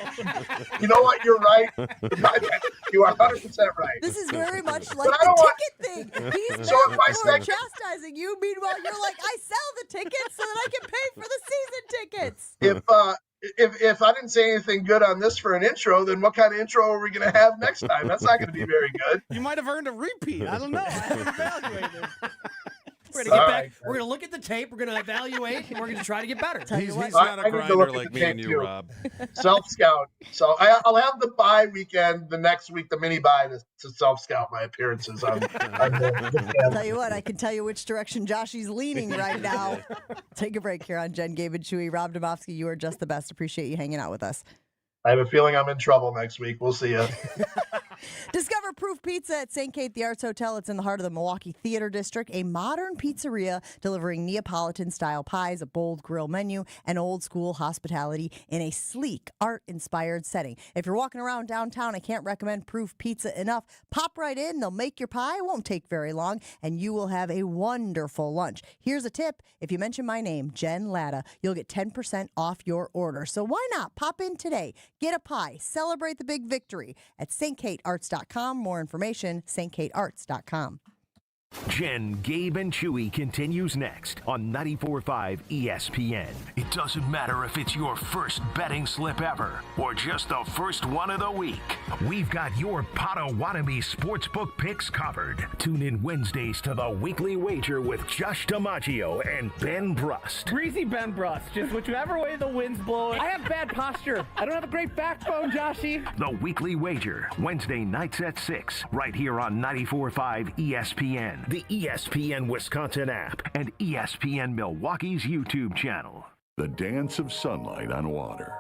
You know what? You're right. You are 100% right. This is very much like the ticket thing. He's chastising you. Meanwhile, you're like, I sell the tickets so that I can pay for the season tickets. If I didn't say anything good on this for an intro, then what kind of intro are we going to have next time? That's not going to be very good. You might have earned a repeat. I don't know. I haven't evaluated. We're going to get back. We're going to look at the tape. We're going to evaluate, and we're going to try to get better. He's not a grinder like me and you, Rob. Self-scout. So I'll have the bye weekend the next week, the mini bye, to self-scout my appearances. On I'll tell you what, I can tell you which direction Joshy's leaning right now. Take a break here on Jen, Gabe, and Chewy. Rob Demovsky, you are just the best. Appreciate you hanging out with us. I have a feeling I'm in trouble next week. We'll see you. Discover Proof Pizza at St. Kate, the Arts Hotel. It's in the heart of the Milwaukee Theater District, a modern pizzeria delivering Neapolitan-style pies, a bold grill menu, and old-school hospitality in a sleek, art-inspired setting. If you're walking around downtown, I can't recommend Proof Pizza enough. Pop right in. They'll make your pie. It won't take very long, and you will have a wonderful lunch. Here's a tip. If you mention my name, Jen Latta, you'll get 10% off your order. So why not pop in today? Get a pie. Celebrate the big victory at stkatearts.com. More information, stkatearts.com. Jen, Gabe, and Chewy continues next on 94.5 ESPN. It doesn't matter if it's your first betting slip ever or just the first one of the week. We've got your Potawatomi sportsbook picks covered. Tune in Wednesdays to the Weekly Wager with Josh DiMaggio and Ben Brust. Greasy Ben Brust, just whichever way the wind's blowing. I have bad posture. I don't have a great backbone, Joshy. The Weekly Wager, Wednesday nights at 6, right here on 94.5 ESPN. The ESPN Wisconsin app, and ESPN Milwaukee's YouTube channel. The dance of sunlight on water.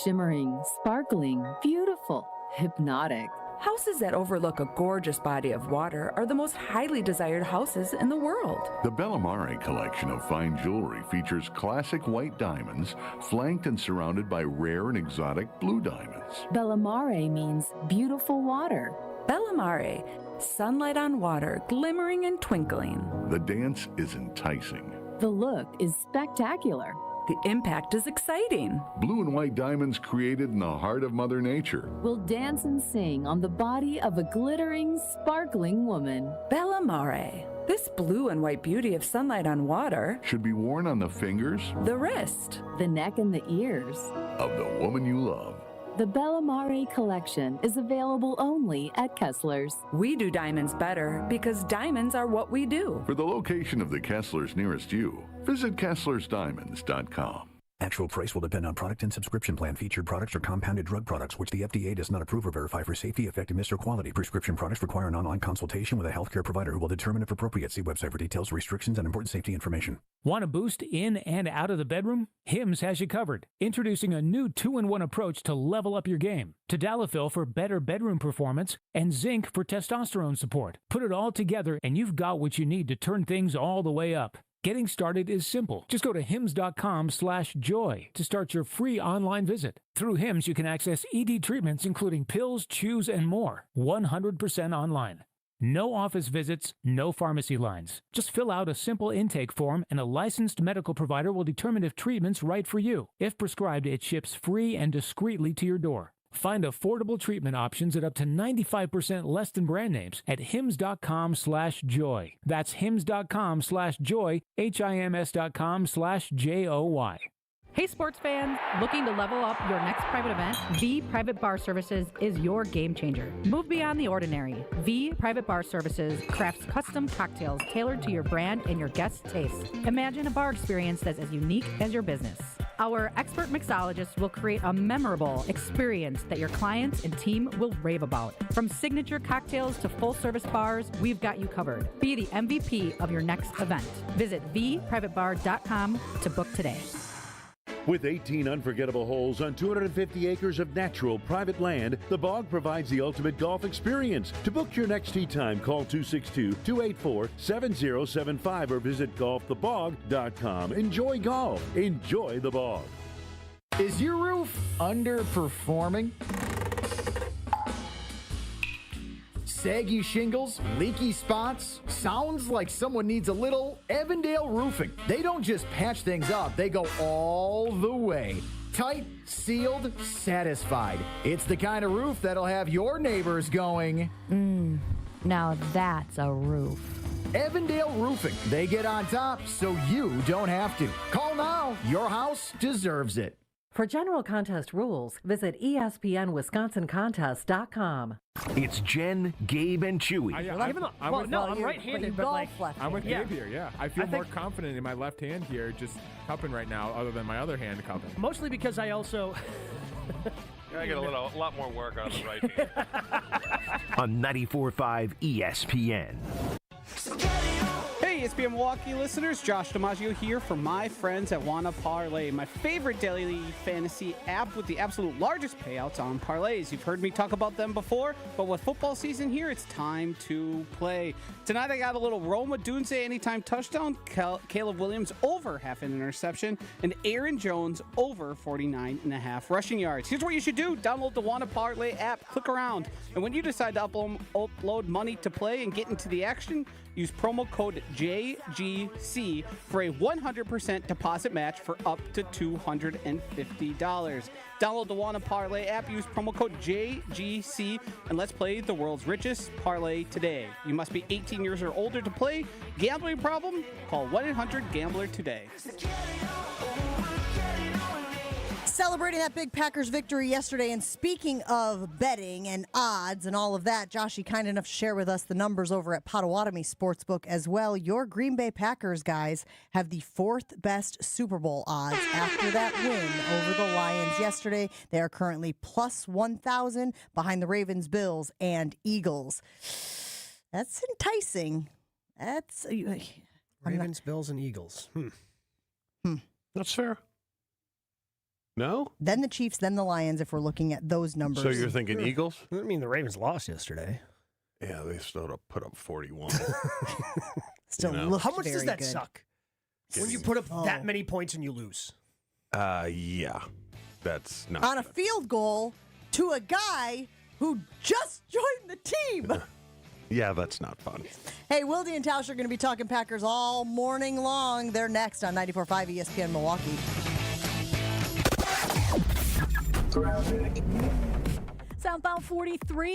Shimmering, sparkling, beautiful, hypnotic. Houses that overlook a gorgeous body of water are the most highly desired houses in the world. The Bellamare collection of fine jewelry features classic white diamonds, flanked and surrounded by rare and exotic blue diamonds. Bellamare means beautiful water. Bellamare, sunlight on water, glimmering and twinkling. The dance is enticing. The look is spectacular. The impact is exciting. Blue and white diamonds created in the heart of Mother Nature will dance and sing on the body of a glittering, sparkling woman. Bellamare. This blue and white beauty of sunlight on water should be worn on the fingers, the wrist, the neck, and the ears of the woman you love. The Bellamare collection is available only at Kessler's. We do diamonds better because diamonds are what we do. For the location of the Kesslers nearest you, visit KesslersDiamonds.com. Actual price will depend on product and subscription plan. Featured products are compounded drug products, which the FDA does not approve or verify for safety, effectiveness, or quality. Prescription products require an online consultation with a healthcare provider who will determine if appropriate. See website for details, restrictions, and important safety information. Want a boost in and out of the bedroom? Hims has you covered. Introducing a new 2-in-1 approach to level up your game. Tadalafil for better bedroom performance and zinc for testosterone support. Put it all together and you've got what you need to turn things all the way up. Getting started is simple. Just go to hims.com/joy to start your free online visit. Through Hims, you can access ED treatments including pills, chews, and more. 100% online. No office visits, no pharmacy lines. Just fill out a simple intake form and a licensed medical provider will determine if treatment's right for you. If prescribed, it ships free and discreetly to your door. Find affordable treatment options at up to 95% less than brand names at hims.com/joy. That's hims.com/joy, hims.com/joy. Hey sports fans, looking to level up your next private event? V Private Bar Services is your game changer. Move beyond the ordinary. V Private Bar Services crafts custom cocktails tailored to your brand and your guests' tastes. Imagine a bar experience that's as unique as your business. Our expert mixologists will create a memorable experience that your clients and team will rave about. From signature cocktails to full-service bars, we've got you covered. Be the MVP of your next event. Visit vprivatebar.com to book today. With 18 unforgettable holes on 250 acres of natural private land, the Bog provides the ultimate golf experience. To book your next tee time, call 262-284-7075 or visit golfthebog.com. Enjoy golf. Enjoy the Bog. Is your roof underperforming? Saggy shingles, leaky spots? Sounds like someone needs a little Evandale Roofing. They don't just patch things up, they go all the way. Tight, sealed, satisfied. It's the kind of roof that'll have your neighbors going, Now that's a roof. Evandale Roofing. They get on top so you don't have to. Call now. Your house deserves it. For general contest rules, visit ESPNWisconsinContest.com. It's Jen, Gabe, and Chewy. I'm right-handed, but like I'm with Gabe here. Yeah, I feel more confident in my left hand here, just cupping right now, other than my other hand cupping. Mostly because I also. I get a lot more work on the right hand. On 94.5 ESPN. Hey, ESPN Milwaukee listeners, Josh DiMaggio here for my friends at Wanna Parlay, my favorite daily fantasy app with the absolute largest payouts on parlays. You've heard me talk about them before, but with football season here, it's time to play. Tonight I got a little Roma Dunze anytime touchdown, Caleb Williams over half an interception, and Aaron Jones over 49.5 rushing yards. Here's what you should do. Download the Wanna Parlay app, click around, and when you decide to upload money to play and get into the action, use promo code JGC for a 100% deposit match for up to $250. Download the Wanna Parlay app, use promo code JGC, and let's play the world's richest parlay today. You must be 18 years or older to play. Gambling problem? Call 1-800-GAMBLER today. Celebrating that big Packers victory yesterday, and speaking of betting and odds and all of that, Joshy, kind enough to share with us the numbers over at Potawatomi Sportsbook as well. Your Green Bay Packers guys have the fourth best Super Bowl odds after that win over the Lions yesterday. They are currently plus 1,000 behind the Ravens, Bills, and Eagles. That's enticing. That's Ravens, Bills, and Eagles. That's fair. No? Then the Chiefs, then the Lions, if we're looking at those numbers. So you're thinking Eagles? I mean, the Ravens lost yesterday. Yeah, they still put up 41. Still You know? looks How much very does that good. suck? When you put up that many points and you lose. Yeah. That's not On a field goal to a guy who just joined the team. Yeah, that's not fun. Hey, Wilde and Tausch are going to be talking Packers all morning long. They're next on 94.5 ESPN Milwaukee. Southbound 43